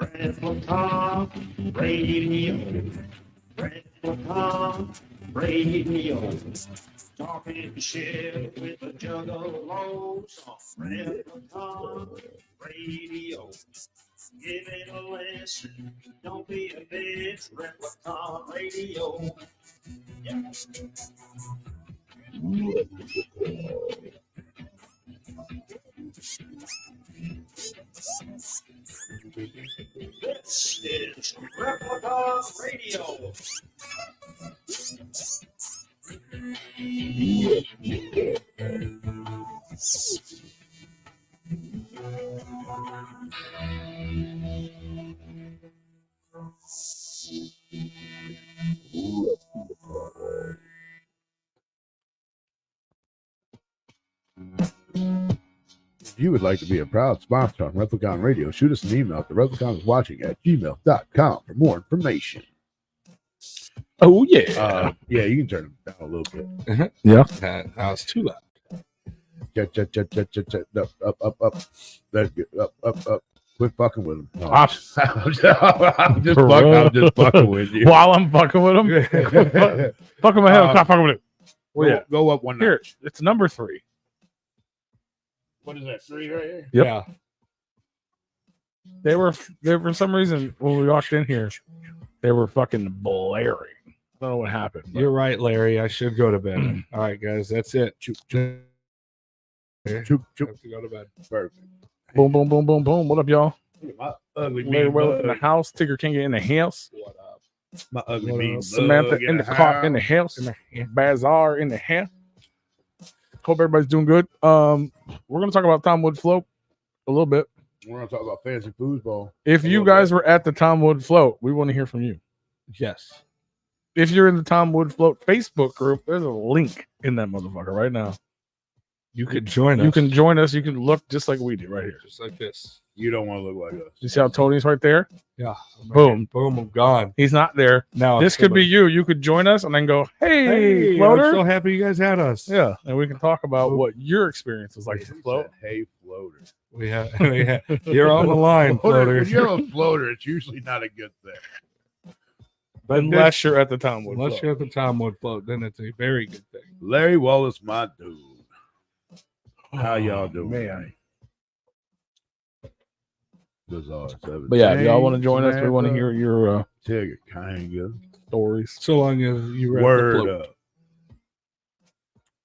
Replicon Radio. Replicon Radio. Talking shit with a jug of lows on Replicon Radio. Give it a listen. Don't be a bitch. Replicon Radio. Yeah. This is Replicon Radio. If you would like to be a proud sponsor on Replicon Radio, shoot us an email to repliconiswatching@gmail.com for more information. Oh, yeah. Yeah, you can turn it down a little bit. Yeah. That was too loud. That's good. Up. Quit fucking with him. No, I'm just fucking with you. While I'm fucking with him? Fucking my head. Stop fucking with it. Well, yeah. Go up one Here, notch. it's number 3. What is that? 3 right here? Yep. Yeah. They were for some reason when we walked in here, they were fucking blaring. I don't know what happened. but- You're right, Larry. I should go to bed. All right, guys. That's it. Choop. Have to go to bed. Perfect. Boom, boom. What up, y'all? Look at my ugly Larry mean Well in the bug. house. Tigger King in the house. What up? My ugly What mean else? Samantha bug in the car, in the house, Bazaar in the house. Hope everybody's doing good. We're gonna talk about Tom Wood Float a little bit. We're gonna talk about fancy foosball. If you guys were at the Tom Wood Float, we want to hear from you. Yes. If you're in the Tom Wood Float Facebook group, there's a link in that motherfucker right now. You could join us. You can join us. You can look just like we do right here. just like this. You don't want to look like us. You see how Tony's right there? Yeah. Boom. Boom. I'm gone. He's not there. Now This could be you. You could join us and then go, hey, I'm floater. so happy you guys had us. Yeah, and we can talk about what your experience was like He to float. said, hey, floater. We have. You're on the line, floater. When you're a floater, it's usually not a good thing. But Unless you're at the Tom Wood unless Float. you're at the Tom Wood float, then it's a very good thing. Larry Wallace, my dude. How y'all doing? Man. Bizarre 17. But yeah, if y'all want to join us, we want to hear your Tigger Kanga. stories. So long as you were at the Word float. up.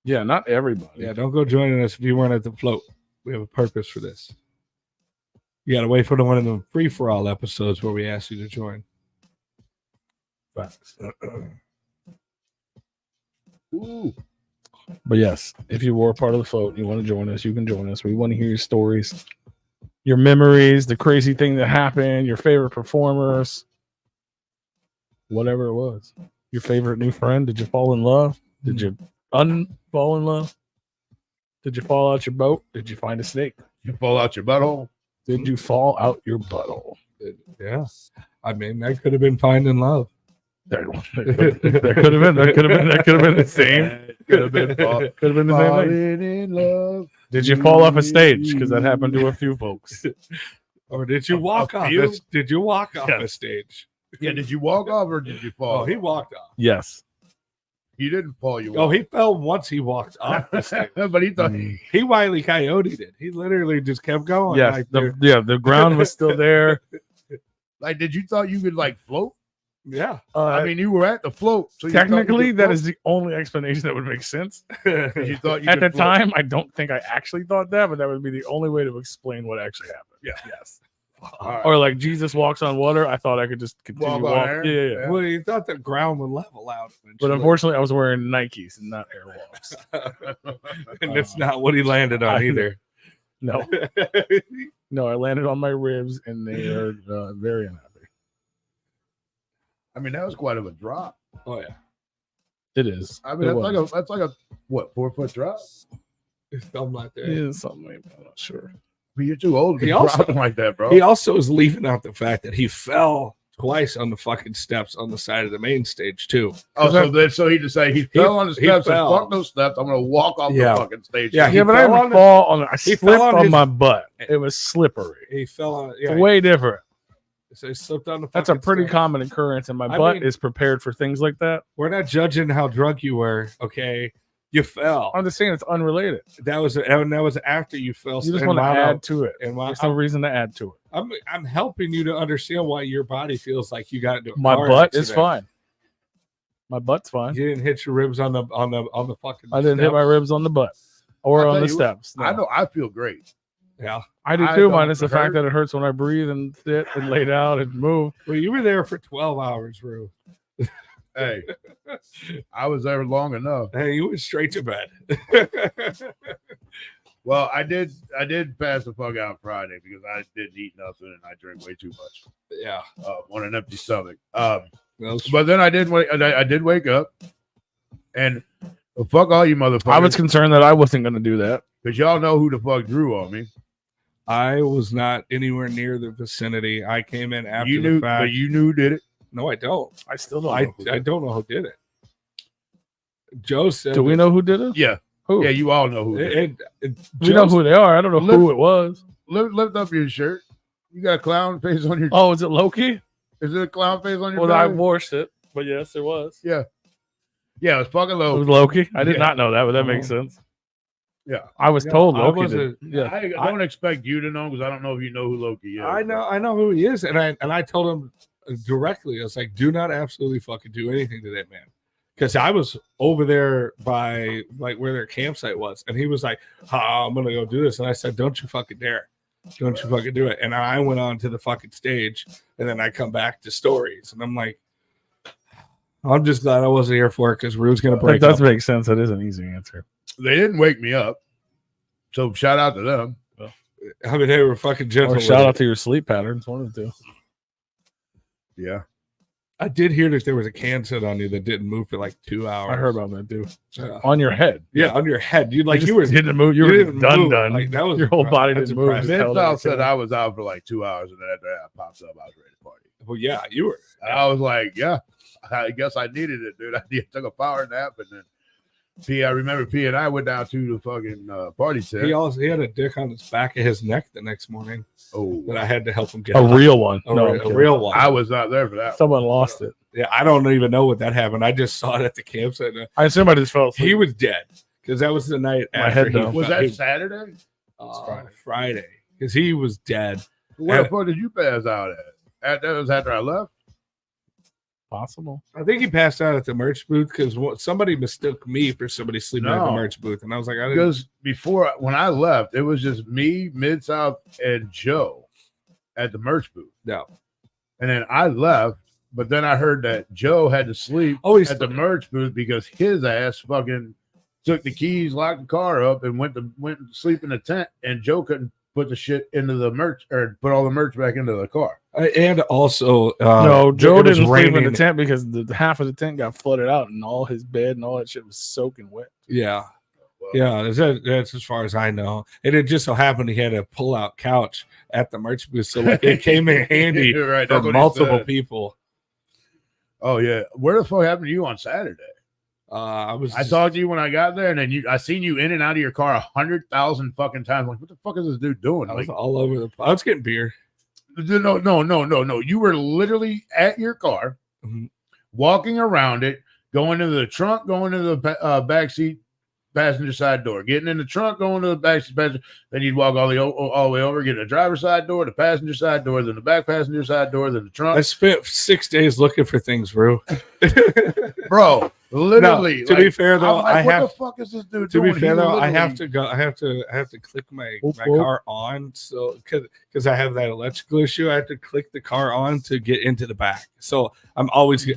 Yeah, not everybody. Yeah, don't go joining us if you weren't at the float. We have a purpose for this. You got to wait for the one of the free for all episodes where we ask you to join. Facts. Ooh. But yes, if you were a part of the float and you want to join us, you can join us. We want to hear your stories, your memories, the crazy thing that happened, your favorite performers, whatever it was. Your favorite new friend. Did you fall in love? Did you unfall in love? Did you fall out your boat? Did you find a snake? You fall out your butthole? Did you fall out your butthole? Yeah. I mean, that could have been finding love. That could have been the same. Could have been Could have been the same thing. falling in love. Did you fall off a stage? Because that happened to a few folks. Or did you walk off? few? Did you walk off Yes. the stage? Yeah, did you walk off or did you fall? Oh, he walked off. Yes. He didn't fall. You Oh, he fell once he walked off the stage. but he thought He Wile E. Coyote did. He literally just kept going. Yes. Like, The ground was still there. like, did you thought you could like float? yeah. I mean, you were at the float. So you thought you technically, could that float? is the only explanation that would make sense. You thought you At the could float. time, I don't think I actually thought that, but that would be the only way to explain what actually happened. Yeah. Yes. All right. Or like Jesus walks on water. I thought I could just continue Walk on walking. air? Yeah. Yeah. Well, you thought the ground would level out. But eventually. unfortunately, I was wearing Nikes and not Airwalks. And that's not what he landed on either. No, no, I landed on my ribs, and they are very unhappy. I mean, that was quite of a drop. Oh yeah. It is. I mean, It that's like a what 4-foot drop? His thumb right there. It is something like that. I'm not sure. I mean, you're too old to be He also- dropping like that, bro. He also is leaving out the fact that he fell twice on the fucking steps on the side of the main stage too. So he decided he fell on the he steps and fell. fuck those steps. I'm gonna walk off Yeah. the fucking stage. Yeah, Yeah, but I fell didn't on fall on it. I he slipped fell on on his- my butt. It was slippery. He fell on. It's Yeah, way different. so he slipped on the. That's a fucking pretty steps. common occurrence, and my I butt mean- is prepared for things like that. We're not judging how drunk you were. Okay, you fell. I'm just saying it's unrelated. That was after you fell. You just and want to wound add up. to it. And There's no reason to add to it. I'm helping you to understand why your body feels like you got into a My car butt is accident. fine. My butt's fine. You didn't hit your ribs on the fucking. I didn't hit my steps. ribs on the butt or I'll on tell the you, steps. No. I know. I feel great. Yeah. I do I too, don't minus the fact hurt. that it hurts when I breathe and sit and lay down and move. Well, you were there for 12 hours, Rue. Hey, I was there long enough. Hey, you went straight to bed. Well, I did pass the fuck out Friday because I didn't eat nothing and I drank way too much yeah. on an empty stomach. That's- But then I did wake up, and fuck all you motherfuckers. I was concerned that I wasn't going to do that. because y'all know who the fuck drew on me. I was not anywhere near the vicinity. I came in after You the knew, fact. but you knew who did it. No, I don't. I still don't. I know who did it. don't know who did it. Joe said. Do we know who did it? Yeah, Who? yeah, you all know who did it. We know who they are. I don't know who it was. Lift up your shirt. You got a clown face on your. Oh, is it Loki? Is it a clown face on your? Well, I belly? washed it, but yes, it was. Yeah, it was fucking It low. was Loki. I did Yeah. not know that, but that makes sense. Yeah, I was No, told I Loki wasn't- did. Yeah. I don't expect you to know because I don't know if you know who Loki is. I know who he is, and I told him directly. I was like, "Do not absolutely fucking do anything to that man," because I was over there by like where their campsite was, and he was like, I'm gonna go do this," and I said, "Don't you fucking dare! Don't you fucking do it!" And I went on to the fucking stage, and then I come back to stories, and I'm like, I'm just glad I wasn't here for it because Rue's gonna That break does up. make sense. That is an easy answer. They didn't wake me up. So shout out to them. I mean, they were fucking gentle. Or with shout it. out to your sleep patterns. One of the two. Yeah. I did hear that there was a can set on you that didn't move for like 2 hours. I heard about that too. Yeah. On your head. Yeah, on your head. You You were didn't move. You you were didn't done. move. Done. Like, that was your whole body that's didn't move. impressive. Just held Mid-South it. said I was out for like 2 hours, and then after that pops up, I was ready to party. Well, yeah, you were. And I was like, yeah, I guess I needed it, dude. I took a power nap, and then I remember P and I went down to the fucking party set. He had a dick on his back of his neck the next morning Oh, that I had to help him get A out. real one. a, No, real, I'm a kidding. real one. I was not there for that. Someone lost it. Yeah, I don't even know what that happened. I just saw it at the campsite. I assume I just fell asleep. He was dead because that was the night My after head he down. Was that Saturday? Friday because he was dead. Where the fuck did you pass out at? That was after I left. Possible. I think he passed out at the merch booth because somebody mistook me for somebody sleeping at the No. merch booth, and I was like, I didn't. Because before, when I left, it was just me, Mid-South, and Joe at the merch booth. No. And then I left, but then I heard that Joe had to sleep Oh, he's at the merch booth because his ass fucking took the keys, locked the car up, and went to sleep in the tent. And Joe couldn't put the shit into the merch or put all the merch back into the car. And also, No, Joe it was didn't sleep in the raining. tent because the half of the tent got flooded out and all his bed and all that shit was soaking wet. Yeah. Well, Yeah, that's as far as I know. And it just so happened he had a pull-out couch at the merch booth, so like, it came in handy You're right. for That's what he multiple said. people. Oh yeah, where the fuck happened to you on Saturday? I talked to you when I got there, and then I seen you in and out of your car 100,000 fucking times. Like, what the fuck is this dude doing? I was Like, all over the. I was getting beer. no. You were literally at your car, Mhm. walking around it, going to the trunk, going to the back seat passenger side door, getting in the trunk, going to the back seat passenger. Then you'd walk all the way over, get the driver's side door, the passenger side door, then the back passenger side door, then the I trunk. spent 6 days looking for things, Rue. Bro, literally. to be fair though, I'm like, I what have the fuck is this dude to doing? be fair He though, I have literally- to go. I have to click my Whoop, my whoop. car on, so because I have that electrical issue, I have to click the car on to get into the back. So I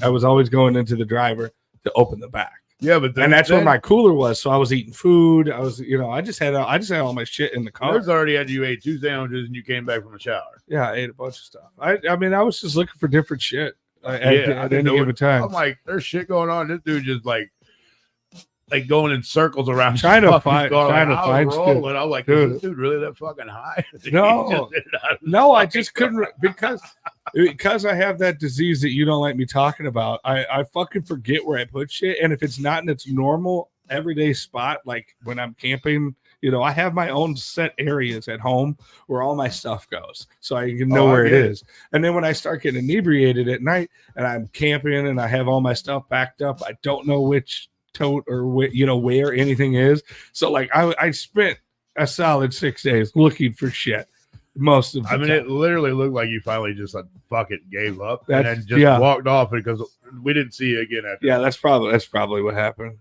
was always going into the driver to open the back, Yeah, but then, and that's where then my cooler was. So I was eating food. I was, I just had all my shit in the car. There's already had you ate 2 sandwiches and you came back from the shower. Yeah, I ate a bunch of stuff. I mean, I was just looking for different shit at I any didn't know given time. I'm like, there's shit going on. This dude just like going in circles around. Trying to his fucking find- car. trying to I was find shit. rolling. I was like, Dude. is this dude really that fucking high? He No. just did it out of his No, I fucking just couldn't because I have that disease that you don't like me talking about. I fucking forget where I put shit, and if it's not in its normal everyday spot, like when I'm camping, I have my own set areas at home where all my stuff goes, so I can know Oh, I where it get it. is. And then when I start getting inebriated at night and I'm camping and I have all my stuff backed up, I don't know which tote or where anything is. So like I spent a solid 6 days looking for shit. Most of the I mean, time. it literally looked like you finally just like fuck it, gave up, and That's- then just yeah. walked off because we didn't see you again after. Yeah, that's probably what happened.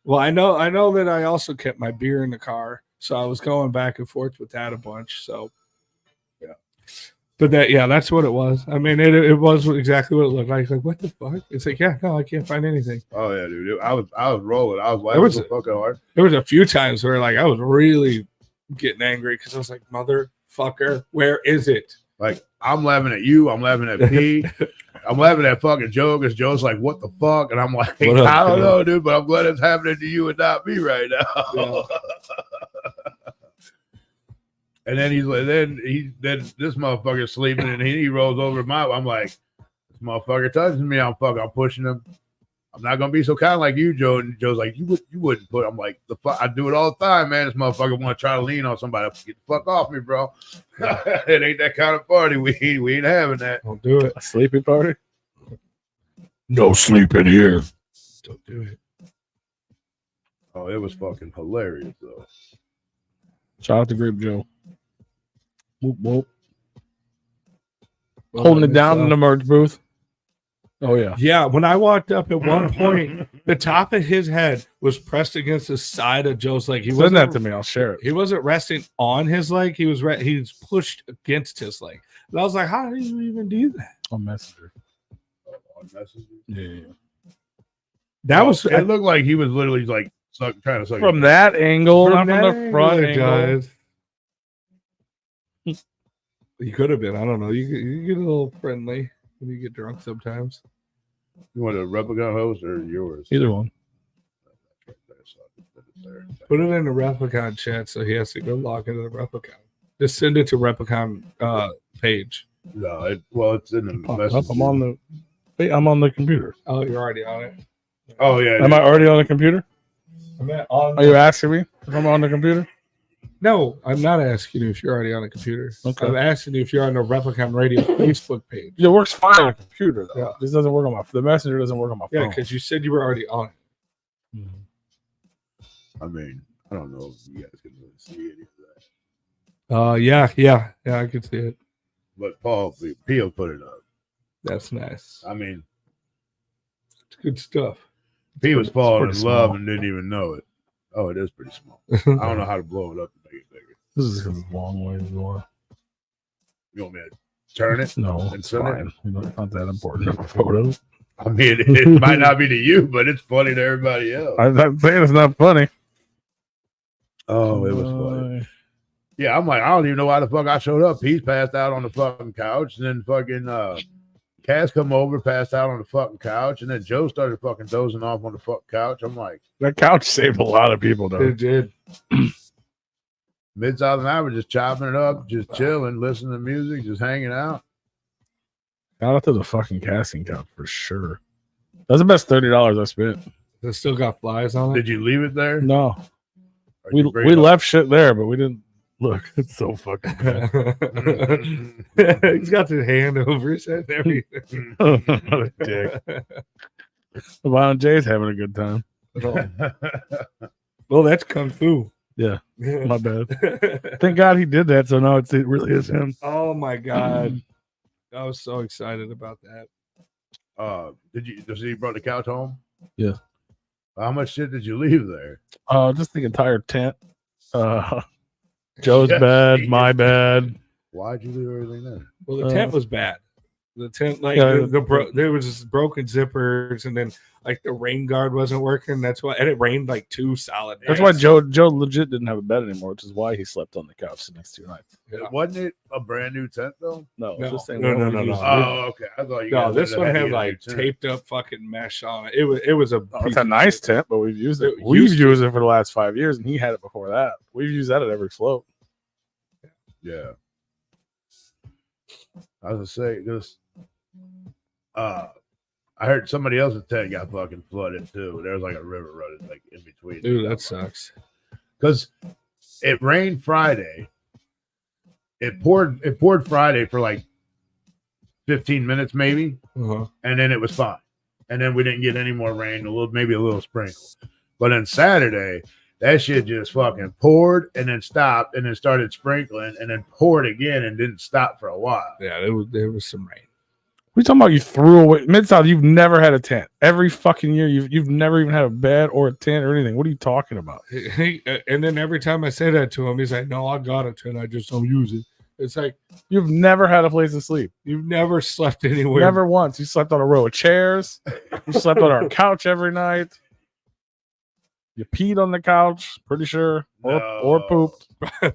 Well, I know that I also kept my beer in the car, so I was going back and forth with that a bunch. So, Yeah. But that's what it was. I mean, it was exactly what it looked like. Like, what the fuck? It's like, yeah, no, I can't find anything. Oh yeah, dude. I was rolling. I was There was laughing so fucking hard. There was a few times where like I was really getting angry because I was like, motherfucker, where is it? Like, I'm laughing at you. I'm laughing at P. I'm laughing at fucking Joe because Joe's like, what the fuck? And I'm like, What up, I don't Joe? know, dude, but I'm glad it's happening to you and not me right now. Yeah. And then then this motherfucker sleeping and he rolls over I'm like, this motherfucker touches me. I'm pushing him. I'm not gonna be so kind like you, Joe. And Joe's like, you wouldn't put. I'm like, the fuck, I do it all the time, man. This motherfucker want to try to lean on somebody. Get the fuck off me, bro. It ain't that kind of party. We ain't having that. Don't do it. A sleeping party? No sleep in here. Don't do it. Oh, it was fucking hilarious though. Shout out to Grape Joe. Whoop, whoop. Holding it down in the merch booth. Oh, yeah. Yeah, when I walked up at one point, the top of his head was pressed against the side of Joe's leg. He Send that wasn't, to me. I'll share it. he wasn't resting on his leg. He was pushed against his leg. And I was like, how do you even do that? On Messenger. On Messenger. Yeah. That was It looked like he was literally like trying to suck From your- that angle, not from that the front it angle. does. You could have been. I don't know. You get a little friendly when you get drunk sometimes. You want a Replicon host or yours? Either one. Put it in the Replicon chat so he has to go log into the Replicon. Just send it to Replicon page. No, it's in the Pop up. message. I'm on the computer. Oh, you're already on it. Oh yeah. Am I already on the computer? On Are you asking me if I'm on the computer? No, I'm not asking you if you're already on a computer. Okay. I'm asking you if you're on the Replicon Radio Facebook page. It works fine on a computer though. Yeah. This doesn't work on the messenger doesn't work on my Yeah, phone. because you said you were already on it. I mean, I don't know if you guys can really see any of that. Yeah, I can see it. But Paul Peel put it up. That's nice. I mean, It's good stuff. he was falling in pretty love small. and didn't even know it. Oh, it is pretty small. I don't know how to blow it up and make it bigger. This is a long way more. You want me to turn it? No, And it's send it? fine. You know, it's not that important of a photo. I mean, it might not be to you, but it's funny to everybody else. I'm not saying it's not funny. Oh, it was funny. Yeah, I'm like, I don't even know why the fuck I showed up. He's passed out on the fucking couch, and then fucking Cass come over, passed out on the fucking couch, and then Joe started fucking dozing off on the fucking couch. I'm like, That couch saved a lot of people, though. It did. Mid-South and I were just chopping it up, just chilling, listening to music, just hanging out. Shout out to the fucking casting couch for sure. That's the best $30 I spent. It still got flies on it. Did you leave it there? No, Or we you bring we it up? left shit there, but we didn't look. It's so fucking bad. He's got his hand over his head and everything. What a dick. Violent J's having a good time. Well, that's kung fu. Yeah, my bad. Thank God he did that. So now it really is him. Oh my god, I was so excited about that. So you brought the couch home? Yeah. How much shit did you leave there? Just the entire tent. Joe's Yeah. bed, my bed. Why'd you leave everything there? Well, the tent was bad. The tent, like Yeah, there was just broken zippers, and then like the rain guard wasn't working. That's why, and it rained like 2 solid. That's nights. why Joe legit didn't have a bed anymore, which is why he slept on the couch the next 2 nights. Yeah. Wasn't it a brand new tent though? No, No, it's the same no, one no, we no, used. no. Oh, okay. I thought you. No, guys this would one have had to get a like new tent. taped up fucking mesh on it. It was a. Oh, piece it's a of nice shit. tent, but we've used it. It We've used to. used it for the last 5 years, and he had it before that. We've used that at every float. Yeah. I was gonna say this. I heard somebody else's tent got fucking flooded too. There was like a river running like in between. Dude, that sucks. Because it rained Friday. It poured Friday for like 15 minutes maybe, Uh-huh. and then it was fine. And then we didn't get any more rain, maybe a little sprinkle. But then Saturday, that shit just fucking poured and then stopped and then started sprinkling and then poured again and didn't stop for a while. Yeah, there was some rain. We talking about you threw away Mid-South. You've never had a tent. Every fucking year, you've never even had a bed or a tent or anything. What are you talking about? And then every time I say that to him, he's like, "No, I got a tent. I just don't use it." It's like You've never had a place to sleep. you've never slept anywhere. Never once. You slept on a row of chairs. You slept on our couch every night. You peed on the couch, pretty sure, or pooped,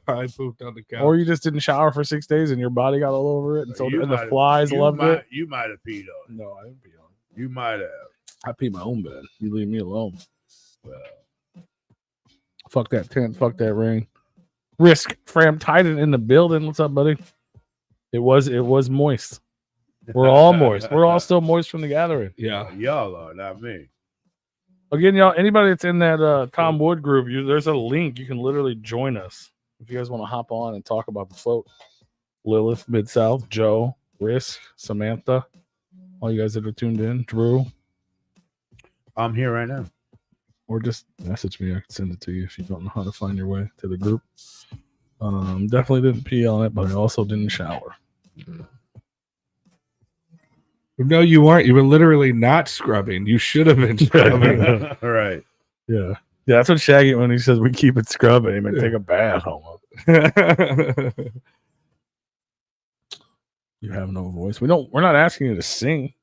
I pooped on the couch. or you just didn't shower for 6 days and your body got all over it, and so You and might the have- flies loved it. You might have peed on it. No, I didn't pee on it. You might have. I pee my own bed. You leave me alone. Well, Fuck that tent. Fuck that rain. Risk Fram Titan in the building. What's up, buddy? It was moist. We're all moist. We're all still moist from the gathering. Yeah. Y'all are, not me. Again, y'all, anybody that's in that Tom Wood group, there's a link. You can literally join us if you guys want to hop on and talk about the float. Lilith, Mid-South, Joe, Risk, Samantha, all you guys that are tuned in, Drew, I'm here right now. or just message me. I can send it to you if you don't know how to find your way to the group. Definitely didn't pee on it, but I also didn't shower. No, you weren't. You were literally not scrubbing. You should have been scrubbing. All right. Yeah. Yeah, that's what Shaggy, when he says we keep it scrubbing, he meant take a bath home. You have no voice. We're not asking you to sing.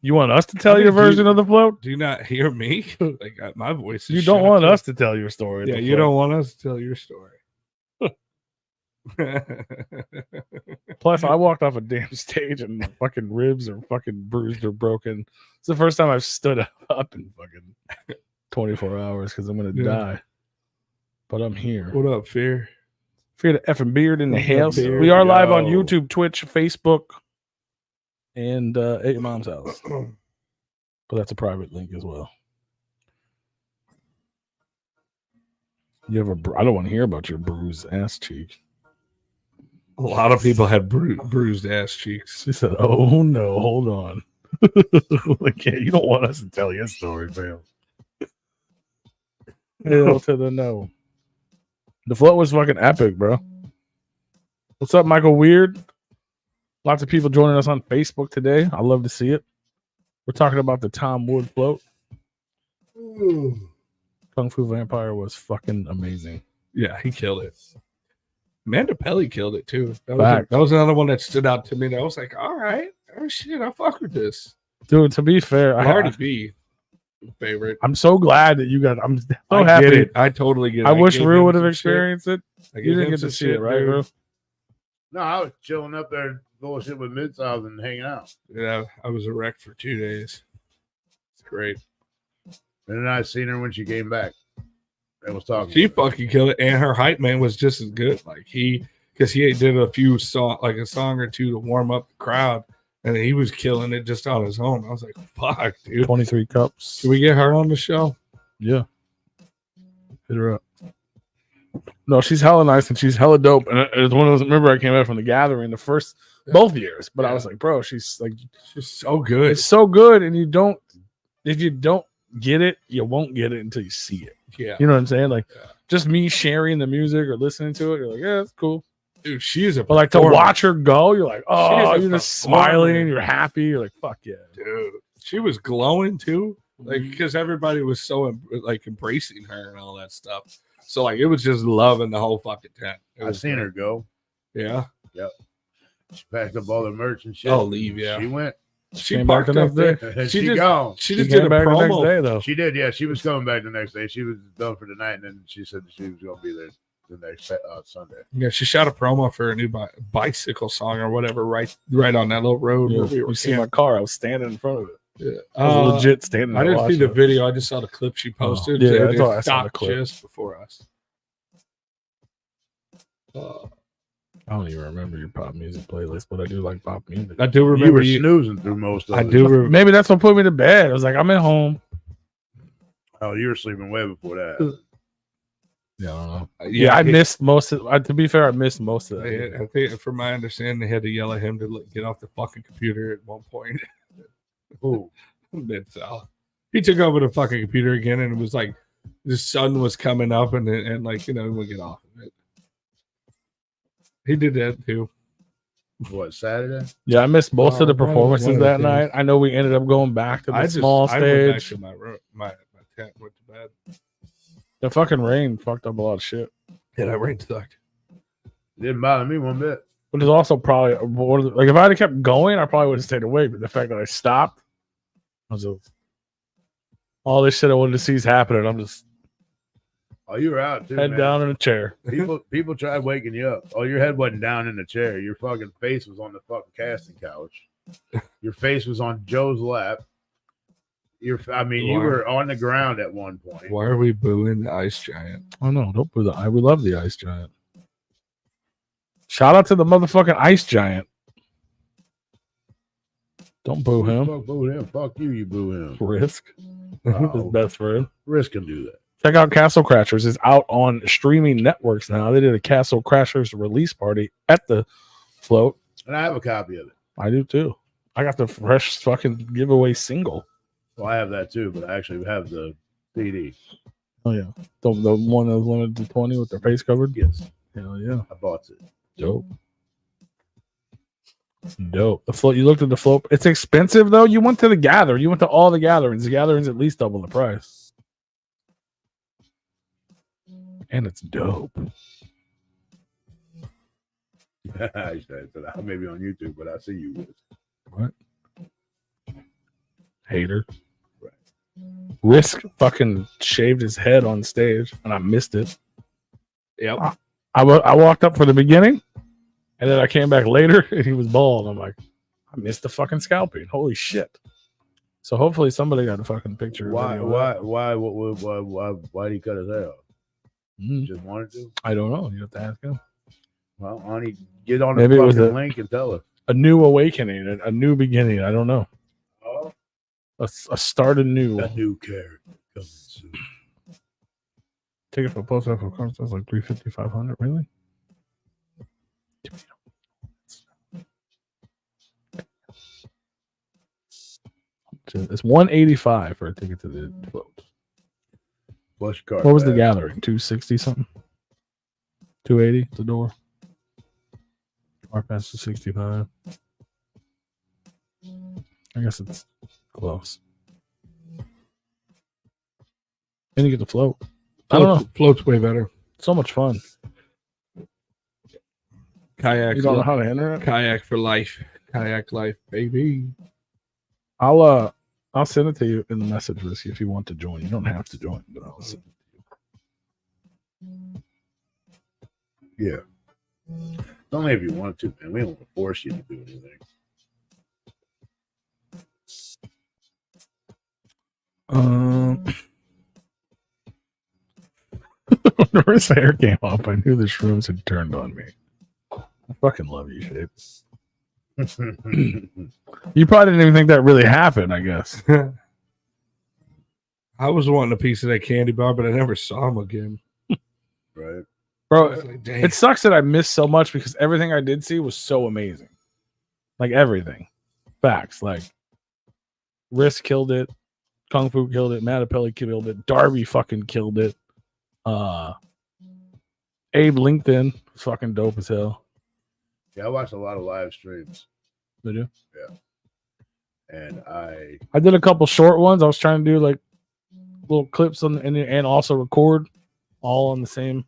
You want us to tell I mean, your do you- version of the float? Do you not hear me? Like my voice. Is You don't shot want too. us to tell your story. at Yeah, the you float. don't want us to tell your story. Plus, I walked off a damn stage and my fucking ribs are fucking bruised or broken. It's the first time I've stood up in fucking 24 hours because I'm gonna Yeah. die. But I'm here. What up, Fear? Fear the effing beard in the What up, house. Beard? We are live on Yo. YouTube, Twitch, Facebook, and at your mom's house. But that's a private link as well. You have I don't want to hear about your bruised ass cheek. A lot of people have bruised ass cheeks. She said, "Oh no, hold on." Like, yeah, you don't want us to tell your story, fam. Hell to the no. The float was fucking epic, bro. What's up, Michael Weird? Lots of people joining us on Facebook today. I love to see it. We're talking about the Tom Wood float. Kung Fu Vampire was fucking amazing. Yeah, he killed it. Mandapelli killed it too. Fact. That was another one that stood out to me. That I was like, all right, oh shit, I fuck with this. Dude, to be fair, Cardi B, favorite. I'm so glad that you got. I'm so I happy. get it. I totally get it. I wish gave Rue him would have some experienced it. shit. I You gave didn't him get some to see shit, it, right, dude. Rue? No, I was chilling up there, bullshit with Mid-South and hanging out. Yeah, I was a wreck for 2 days. It's great. And then I seen her when she came back and was talking. She fucking killed it, and her hype man was just as good. Like because he did a few song, like a song or two to warm up the crowd, and he was killing it just on his own. I was like, "Fuck, dude! 23 cups. Can we get her on the show?" Yeah. Hit her up. No, she's hella nice and she's hella dope. And it's one of those. Remember, I came back from the gathering the first both years, but I was like, bro, she's like, She's so good. it's so good. And if you don't get it, you won't get it until you see it. Yeah, You know what I'm saying? Like, Yeah. just me sharing the music or listening to it, you're like, yeah, that's cool. dude, she is a. But like to performer. watch her go, you're like, oh, a you're just performer. smiling, you're happy, you're like, fuck yeah. dude, she was glowing too. Like Mm-hmm. because everybody was so like embracing her and all that stuff. So like it was just loving the whole fucking tent. It I was seen great. her go. Yeah. She packed up all the merch and shit. Oh, leave, yeah. She went. She Came back parked the up next there. And She she just- gone. She She just came did a back the next promo. day though. She did, yeah. She was coming back the next day. She was done for the night, and then she said that she was going to be there the next Sunday. Yeah, she shot a promo for a new bicycle song or whatever, right on that little road. Yeah, where we were you see my car, I was standing in front of it. Yeah. I was legit standing I there didn't see the watching it. video. I just saw the clip she posted. yeah, and that's it all I saw the stopped clip. just before us. I don't even remember your pop music playlist, but I do like pop music. I do You remember were you. snoozing through most of I it. do. Maybe that's what put me to bed. I was like, I'm at home. Oh, you were sleeping way before that. Yeah, I don't know. Yeah, I missed most of. To be fair, I missed most of that. I think, from my understanding, they had to yell at him to get off the fucking computer at one point. Ooh. Mid-South. He took over the fucking computer again, and it was like the sun was coming up, and like he would get off of it. He did that too. What, Saturday? Yeah, I missed most of the one of performances the that things. night. I know we ended up going back to the small I went back stage. to my room, my tent, went to bed. The fucking rain fucked up a lot of shit. Yeah, that rain sucked. Didn't bother me one bit. But it's also probably like if I had kept going, I probably would have stayed awake. But the fact that I stopped, I was just, all this shit I wanted to see is happening. I'm just Oh, you were out too. head man. down in a chair. People tried waking you up. Oh, your head wasn't down in the chair. Your fucking face was on the fucking casting couch. Your face was on Joe's lap. You were on the ground at one point. Why are we booing the Ice Giant? Oh no, don't boo the eye. We love the Ice Giant. Shout out to the motherfucking Ice Giant. Don't boo him. Fuck boo him. Fuck you, you boo him. Risk. His Oh, best friend. Risk can do that. Check out Castle Crashers. It's out on streaming networks now. They did a Castle Crashers release party at the float. And I have a copy of it. I do too. I got the fresh fucking giveaway single. Well, I have that too, but I actually have the CD. Oh yeah, the one that was limited to 20 with their face covered. Yes, Hell yeah, I bought it. dope. Dope. The float. You looked at the float. It's expensive though. You went to the gather. You went to all the gatherings. The gatherings at least double the price. And it's dope. I said that I may be on YouTube, but I see you. What? Hater. Right. Risk fucking shaved his head on stage, and I missed it. Yep. I walked up for the beginning, and then I came back later, and he was bald. I'm like, I missed the fucking scalping. Holy shit! So hopefully somebody got a fucking picture. or video of that. Why did he cut his hair off? Mhm. Just wanted to? I don't know. You have to ask him. Well, honey, get on the Maybe it was fucking a- link and tell us. A new awakening, a new beginning. I don't know. Oh, A start anew. a new character coming soon. Ticket for post office conference like 350, 500. Really? It's 185 for a ticket to the float. Flush card. What was the back. gathering? 260 something? 280 the door. Car pass to 65. I guess it's close. Then you get the float. I don't know. Float's way better. So much fun. Kayak. You don't know how to enter it? Kayak for life. Kayak life, baby. I'll send it to you in the message, Risky, if you want to join. You don't have to join, but I'll send it. Yeah. Only if you want to, man. We don't want to force you to do anything. When Risk's hair came off, I knew the shrooms had turned on me. I fucking love you, Shape. You probably didn't even think that really happened, I guess. I was wanting a piece of that candy bar, but I never saw him again. Right. I Bro, was like, dang. it sucks that I missed so much because everything I did see was so amazing. Like everything. Facts. Like Risk killed it. Kung Fu killed it. Mattapelli killed it. Darby fucking killed it. Abe LinkedIn was fucking dope as hell. Yeah, I watched a lot of live streams. Did you? And I did a couple short ones. I was trying to do like little clips on and also record all on the same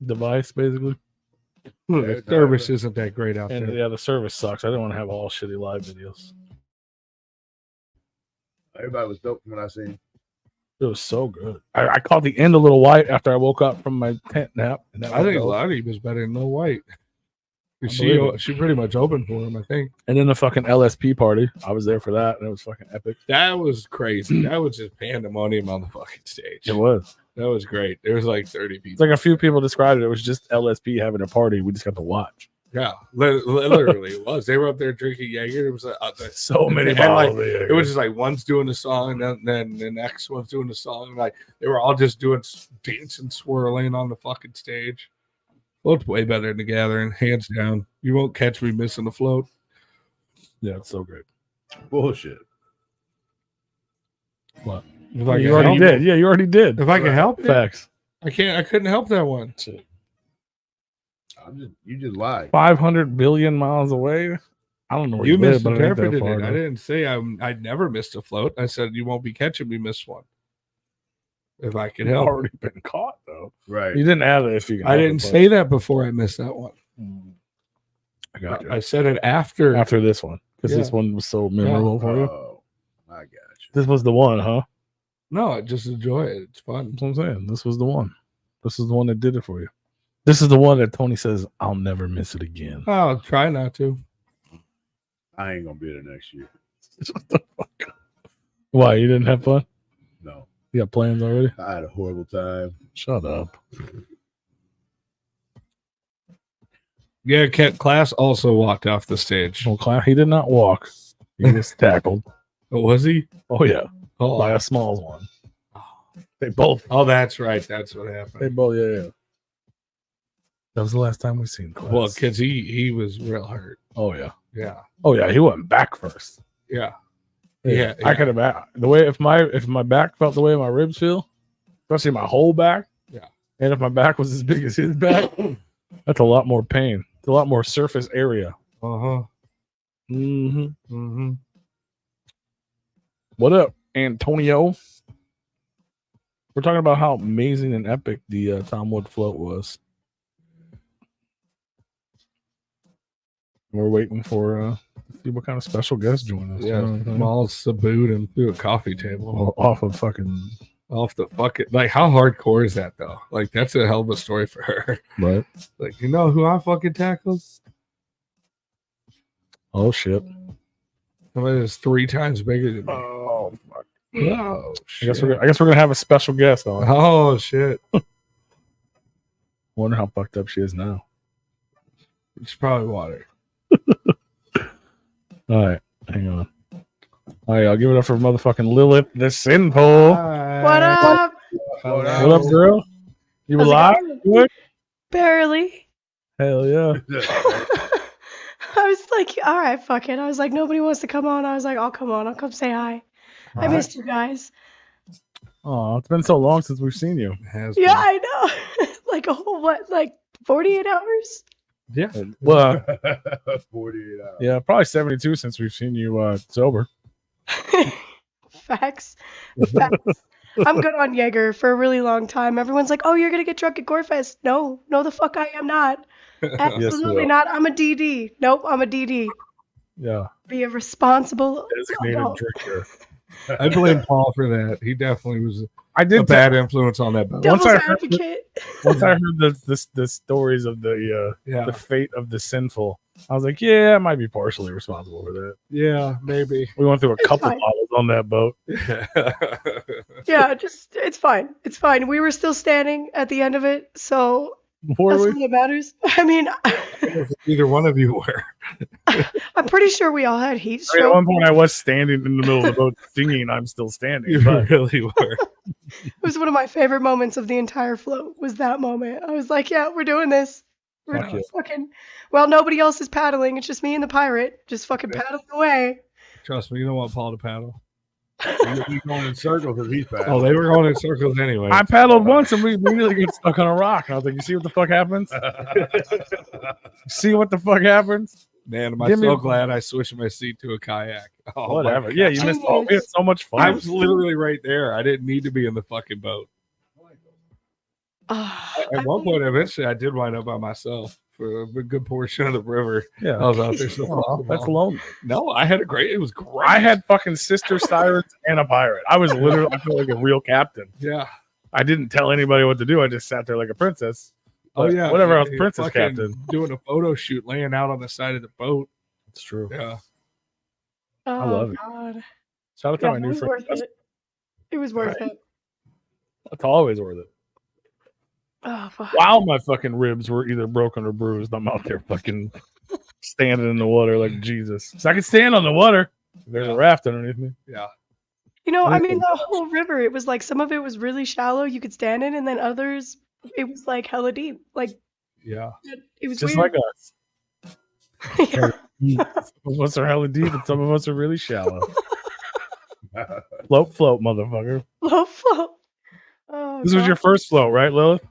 device, basically. The service isn't that great out And there. yeah, the service sucks. I didn't want to have all shitty live videos. everybody was dope from what I seen. It was so good. I caught the end a little white after I woke up from my tent nap. And that I think was dope. Lottie was better than No White. believe She pretty much opened for him, I think. And then the fucking LSP party. I was there for that, and it was fucking epic. That was crazy. That was just pandemonium on the fucking stage. It was. That was great. There was like 30 It's people. like a few people described it. It was just LSP having a party. We just got to watch. Yeah, literally it was. They were up there drinking Jaeger. It was So many and, bottles. like, it was just like one's doing the song, and then the next one's doing the song. And like they were all just doing dancing, swirling on the fucking stage. Float's way better than the gathering, hands down. You won't catch me missing the float. Yeah, it's so great. Bullshit. What? If I You could already help did. Yeah, you already did. If I could help it, Facts. I can't. I couldn't help that one. You just lied. 500 billion miles away. I don't know where You you live, but it ain't that misinterpreted far, it. I though. didn't say I'd never missed a float. I said you won't be catching me miss one. If I could You've help. already been caught, though. Right. You didn't add it if you can. I help didn't it, but- say that before I missed that one. I got you. I said it after. After this one, because Yeah. this one was so memorable for you. Oh, I got you. This was the one, huh? No, I just enjoy it. It's fun. That's what I'm saying. This was the one. This is the one that did it for you. This is the one that Tony says, I'll never miss it again. I'll try not to. I ain't gonna be there next year. Shut the fuck up. Why? You didn't have fun? No. You got plans already? I had a horrible time. Shut up. Yeah, Kent Class also walked off the stage. Well, he did not walk. He was tackled. Oh, was he? Oh, yeah. Oh, By a small one. They both. oh, that's right. That's what They happened. both, yeah. That was the last time we seen Class. Well, because he was real hurt. Oh, yeah. Yeah. Oh, yeah. He went back first. Yeah. I Yeah. could have the way if my back felt the way my ribs feel, especially my whole back. Yeah. And if my back was as big as his back, that's a lot more pain. It's a lot more surface area. Uh-huh. Mm-hmm. Mm-hmm. What up, Antonio? We're talking about how amazing and epic the Tom Wood float was. We're waiting for see what kind of special guest join us. Yeah, Maul sabooed him through a coffee table Off of fucking off the fucking. Like, how hardcore is that though? Like, that's a hell of a story for her. right. Like, you know who I fucking tackled? Oh shit. Somebody that's 3 times bigger than me. Oh fuck. Oh, I guess we're gonna have a special guest on. Oh shit! Wonder how fucked up she is now. It's probably water. All right, hang on. All right, I'll give it up for motherfucking Lilith, the Sinful. What up? What What up, girl? You How's it alive? going? Good? Barely. Hell yeah. I was like, all right, fuck it. I was like, nobody wants to come on. I was like, I'll come on. I'll come say hi. I missed you guys. Oh, it's been so long since we've seen you. Yeah, I know. Like a whole, what, like 48 hours? Yeah. Well, 48 hours. yeah, probably 72 since we've seen you sober. Facts. Facts. I'm good on Jaeger for a really long time. Everyone's like, oh, you're going to get drunk at Gorefest. No, the fuck I am not. Absolutely are. not. I'm a DD. Nope, I'm a DD. Yeah. Be a responsible Designated adult. drinker. I blame Paul for that. He definitely was I a did bad influence on that boat. Devil's Once I heard advocate. Once I heard the stories of the Yeah, fate of the Sinful, I was like, yeah, I might be partially responsible for that. yeah, maybe. We went through a It's couple fine. bottles on that boat. Yeah, just it's fine. It's fine. We were still standing at the end of it, so Were that's we? all that matters. I mean, Either one of you were. I'm pretty sure we all had heat I mean, at stroke. one point, I was standing in the middle of the boat singing, "I'm still standing." You But really were. It was one of my favorite moments of the entire float. Was that moment? I was like, yeah, we're doing this. We're Fuck yeah. fucking. Well, nobody else is paddling. It's just me and the pirate, just fucking paddling away. Trust me, you don't want Paul to paddle. He's going in circles because he's bad. Oh, they were going in circles anyway. I paddled once and we immediately get stuck on a rock. And I was like, "You see what the fuck happens? See what the fuck happens?" Man, am I Give me so a- glad I switched my seat to a kayak. Oh, my Whatever. God. Yeah, you missed. Oh, we had so much fun. I was literally right there. I didn't need to be in the fucking boat. At one point, eventually, I did wind up by myself for a good portion of the river. I Yeah. was out there so Oh, that's lonely. No, I had a great. It was great. I had fucking sister sirens and a pirate. I was literally, I felt like a real captain. yeah. I didn't tell anybody what to do. I just sat there like a princess. Oh But yeah. whatever. I was You're princess fucking captain. doing a photo shoot, laying out on the side of the boat. It's true. Yeah. Oh, love it. God. Shout out to Yeah, my it new was friend. worth it. It was worth it. It's always worth it. Oh, fuck. While my fucking ribs were either broken or bruised, I'm out there fucking standing in the water like Jesus. So I can stand on the water. There's a raft underneath me. Yeah. You know, I mean, the whole river, it was like some of it was really shallow, you could stand in, and then others, it was like hella deep. Like, Yeah. it was Just weird. like us. Some of us are hella deep and some of us are really shallow. Float, motherfucker. Low flow. Oh, This was God. your first float, right, Lilith?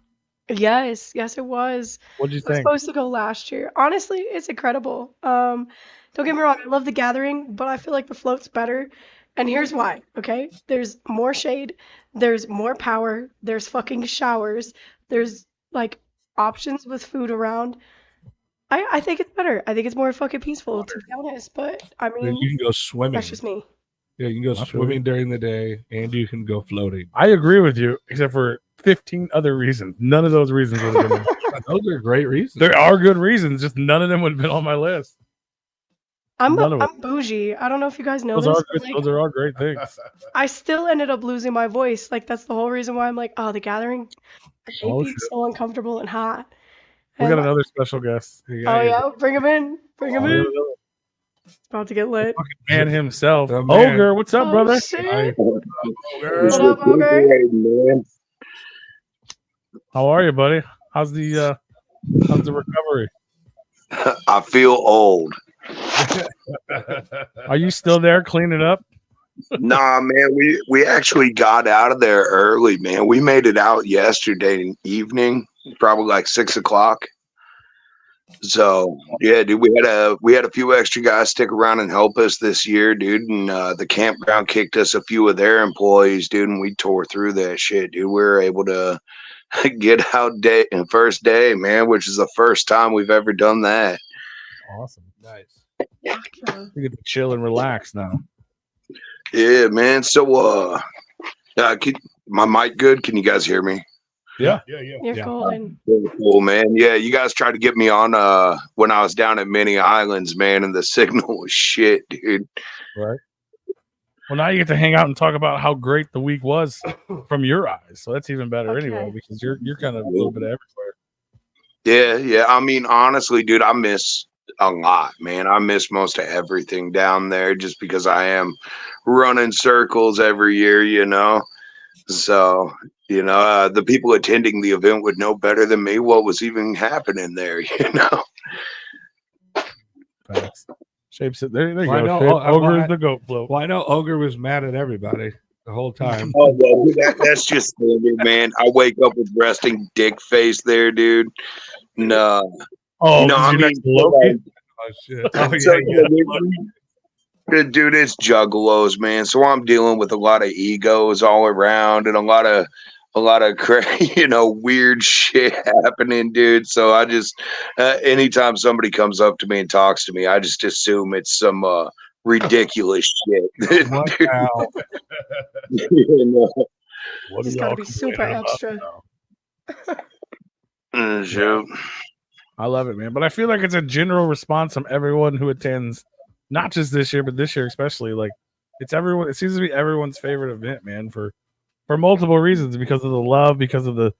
Yes, it was. What'd you I was think? supposed to go last year. Honestly, it's incredible. Don't get me wrong, I love the gathering, but I feel like the float's better. And here's why, okay? There's more shade, there's more power, there's fucking showers, there's like options with food around. I think it's better. I think it's more fucking peaceful, to be honest. But I Then mean, you can go swimming. that's just me. Yeah, you can go I feel swimming during the day, and you can go floating. I agree with you, except for 15 other reasons. None of those reasons would have been. Those are great reasons. There are good reasons, just none of them would have been on my list. None of I'm bougie. I don't know if you guys know Those this. are but, good. like, Those are all great things. I still ended up losing my voice. Like that's the whole reason why I'm like, oh, the gathering. I hate Oh, being shit. so uncomfortable and hot. We And- got another special guest. oh yeah, bring him in. Bring him in. The It's about to get lit. man himself. The man. Ogre, what's up, Oh, brother? shit. Ogre. What up, Ogre? How are you, buddy? How's the recovery? I feel old. Are you still there cleaning up? Nah, man, we actually got out of there early, man. We made it out yesterday evening, probably like 6 o'clock. So yeah, dude, we had a few extra guys stick around and help us this year, dude. And the campground kicked us a few of their employees, dude, and we tore through that shit, dude. We were able to get out first day, man, which is the first time we've ever done that. Awesome. Nice. Yeah. You get to chill and relax now. Yeah, man. So, my mic good? Can you guys hear me? Yeah. You're Yeah. golden. Very cool, man. Yeah, you guys tried to get me on when I was down at Many Islands, man, and the signal was shit, dude. Right. Well, now you get to hang out and talk about how great the week was from your eyes. So that's even better Okay. anyway, because you're kind of a little bit everywhere. Yeah. I mean, honestly, dude, I miss a lot, man. I miss most of everything down there just because I am running circles every year, you know. So, the people attending the event would know better than me what was even happening there, you know. Facts. Shapes it. There you Well, go. I know- Shape. oh, Ogre I- is the goat float. Well, I know Ogre was mad at everybody the whole time. Oh, yeah, that's just standard, man. I wake up with resting dick face there, dude. No, Oh, no, because I you're mean, next to Loki? Oh shit! Oh so, yeah. dude, it's juggalos, man. So I'm dealing with a lot of egos all around and a lot of weird shit happening, dude. So I just, anytime somebody comes up to me and talks to me, I just assume it's some ridiculous shit. What Dude, now? you know? What It's are got to y'all be super complaining about extra. now? Shoot. I love it, man. But I feel like it's a general response from everyone who attends, not just this year, but this year especially. Like it's everyone. It seems to be everyone's favorite event, man, for multiple reasons, because of the love, because of the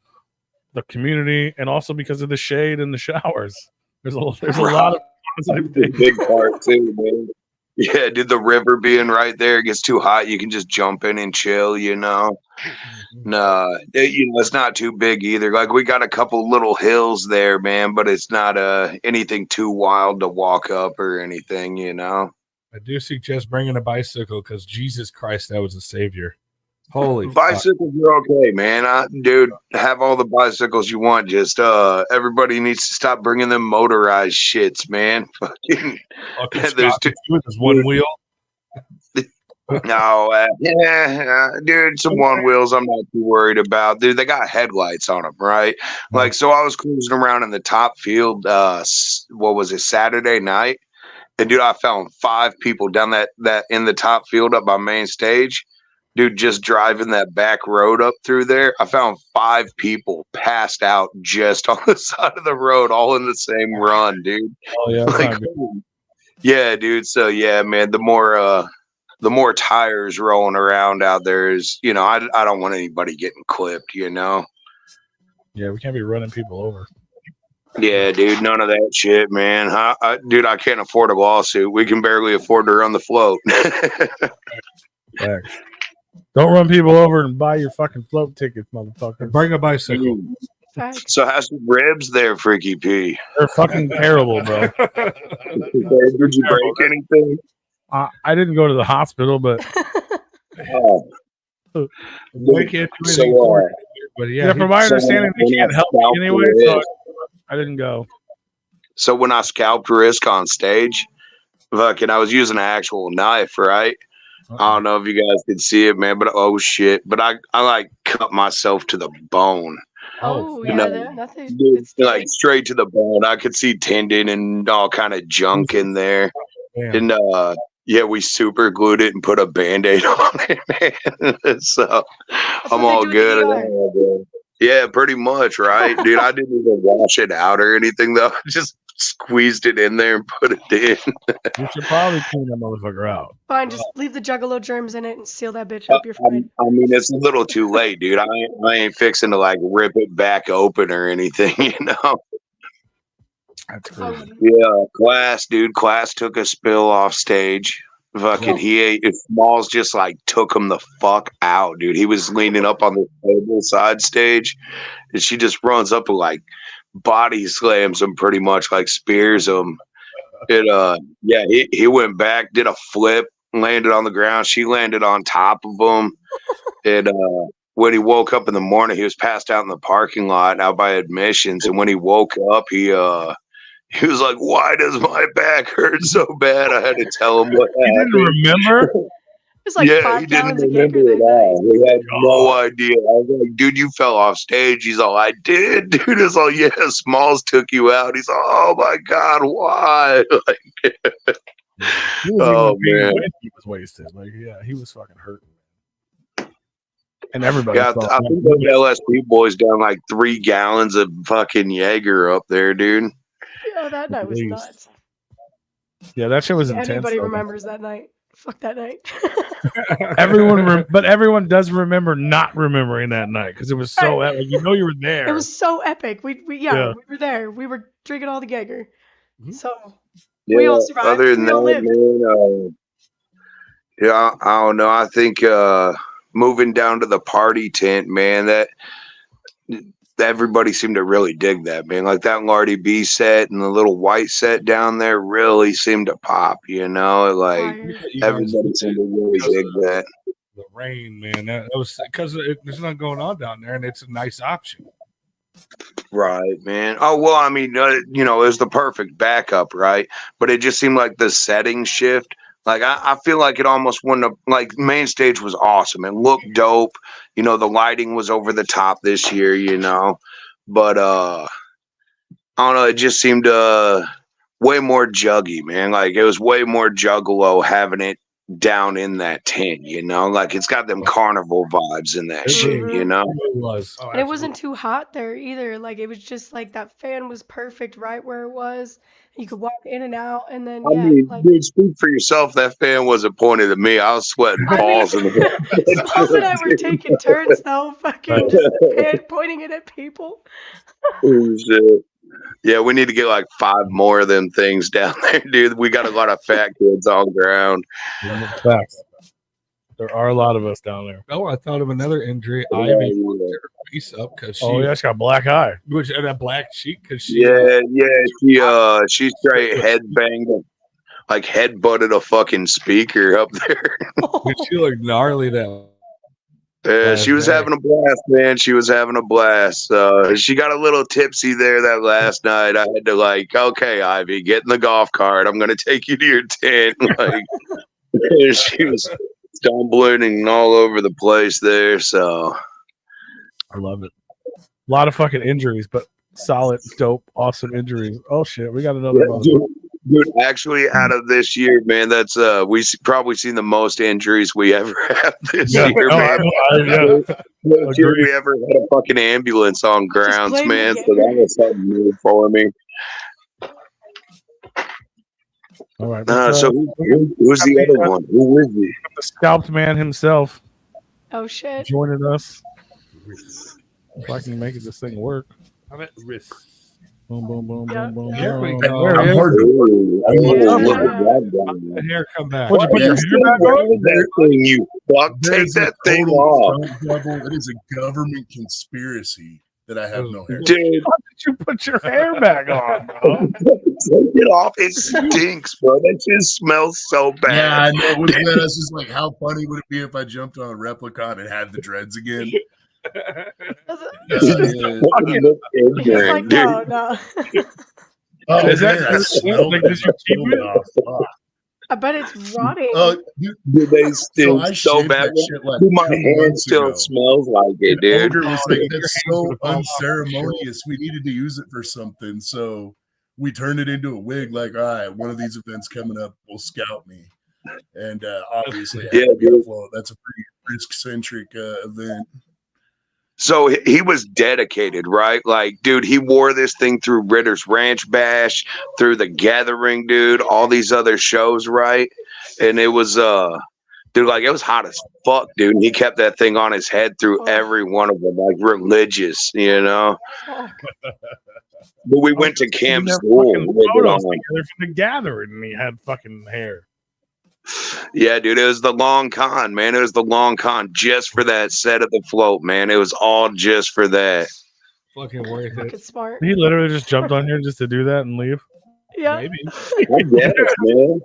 community, and also because of the shade and the showers. There's a lot of positive things. Big part too, man. Yeah, dude, the river being right there, it gets too hot, you can just jump in and chill, you know. No, it's not too big either. Like we got a couple little hills there, man, but it's not anything too wild to walk up or anything, you know. I do suggest bringing a bicycle because Jesus Christ, that was a savior. Holy fuck. Bicycles are okay, man. Dude, have all the bicycles you want. Just everybody needs to stop bringing them motorized shits, man. Fucking, there's with his one wheel. no, dude, some one wheels I'm not too worried about. Dude, they got headlights on them, right? Like, so I was cruising around in the top field. What was it, Saturday night? And dude, I found 5 people down that in the top field up by main stage. Dude, just driving that back road up through there, I found 5 people passed out just on the side of the road, all in the same run, dude. Oh yeah, that's Like, not good. yeah, dude. So yeah, man, the more tires rolling around out there is, I don't want anybody getting clipped, you know. Yeah, we can't be running people over. Yeah, dude, none of that shit, man. Dude, I can't afford a lawsuit. We can barely afford to run the float. Facts. Don't run people over and buy your fucking float tickets, motherfucker. Bring a bicycle. Facts. So how's the ribs there, Freaky P? They're fucking terrible, bro. Did you break anything? I didn't go to the hospital, but Oh. We can't do So, anything for it, but yeah, from my understanding, they can't help me anyway, so I didn't go. So when I scalped Risk on stage, fucking, I was using an actual knife, right? I don't know if you guys could see it, man, but oh shit! But I like cut myself to the bone. Oh, you yeah, know, nothing. Dude, like straight to the bone. I could see tendon and all kind of junk in there. Damn. And yeah, we super glued it and put a Band-Aid on it, man. So I'm all good. Yeah, pretty much, right, dude? I didn't even wash it out or anything though. I just squeezed it in there and put it in. You should probably clean that motherfucker out. Fine, just leave the juggalo germs in it and seal that bitch up. You're fine. I mean, it's a little too late, dude. I ain't fixing to like rip it back open or anything, you know. That's crazy. Yeah, Class took a spill off stage. Fucking, he ate. Smalls just like took him the fuck out, dude. He was leaning up on the table side stage, and she just runs up and like body slams him, pretty much like spears him. Yeah, he went back, did a flip, landed on the ground. She landed on top of him, and when he woke up in the morning, he was passed out in the parking lot out by admissions. And when he woke up, he was like, "Why does my back hurt so bad?" I had to tell him what You happened. didn't remember? It's like Yeah, 5 he didn't gallons of remember Jaeger it that all. night. We had no idea. I was like, dude, you fell off stage. He's all, I did, dude. It's all, yeah, Smalls took you out. He's all, oh my God, why? He was Oh, even being man. when he was wasted. Like, yeah, he was fucking hurting. And everybody Yeah, saw I it. think those LSP boys down like 3 gallons of fucking Jaeger up there, dude. Yeah, that night was Please. nuts. Yeah, that shit was If intense. anybody though. remembers that night. Fuck that night. But everyone does remember not remembering that night because it was so like, you know you were there. It was so epic. We Yeah. we were there. We were drinking all the Jaeger. Mhm. So Yeah, we all survived. other than We all that, lived. man, yeah, I don't know. I think moving down to the party tent, man, that everybody seemed to really dig that, man. Like that Lardy B set and the little white set down there really seemed to pop, you know? Like Fire. everybody seemed to really dig that. The rain, man. That was because there's nothing going on down there, and it's a nice option. Right, man. Oh, well, I mean, you know, it was the perfect backup, right? But it just seemed like the setting shift. Like, I feel like it almost wouldn't have, like, main stage was awesome. It looked dope. You know, the lighting was over the top this year, you know. But, I don't know, it just seemed way more juggy, man. Like, it was way more juggalo having it down in that tent, you know? Like, it's got them carnival vibes in that shit, you know? It was. And it wasn't too hot there either. Like it was just like that fan was perfect right where it was. You could walk in and out, and then I yeah, mean, like dude, speak for yourself. That fan wasn't pointed at me. I was sweating I mean, balls in the Smalls and I were taking turns though, fucking just pointing it at people. Oh, shit. Yeah, we need to get like 5 more of them things down there, dude. We got a lot of fat kids on ground. Facts. There are a lot of us down there. Oh, I thought of another injury. Yeah, Ivy yeah. fucked her face up because she, Oh yeah, she got black eye. which and that black sheet because she, She straight headbanged, like headbutted a fucking speaker up there. she looked gnarly though. She was having a blast, man. She was having a blast. She got a little tipsy there that last night. I had to like, okay, Ivy, get in the golf cart. I'm gonna take you to your tent. Like, she was stumbling and all over the place there. So I love it. A lot of fucking injuries, but solid, dope, awesome injuries. Oh shit, we got another one. dude, actually, out of this year, man, that's probably seen the most injuries we ever have this year, man. Dude, we ever had a fucking ambulance on grounds, blame man. the So that was something new for me. All right. So who's the other one? Who is he? The scalped man himself Oh shit. joining us. If I can make this thing work. I'm at risk. Boom, boom, boom, Yeah. boom, boom, Here we boom. go. I'm hard to Ooh, Yeah. look at that guy. The hair come back. What'd you put your hair back on? That thing, you fuck. Take There's a that thing total off. stunt double. It is a government conspiracy that I have no hair. Dude, Why did you put your hair back on, bro? take it off. It stinks, bro. That just smells so bad. Yeah, I know. Was that? I was just like, how funny would it be if I jumped on a Replicon and had the dreads again? It's Ignorant, like dude. no. Oh, Is that man, I true? smelled Like, it. did you keep it? Oh, fuck. I bet it's rotting. Dude, Dude, they so stink I so shaved bad. that shit like Dude, my 2 hand months still ago. smells like it, And dude. Ogre was Oh, like, your that's hands so would fall off. unceremonious. We needed to use it for something. So we turned it into a wig. Like, all right, one of these events coming up will scout me. And obviously, it had to be dude. a float. That's a pretty risk-centric event. So he was dedicated, right? Like, dude, he wore this thing through Ritter's Ranch Bash, through The Gathering, dude, all these other shows, right? And it was, dude, like, it was hot as fuck, dude. And he kept that thing on his head through every one of them, like religious, you know? Fuck. But we went to Camp Their School fucking with it photos on. together from the gathering, and he had fucking hair. Yeah, dude, it was the long con, man. It was the long con just for that set of the float, man. It was all just for that. Fucking worth Fucking it. smart. He literally just jumped on here just to do that and leave. Yeah. Maybe. I guess, man.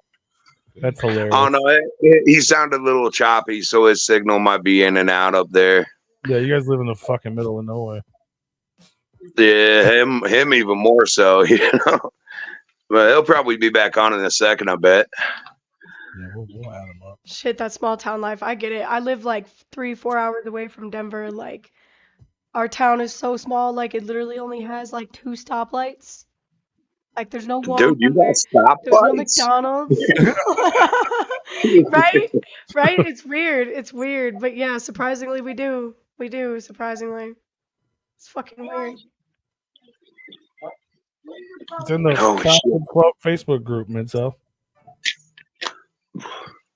That's hilarious. I don't know. He sounded a little choppy, so his signal might be in and out up there. Yeah, you guys live in the fucking middle of nowhere. Yeah, him even more so, you know. But he'll probably be back on in a second, I bet. Yeah, we'll add him up. Shit, that small town life. I get it. I live like 3-4 hours away from Denver. Like, our town is so small. Like, it literally only has like 2 stoplights. Like, there's no Dude, you got Walmart. There's no stoplights? McDonald's. Right? Right? It's weird. It's weird. But yeah, surprisingly, we do. We do, surprisingly. It's fucking weird. It's in the Oh, Top shit. and Float Facebook group, Midso.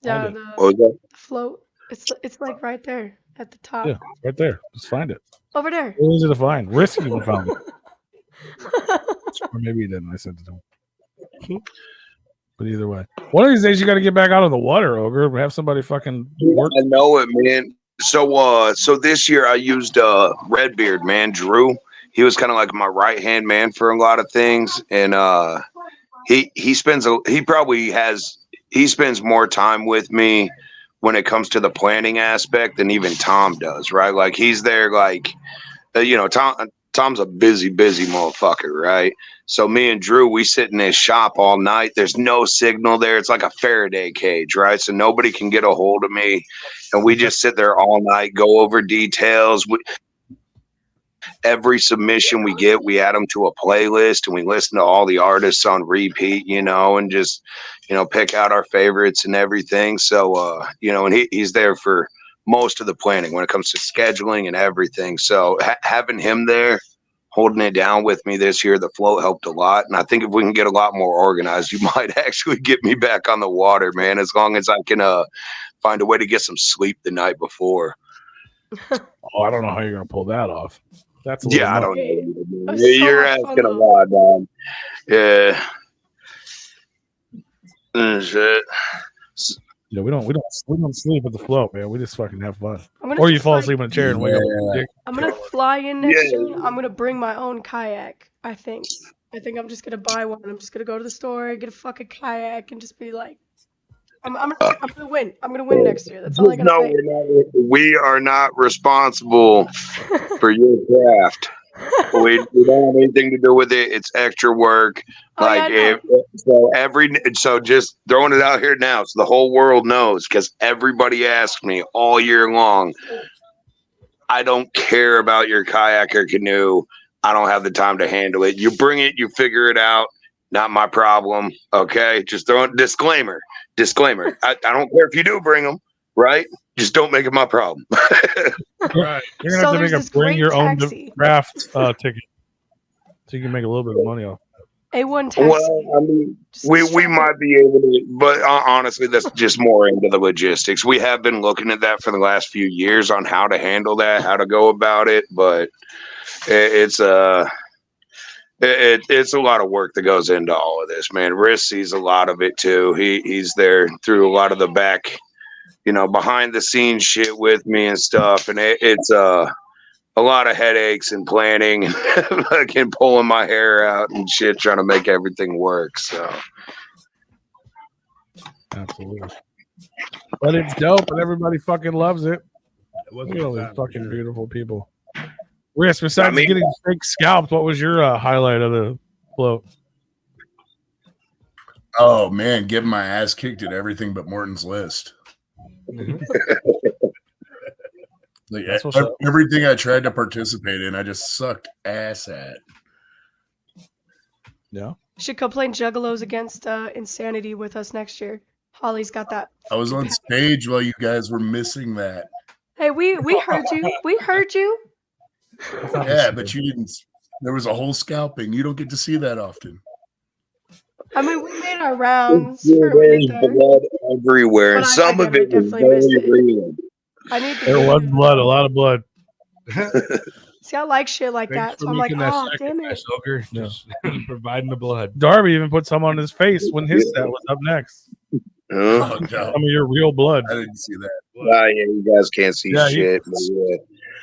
Yeah, Find What was that? the float. It's like right there at the top. Yeah, it's right there. Just find it. Over there. Real easy to find. Risky to find it. Or maybe he didn't. I sent it to him. But either way, one of these days you got to get back out on the water, Ogre. Have somebody fucking work. I know it, man. So this year I used Redbeard, man, Drew. He was kind of like my right hand man for a lot of things, and he spends more time with me when it comes to the planning aspect than even Tom does, right? Like he's there, like Tom's a busy motherfucker, right? So me and Drew, we sit in his shop all night. There's no signal there. It's like a Faraday cage, right? So nobody can get a hold of me. And we just sit there all night, go over details. Every submission we get, we add them to a playlist and we listen to all the artists on repeat, and just, pick out our favorites and everything. So, and he's there for most of the planning when it comes to scheduling and everything. So having him there, holding it down with me this year, the float helped a lot. And I think if we can get a lot more organized, you might actually get me back on the water, man, as long as I can find a way to get some sleep the night before. Oh, I don't know how you're going to pull that off. That's I don't know. You're asking a though. lot, man. Yeah. Shit. Yeah, we don't sleep at the float, man. We just fucking have fun. I'm Or you just fall like- asleep in a chair and wake up. with a dick. I'm gonna fly in next Yeah. year. I'm gonna bring my own kayak. I think I'm just gonna buy one. I'm just gonna go to the store, get a fucking kayak, and just be like, I'm gonna win. I'm gonna win next year. That's all I gotta No, say. we are not responsible for your craft. We don't have anything to do with it. It's extra work. Oh, yeah, I know. So just throwing it out here now, so the whole world knows, because everybody asks me all year long. I don't care about your kayak or canoe. I don't have the time to handle it. You bring it, you figure it out. Not my problem. Okay, just throwing disclaimer. I don't care if you do bring them, right? Just don't make it my problem. Right. You're So gonna have there's to this make a bring great your own taxi. draft ticket, so you can make a little bit of money off. A1 taxi. Well, I mean, Just we strap might be able to, but honestly, that's just more into the logistics. We have been looking at that for the last few years on how to handle that, how to go about it, but it's a lot of work that goes into all of this, man. Riss sees a lot of it too. He's there through a lot of the back, behind the scenes shit with me and stuff, and it's a lot of headaches and planning and fucking pulling my hair out and shit, trying to make everything work. So Absolutely. But it's dope, and everybody fucking loves it. It wasn't Look at all bad, these fucking sure. beautiful people. Riss, besides I mean- getting fake scalped, what was your highlight of the float? Oh man, getting my ass kicked at everything but Morton's List. Like That's what's up. everything I tried to participate in, I just sucked ass at. Yeah. You should come play Juggalos against Insanity with us next year. Holly's got that. I was on stage while you guys were missing that. Hey, we heard you. We heard you. Yeah, but you didn't. There was a whole scalping. You don't get to see that often. I mean, we made our rounds Yeah, for a there's minute there. blood everywhere, and But I some of it was definitely missed very it. real. I need to There was blood, a lot of blood. see. I like shit like Thanks that, for so I'm like, making that oh damn it. sacrifice, Ogre. Yeah. Just providing the blood. Darby even put some on his face when his set was up next. Oh, no, Some of your real blood. I didn't see that. Yeah, you guys can't see Yeah, shit. But yeah.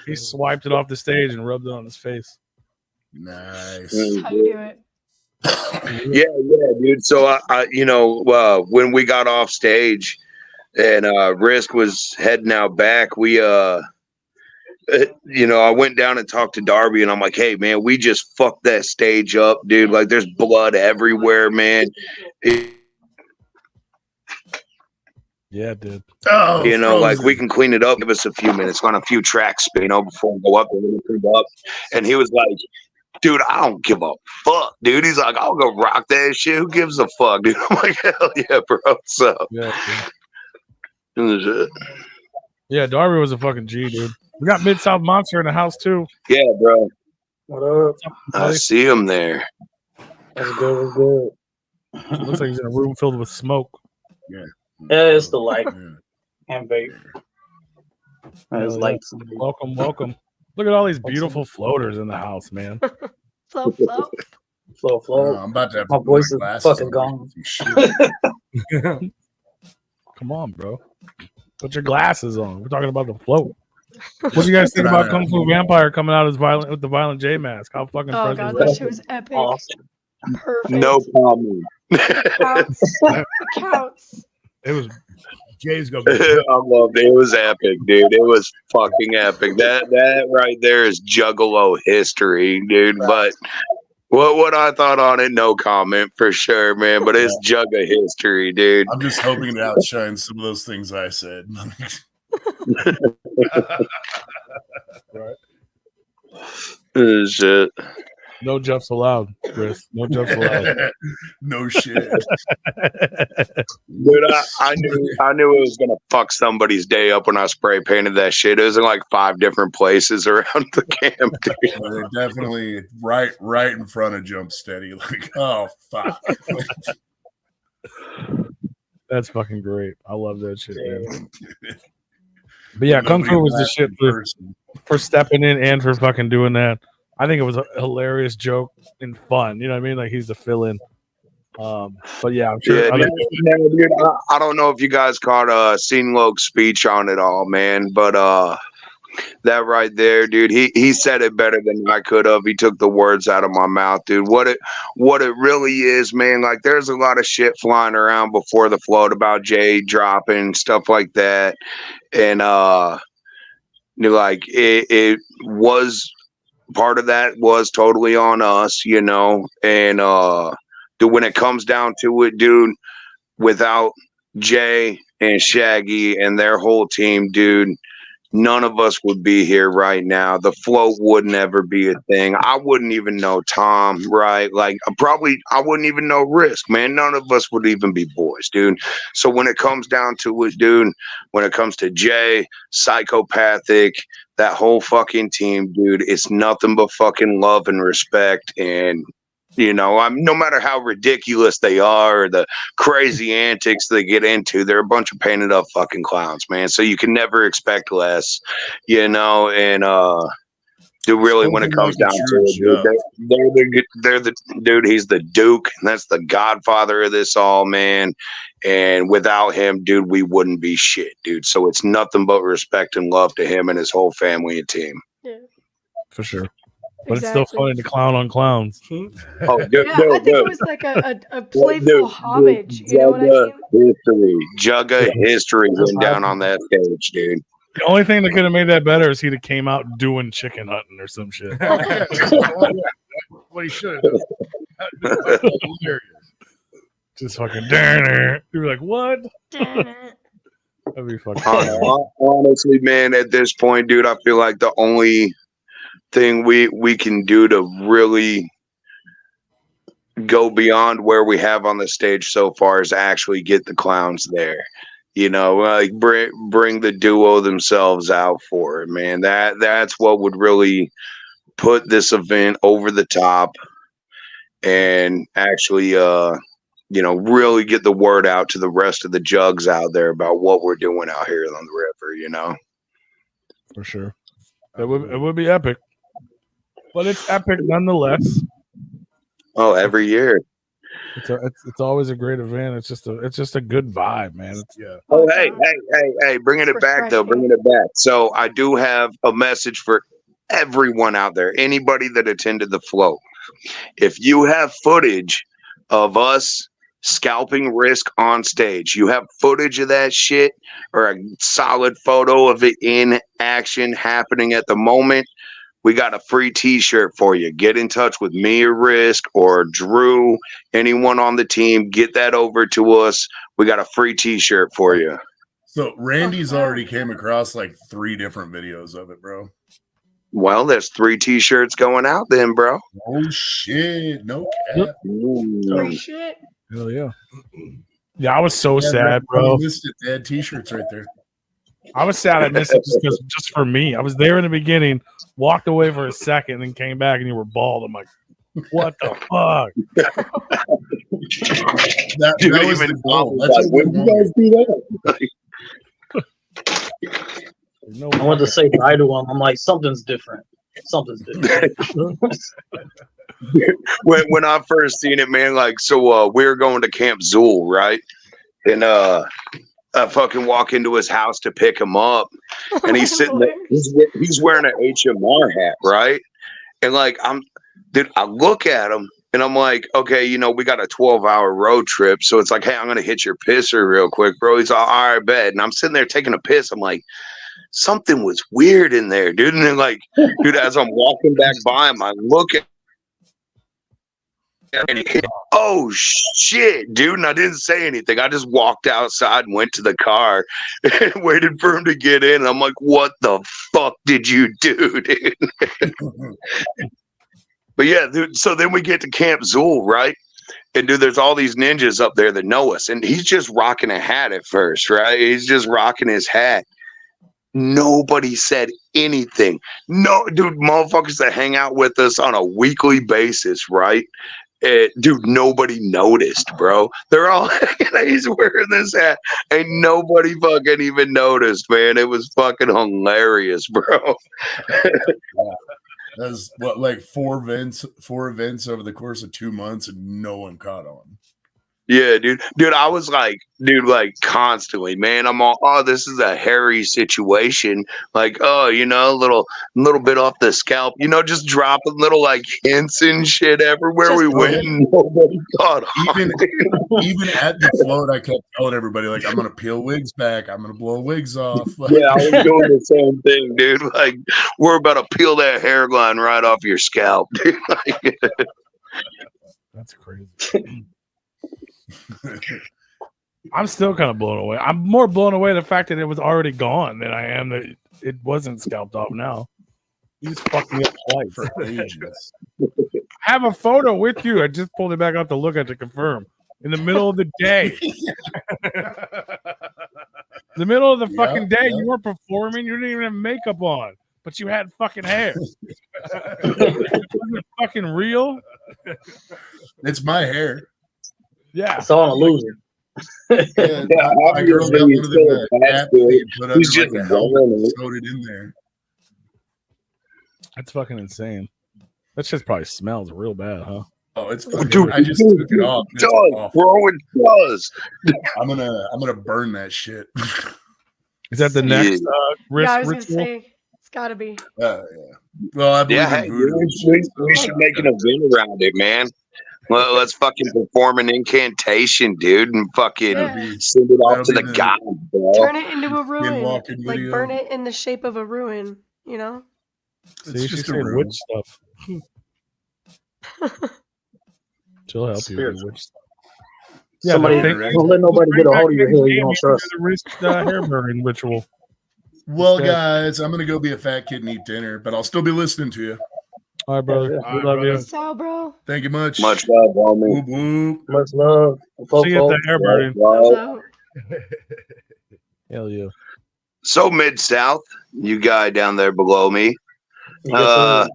He swiped it off the stage and rubbed it on his face. Nice. That's how you do it. Yeah, dude. So when we got off stage and Risk was heading out back, we I went down and talked to Darby, and I'm like, hey man, we just fucked that stage up, dude. Like there's blood everywhere, man. Yeah, it did. Oh, You know, like we Frozen. can clean it up. Give us a few minutes on a few tracks, you know, before we go up and we clean up. And he was like, dude, I don't give a fuck, dude. He's like, I'll go rock that shit. Who gives a fuck, dude? I'm like, hell yeah, bro. So, Yeah, Darby was a fucking G, dude. We got Mid South Monster in the house too. yeah, bro. What up? I see him there. That's good. What's good? Looks like he's in a room filled with smoke. Yeah, it's the light Yeah. and vape. It's Hell yeah. lights. Welcome, welcome. Look at all these beautiful floaters in the house, man. Flow, flow. Flow, flow. I'm about to have My to put voice is glasses fucking on. gone. Shit. Come on, bro. Put your glasses on. We're talking about the float. What do you guys think about Kung Fu Vampire coming out as violent with the Violent J mask? How fucking Oh fresh god, was that that? shit was epic. Awesome. Perfect. No comment. Counts. Counts. It was Jay's gonna be I loved it. It was epic, dude. It was fucking epic. That right there is Juggalo history, dude. But what I thought on it, no comment for sure, man. But it's Jugga history, dude. I'm just hoping to outshine some of those things I said. Shit. No Jeffs allowed, Chris. No Jeffs allowed. No shit. Dude, I knew it was gonna fuck somebody's day up when I spray painted that shit. It was in like 5 different places around the camp, dude. They're definitely right in front of Jump Steady. Like, oh fuck. That's fucking great. I love that shit, man. But yeah, Kung Fu was the shit for stepping in and for fucking doing that. I think it was a hilarious joke and fun. You know what I mean? Like he's the fill-in. But yeah, I'm sure. Yeah, dude, I don't know if you guys caught Scene Loke's speech on it all, man. But that right there, dude, he said it better than I could have. He took the words out of my mouth, dude. What it really is, man. Like there's a lot of shit flying around before the float about Jay dropping stuff like that, and like it was. Part of that was totally on us, you know, and dude, when it comes down to it, dude, without Jay and Shaggy and their whole team, dude, none of us would be here right now. The float would never be a thing. I wouldn't even know Tom, right? Like I wouldn't even know Risk, man. None of us would even be boys, dude. So when it comes down to it, dude, when it comes to Jay, Psychopathic, that whole fucking team, dude, it's nothing but fucking love and respect. And you know, no matter how ridiculous they are or the crazy antics they get into, they're a bunch of painted up fucking clowns, man. So you can never expect less, you know. And dude, really, when it comes down to it, dude, they're the dude. He's the Duke, and that's the godfather of this all, man. And without him, dude, we wouldn't be shit, dude. So it's nothing but respect and love to him and his whole family and team. Yeah. For sure. But it's still funny to clown on clowns. Oh, dude, Yeah, I think it was like a playful homage. You know what I mean? Jugga history went down on that stage, dude. The only thing that could have made that better is he'd have came out doing chicken hunting or some shit. What he should have done. Hilarious. Just fucking you were like, what? That'd be fucking honestly, man, at this point, dude, I feel like the only thing we can do to really go beyond where we have on the stage so far is actually get the clowns there. You know, like bring the duo themselves out for it, man. That's what would really put this event over the top and actually you know, really get the word out to the rest of the jugs out there about what we're doing out here on the river, you know. For sure. It would be epic. But it's epic nonetheless. Oh, every year. It's always a great event. It's just a good vibe, man. Oh, hey, bringing it back though, bringing it back. So I do have a message for everyone out there, anybody that attended the float. If you have footage of us scalping Risk on stage, you have footage of that shit or a solid photo of it in action happening at the moment, we got a free t-shirt for you. Get in touch with me or Risk or Drew, anyone on the team, get that over to us. We got a free t-shirt for you. So Randy's already came across like 3 different videos of it, bro. Well, there's 3 T-shirts going out then, bro. Oh shit! No Yep. cap. Free shit. Hell yeah. Yeah, I was so Yeah, sad, bro. bro. You missed it. They had T-shirts right there. I was sad I missed it just for me. I was there in the beginning, walked away for a second, then came back and you were bald. I'm like, what the fuck? That was the goal. That's what we wanted. No, I wanted to say bye to him. I'm like, something's different. Something's different. When I first seen it, man, like, so we were going to Camp Zool, right? And I fucking walk into his house to pick him up, and he's sitting there. He's wearing an HMR hat, right? And like, I look at him, and I'm like, okay, you know, we got a 12-hour road trip, so it's like, hey, I'm gonna hit your pisser real quick, bro. He's all right, bet. And I'm sitting there taking a piss. I'm like, something was weird in there, dude. And then, like, dude, as I'm walking back by him, I look at. And he, oh shit, dude! And I didn't say anything. I just walked outside and went to the car and waited for him to get in. And I'm like, "What the fuck did you do, dude?" But yeah, dude. So then we get to Camp Zool, right? And dude, there's all these ninjas up there that know us, and he's just rocking a hat at first, right? He's just rocking his hat. Nobody said anything. No, dude, motherfuckers that hang out with us on a weekly basis, right? Dude, nobody noticed, bro. They're all, he's wearing this hat, and nobody fucking even noticed, man. It was fucking hilarious, bro. That's what, like 4 events over the course of 2 months, and no one caught on. Yeah, dude. Dude, I was like, dude, like constantly, man. I'm all, oh, this is a hairy situation. Like, oh, you know, little bit off the scalp, you know, just dropping little like hints and shit everywhere we went. And nobody caught on. Even at the float, I kept telling everybody, like, I'm gonna peel wigs back, I'm gonna blow wigs off. Like, Yeah, I was doing the same thing, dude. Like, we're about to peel that hairline right off your scalp, dude. Like, that's crazy. I'm still kind of blown away. I'm more blown away the fact that it was already gone than I am that it wasn't scalped off now. You just fucked me up twice. for ages. I have a photo with you. I just pulled it back out to look at to confirm. In the middle of the day. The middle of the fucking day, you weren't performing. You didn't even have makeup on, but you had fucking hair. It wasn't fucking real. It's my hair. Yeah. It's all an illusion. Yeah, my girl got one of the hat they put under like a helmet and sewed it in there. That's fucking insane. That shit probably smells real bad, huh? Oh, it's Dude, I just took it off. it does, bro. It does. I'm gonna burn that shit. Is that the next risk Yeah, I was gonna ritual? say it's gotta be. Yeah. Well, I believe Yeah, in hey, voodoo. we should make an event around it, man. Well, let's fucking perform an incantation, dude, and fucking Yeah. send it off to That'll the be god, bro. Turn it into a ruin. Skinwalking Like video. burn it in the shape of a ruin, you know? It's See, just she's a saying room. witch stuff. She'll help you with your witch stuff. Yeah, Somebody but don't let nobody get a hold of your hair you don't trust. The wrist hair burning ritual. Well, Okay. guys, I'm gonna go be a fat kid and eat dinner, but I'll still be listening to you. All right, brother. Yeah, We All right, love you. brother. So, bro. Thank you much. Much love, homie. Whoop, whoop. Much love. Folk, See you at the hair burning. So, Hell yeah. So Mid South, you guy down there below me. Yes,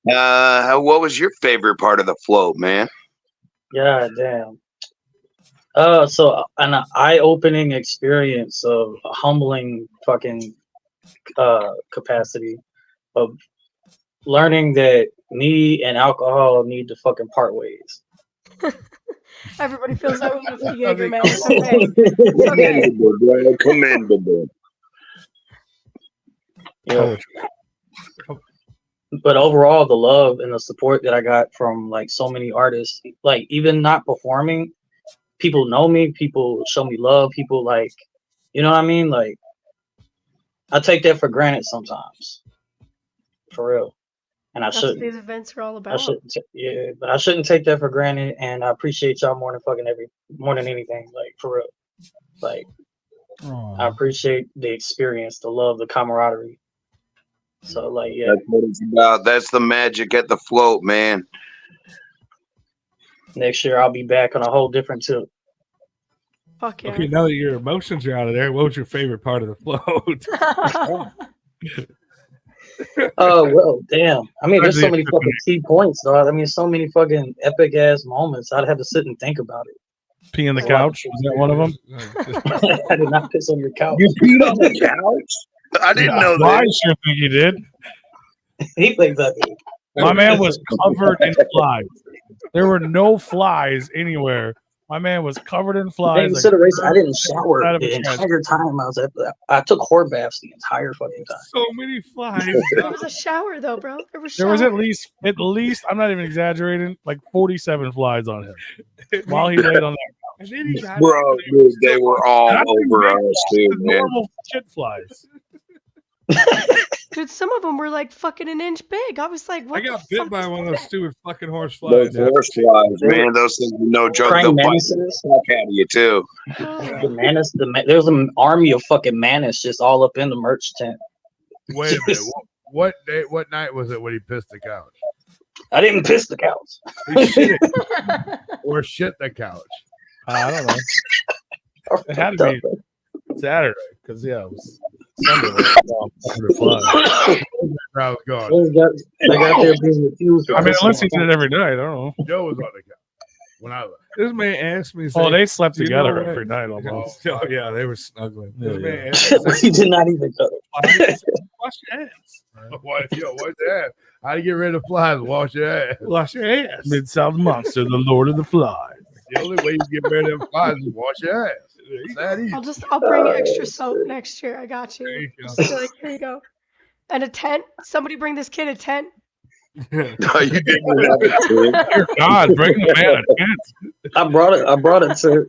sir. What was your favorite part of the float, man? God damn. So an eye-opening experience of a humbling fucking capacity of learning that me and alcohol need to fucking part ways. everybody feels that way with the Jaeger, man. It's okay. It's okay. Commendable, bro. Commendable. Yeah. But overall, the love and the support that I got from like so many artists, like even not performing, people know me, people show me love, people like, you know what I mean? Like, I take that for granted sometimes, for real. And I That's what shouldn't. these events are all I about. shouldn't. Yeah, but I shouldn't take that for granted. And I appreciate y'all more than anything. Like for real. Like I appreciate the experience, the love, the camaraderie. So, like, yeah, That's what it's about. That's the magic at the float, man. next year I'll be back on a whole different tip. Fuck yeah. Okay, now that your emotions are out of there, what was your favorite part of the float? Oh, well, damn. I mean, there's so many fucking key points, dog. I mean, so many fucking epic ass moments. I'd have to sit and think about it. Pee on the couch. Was that one of them? I did not piss on your couch. You peed on the couch? I didn't know I that. sure think you did. He thinks I did. My man was covered in flies. There were no flies anywhere. My man was covered in flies. Consideration, I didn't shower out of the his chest. entire time I was at the. I took whore baths the entire fucking time. So many flies. There was a shower though, bro. There was There was at showers. least, I'm not even exaggerating, like 47 flies on him while he laid on that. And then he got Bro, dude, they were all over us, dude, The man. normal shit flies. Dude, some of them were like fucking an inch big. I was like, I what got the bit fuck by is one of those that? stupid fucking horse Those flies. horse flies, man. Those things, no joke, Praying they'll bite mantises. the fuck out of you, too. The manus, there was an army of fucking manus just all up in the merch tent. Wait a minute. What day? What night was it when he pissed the couch? I didn't piss the couch. He shit it or shit the couch? I don't know. It had to be Saturday because it was Sunday. Crowd was gone. They got their being refused. I mean, unless he did it every night, I don't know. Joe was on the couch when I left. This man asked me. Oh, they slept "Do you together know what-" every night almost. Oh, yeah, they were snuggling. Yeah, This yeah. man asked me, He did not even go. wash your ass. Wash your ass. How to get rid of flies? Wash your ass. Wash your ass. Mid-South Monster, the Lord of the Flies. The only way you get rid of them flies is wash your ass. It's that easy. I'll bring extra soap next year. I got There you. you go. Just be like, here you go. And a tent. Somebody bring this kid a tent. No, you didn't have it, too. Dear God, bring the man a tent. I brought it to.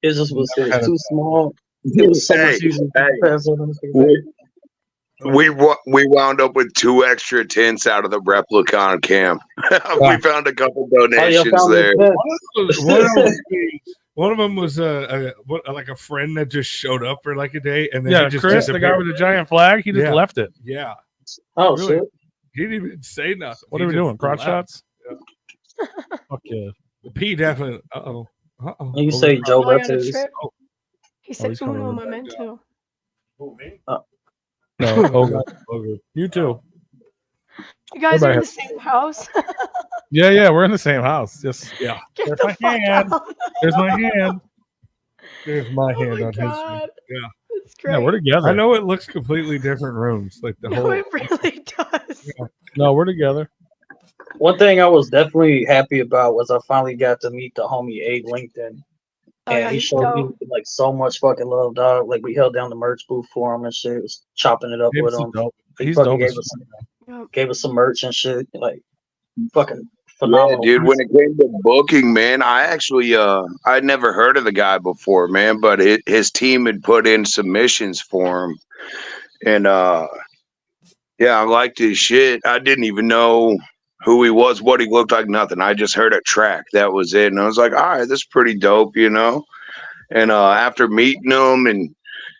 It just was too small. It was so much easier to pass on this thing. We wound up with 2 extra tents out of the Replicon camp. We found a couple donations there. One of them was like a friend that just showed up for like a day, and then Yeah, he just Chris, the guy disappeared. with the giant flag, he just Yeah. left it. Yeah, Oh Really? shit! he didn't even say nothing. What He are we just doing? Crotch left. shots? Fuck yeah. P definitely. Uh oh. And you say Joe Going left on a his. trip. He said he's coming uno over. momento. No, Ogre. You too. You guys are in Everybody the same house. Yeah, we're in the same house. Just Yeah. Get There's the my fuck hand. out. there's my hand. There's my Oh hand my on his. god. Yeah. It's great. Yeah, we're together. I know it looks completely different rooms, like the No, whole. it really does. No, we're together. One thing I was definitely happy about was I finally got to meet the homie Abe LinkedIn. Oh, yeah, And he he's showed me dope. like so much fucking love, dog. Like we held down the merch booth for him and shit. Was chopping it up with He's him. dope. He He's fucking dope. gave as us, Yep. gave us some merch and shit. Like fucking Yeah, phenomenal. dude, when it came to booking, man, I actually I'd never heard of the guy before, man, but his team had put in submissions for him. And yeah, I liked his shit. I didn't even know who he was, what he looked like, nothing. I just heard a track. That was it. And I was like, all right, this is pretty dope, you know? And after meeting him and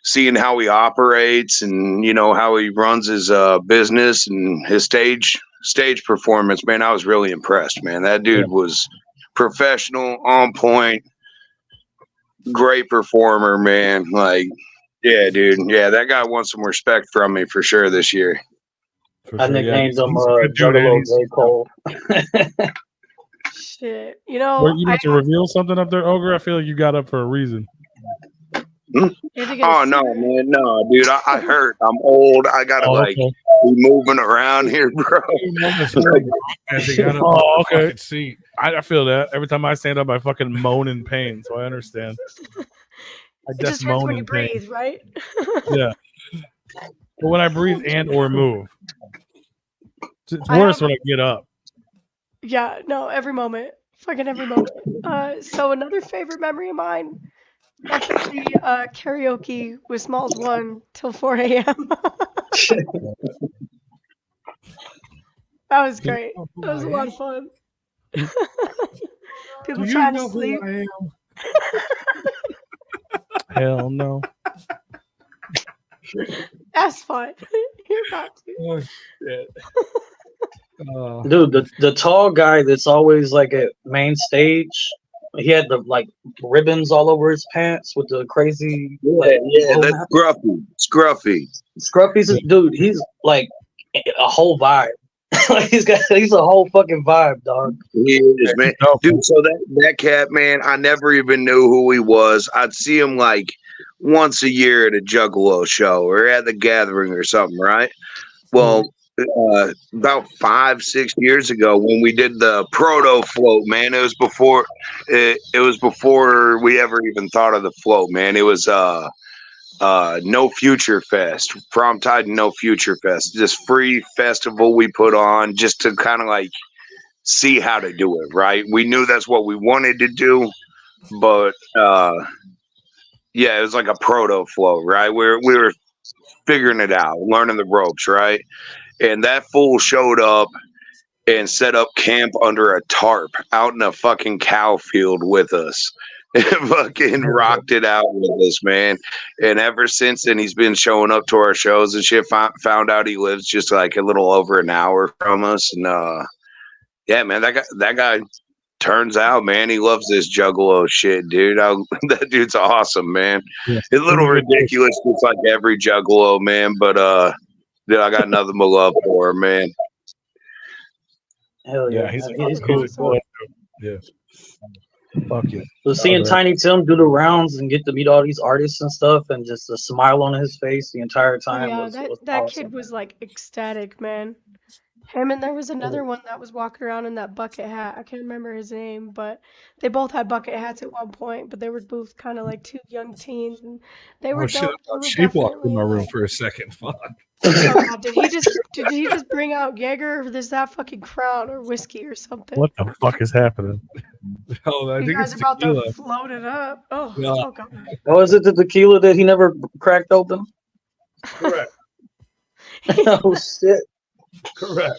seeing how he operates and, you know, how he runs his business and his stage performance, man, I was really impressed, man. That dude was professional, on point, great performer, man. Like, yeah, dude. Yeah, that guy wants some respect from me for sure this year. For I sure, yeah. nicknamed him He's a good dude, Juggalo and J. Cole. Shit. You know, Were you need to reveal something up there, Ogre? I feel like you got up for a reason. you had to get a Oh no, sticker. man, no, dude. I hurt. I'm old. I gotta Okay. be moving around here, bro. As he got up Oh, on the okay. fucking seat. I feel that. Every time I stand up, I fucking moan in pain, so I understand. I It just just hurts moan when you in pain. breathe, right? Yeah. But when I breathe and or move. It's I worse have- when I get up. Yeah, no, every moment. Fucking every moment. So another favorite memory of mine, definitely karaoke with Smalls 1 till 4 a.m. That was great. That was a lot of fun. People Do you trying to know who sleep. I am? Hell no. That's fine. You're about to. Oh, shit. Dude, the tall guy that's always like at main stage, he had the like ribbons all over his pants with the crazy like That's Scruffy. Scruffy's dude. He's like a whole vibe. Like he's a whole fucking vibe, dog. He is, man. Dude, so that cat, man, I never even knew who he was. I'd see him like once a year at a Juggalo show or at the Gathering or something, right? Well, about 5-6 years ago when we did the proto float, man, it was before we ever even thought of the float, man. It was No Future Fest, Prom Tide No Future Fest, this free festival we put on just to kind of like see how to do it, right? We knew that's what we wanted to do, but yeah, it was like a proto float, right? We were figuring it out, learning the ropes, right? And that fool showed up and set up camp under a tarp out in a fucking cow field with us. And fucking rocked it out with us, man. And ever since then, he's been showing up to our shows and shit. Found out he lives just like a little over an hour from us. And yeah, man, that guy turns out, man, he loves this Juggalo shit, dude. That dude's awesome, man. Yeah. It's a little ridiculous, just like every Juggalo, man. But dude, I got nothing but love for him, man. Hell yeah, he's cool. Yeah. Fuck yeah. So seeing Tiny Tim do the rounds and get to meet all these artists and stuff, and just a smile on his face the entire time. Yeah, was that awesome. kid was like ecstatic, man. Him and there was another one that was walking around in that bucket hat. I can't remember his name, but they both had bucket hats at one point. But they were both kind of like two young teens, and they were. Oh shit! dope. I They thought were Sheep walked in definitely, my room like- for a second. Fuck. Oh, God, did he just bring out Jaeger? Or is that fucking Crown or whiskey or something? What the fuck is happening? Oh, I You think guys it's are about tequila. to float it up. Oh, Yeah. oh God. Oh, is it the tequila that he never cracked open? Correct. Oh shit! Correct.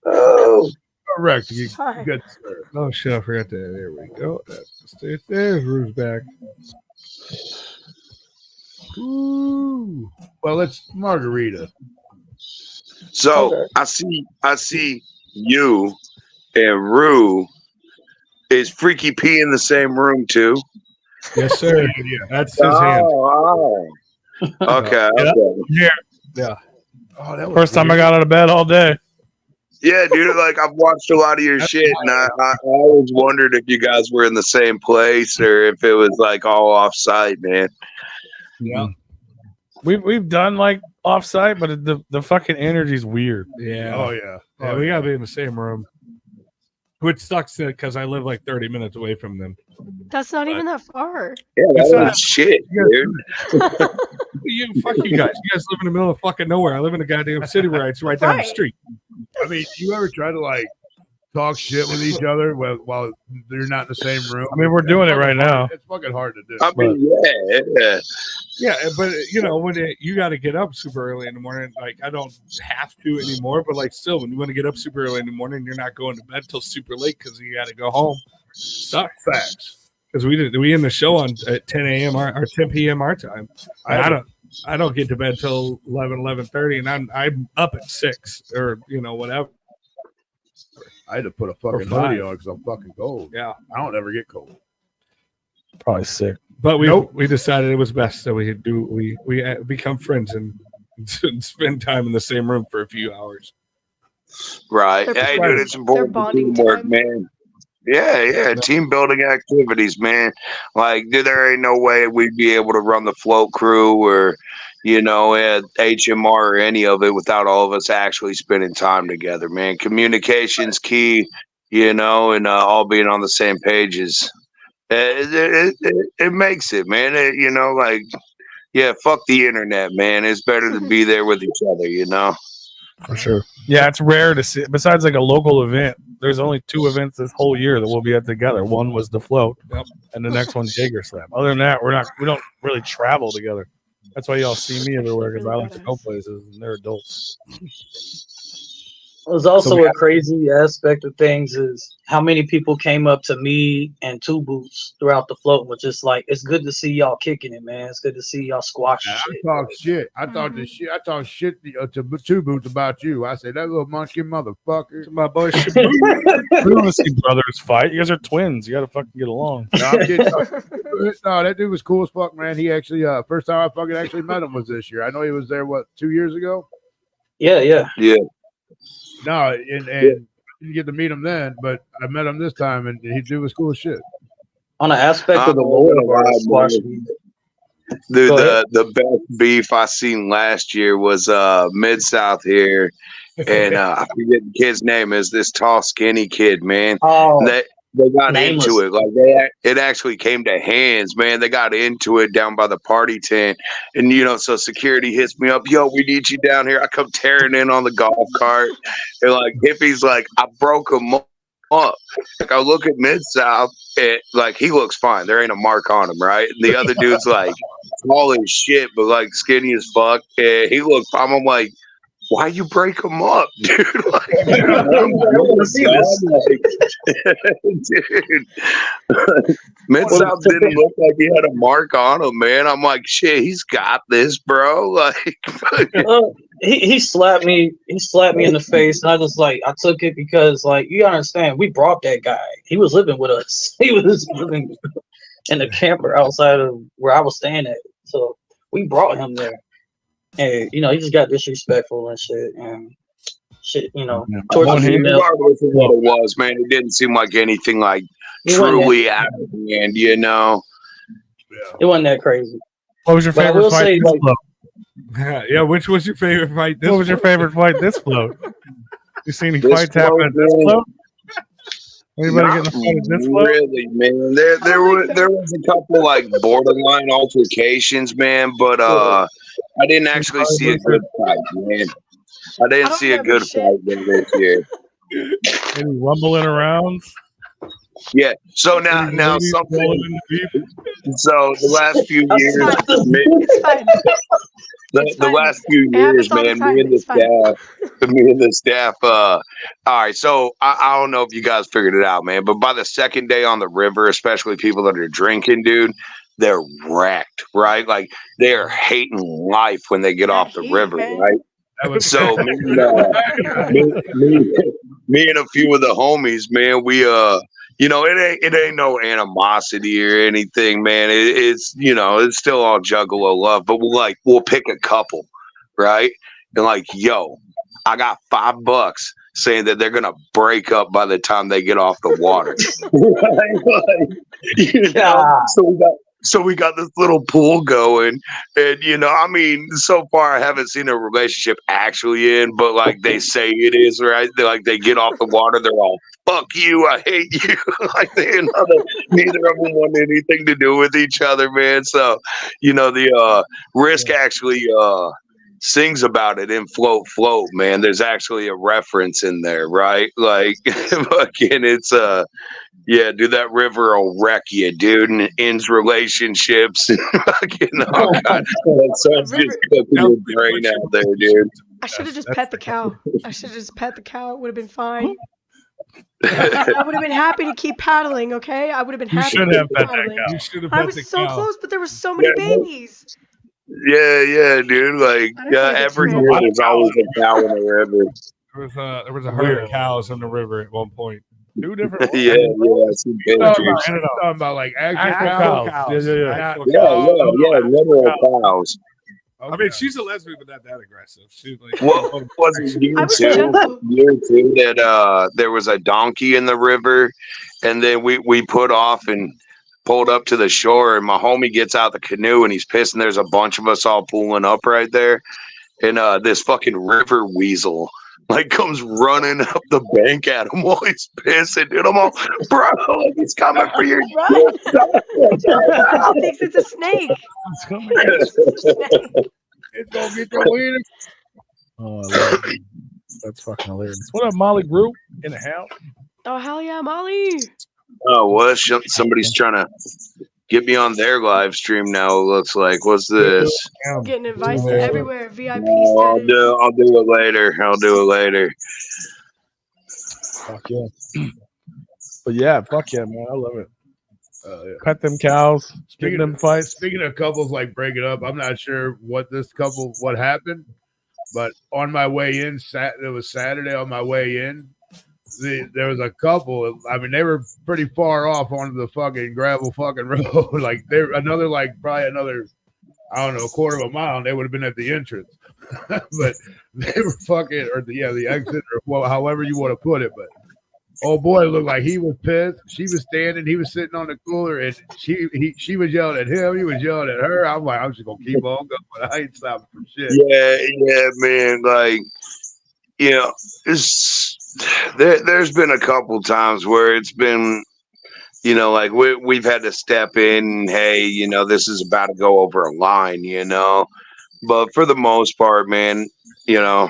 Oh, Correct. You Hi. good, sir. Oh shit! I forgot that. There we go. There's Rue's back. Ooh. Well, it's margarita. So Okay. I see you and Rue. Is Freaky P in the same room too? Yes, sir. That's his hand. Oh, okay. Yeah. Okay. Yeah. Oh, that was First time I weird. got out of bed all day. Yeah, dude. Like I've watched a lot of your shit, and I always wondered if you guys were in the same place or if it was like all off site, man. Yeah. We've done like offsite, but the fucking energy's weird. Yeah. Oh yeah. Yeah, we gotta be in the same room. Which sucks because I live like 30 minutes away from them. That's not even that far. Yeah, It's that not- was shit, dude. Fuck you guys. You guys live in the middle of fucking nowhere. I live in a goddamn city where it's right down the Right. street. I mean, you ever try to like talk shit with each other while they're not in the same room? I mean, we're doing it right now. It's fucking hard to do. I mean, yeah. Yeah, but you know when you got to get up super early in the morning. Like I don't have to anymore, but like still, when you want to get up super early in the morning, you're not going to bed till super late because you got to go home. Sucks. Facts. Because we end the show on at 10 a.m. or 10 p.m. our time. And I don't get to bed till 11:30, and I'm up at 6 or whatever. I had to put a fucking fine. hoodie on because I'm fucking cold. Yeah, I don't ever get cold. Probably sick. but we Nope. we decided it was best that we become friends and spend time in the same room for a few hours. Right. They're Hey, bonding- dude, it's important they're bonding teamwork, time. man. Yeah. Team building activities, man. Like, dude, there ain't no way we'd be able to run the float crew or, at HMR or any of it without all of us actually spending time together, man. Communication's key, and all being on the same pages. It makes it, man. Fuck the internet, man. It's better to be there with each other, For sure. Yeah, it's rare to see. Besides like a local event, there's only 2 events this whole year that we'll be at together. One was the float, Yep. and the next one's Jaeger Slam. Other than that, we don't really travel together. That's why y'all see me everywhere because I like to go places and they're adults. was also we a crazy aspect of things is how many people came up to me and Two Boots throughout the float, was just like, it's good to see y'all kicking it, man. It's good to see y'all squash I shit. talk shit. I talk the shit. I talk shit to Two Boots about you. I say that little monkey motherfucker. My boy We don't want to see brothers fight. You guys are twins. You got to fucking get along. No, I'm kidding. No, that dude was cool as fuck, man. He actually, first time I fucking actually met him was this year. I know he was there, 2 years ago? Yeah, yeah. No, and didn't get to meet him then, but I met him this time, and he dude was cool as shit. On an aspect of the lore of our squash league. Dude, Go ahead. the best beef I seen last year was Mid-South here. And I forget the kid's name, is this tall, skinny kid, man. Oh, They got Nameless. into it. Like it actually came to hands, man. They got into it down by the party tent. And so security hits me up, yo, we need you down here. I come tearing in on the golf cart. And like Hippie's like, I broke him up. Like I look at Mid-South, and like he looks fine. There ain't a mark on him, right? And the other dude's like tall as shit, but like skinny as fuck. And he looked fine. I'm like, why you break him up, dude? Like, I want to see this. Dude, Mid-South didn't look like he had a mark on him, man. I'm like, shit, he's got this, bro. Like, He slapped me. He slapped me in the face, and I took it because, like, you gotta understand, we brought that guy. He was living with us. He was living in the camper outside of where I was staying at. So we brought him there, and he just got disrespectful and shit, towards the female. regardless of what it was, man, it didn't seem like anything like It wasn't truly out of hand, It wasn't that crazy. What was your But I favorite will fight? say, This like- float? Yeah, which was your favorite fight? What was your favorite fight this float? You see any This fights happen at this float, float? Anybody Not getting a fight at this float? really, man. There was a couple like borderline altercations, man, but I didn't actually see a good fight, man. I didn't see a good fight this year. Any rumbling around? Yeah. So now something. So the last few years, It's fine. the last few It happens years, all the man, time. me and the It's fine. staff. All right. So I don't know if you guys figured it out, man, but by the second day on the river, especially people that are drinking, dude, they're wrecked, right? Like they're hating life when they get off the heat, river, man. right? So me and a few of the homies, man, we it ain't no animosity or anything, man. It's it's still all juggalo love, but we'll pick a couple, right? And like, yo, I got $5 saying that they're gonna break up by the time they get off the water. So we got this little pool going, and I mean, so far I haven't seen a relationship actually end, but like they say it is, right? They get off the water, they're all, fuck you, I hate you. Like neither of them want anything to do with each other, man. So, the Risk actually sings about it in Float, man. There's actually a reference in there, right? Like fucking it's yeah, dude, that river will wreck you, dude, and ends relationships. And fucking, oh God, that sun's just cooking your brain out there, dude. I should have just pet the cow. It would have been fine. I would have been happy to keep paddling, okay? I would have been You happy should to have keep pet that paddling. cow. You should have I bet was the so cow. close, but there were so many babies. Yeah, dude. Like, I don't think it's every fair. year there's always a cow in the river. There was a herd of cows in the river at one point. 2 different ones. Yeah, I see pictures. Talking about like actual Actual cows. cows. Yeah. Actual Yeah, cows. literal cows. I mean, she's a lesbian, but not that aggressive. She's like, What was it year I was two? gentle. Year two that there was a donkey in the river, and then we put off and pulled up to the shore, and my homie gets out the canoe and he's pissed, and there's a bunch of us all pulling up right there, and this fucking river weasel like comes running up the bank at him while he's pissing, dude. I'm all, bro, like he's coming for your Right? He thinks it's a snake. It's gonna get your wiener. Oh, I love it. That's fucking hilarious. What up, Molly Group in the house? Oh, hell yeah, Molly. Oh, what? Somebody's trying to get me on their live stream now. It looks like. What's this? Getting advice to everywhere. VIP No, status. I'll do it later. Fuck yeah. But yeah, fuck yeah, man. I love it. Yeah. Pet them cows, get them fights. Speaking of couples like breaking up, I'm not sure what happened, but on my way in, it was Saturday. On my way in, there was a couple. I mean, they were pretty far off onto the fucking gravel fucking road. Like they're probably another, I don't know, a quarter of a mile, and they would have been at the entrance. But they were fucking, or the exit, or however you want to put it. But oh boy, it looked like he was pissed. She was standing, he was sitting on the cooler, and she was yelling at him, he was yelling at her. I'm like, I'm just gonna keep on going. I ain't stopping for shit. Yeah, man. Like, you know, there's been a couple times where it's been, you know, like we've had to step in. Hey, you know, this is about to go over a line, you know. But for the most part, man, you know,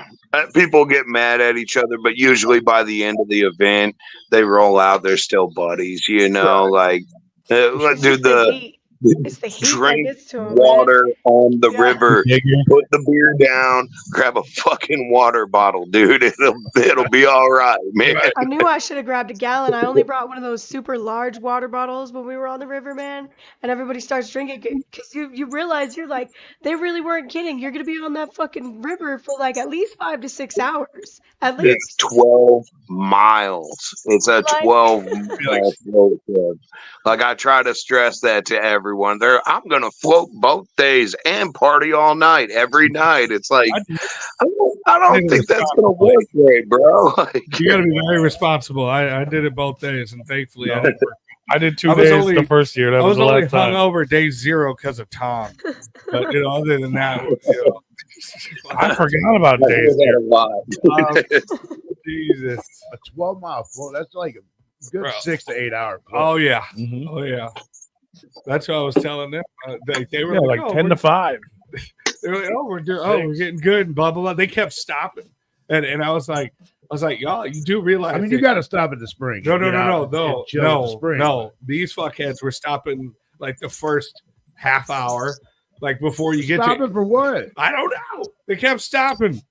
people get mad at each other, but usually by the end of the event, they roll out. They're still buddies, you know. Like, let's do It's the heat that drink gets to him, water on the Yeah. river. Put the beer down. Grab a fucking water bottle, dude. It'll be all right, man. I knew I should have grabbed a gallon. I only brought one of those super large water bottles when we were on the river, man. And everybody starts drinking because you realize you're like, they really weren't kidding. You're gonna be on that fucking river for like at least 5 to 6 hours, at It's least. 12 miles. It's a 12-mile float trip. Like, I try to stress that to everyone. I'm going to float both days and party all night, every night. It's like, I don't think that's going to work great, bro. Like, You got to be very responsible. I did it both days, and thankfully I didn't work. I did 2 days the first year. That I was the only last time. hungover day 0 because of Tom. But you know, other than that, you know, I forgot about days. Jesus, a 12-mile float. That's like a good 6 to 8 hour float. Oh yeah, Mhm. oh yeah. That's what I was telling them. They were Yeah, like oh, 10 to 5. They were like, we're getting good and blah blah blah. They kept stopping, and I was like, y'all, you do realize? I mean, you got to stop at the spring. No. These fuckheads were stopping like the first half hour, like before you get Stopping for what? I don't know. They kept stopping.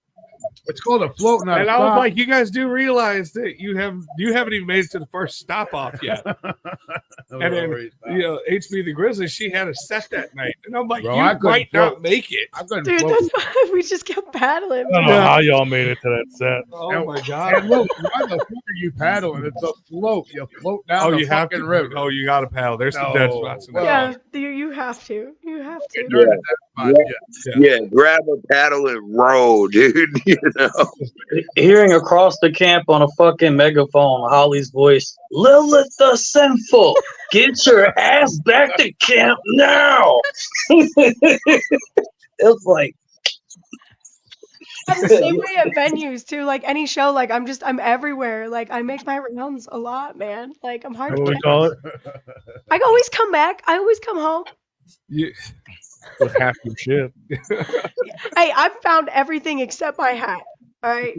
It's called a float, not And a I was stop. like, you guys do realize that you haven't even even made it to the first stop off yet. And then, you know, HB the Grizzly, she had a set that night. And I'm like, Bro, you I couldn't might float. not make it. I couldn't Dude, float. that's why we just kept paddling. I don't know how y'all made it to that set. Oh And- my God. And look, why the fuck are you paddling? It's a float. You float down the You have fucking to. river. Oh, you got to paddle. There's some No. dead spots in there. Yeah, you have to. You have to. During the dead spot, Yeah, grab a paddle and row, dude. You know, Hearing across the camp on a fucking megaphone, Holly's voice, Lilith the Sinful, get your ass back to camp now. It's like, I'm the same way at venues too. Like any show, like I'm everywhere. Like I make my rounds a lot, man. Like I'm hard What to do we get. call it? I always come back. I always come home. You- With half your shit. Hey, I've found everything except my hat. All right.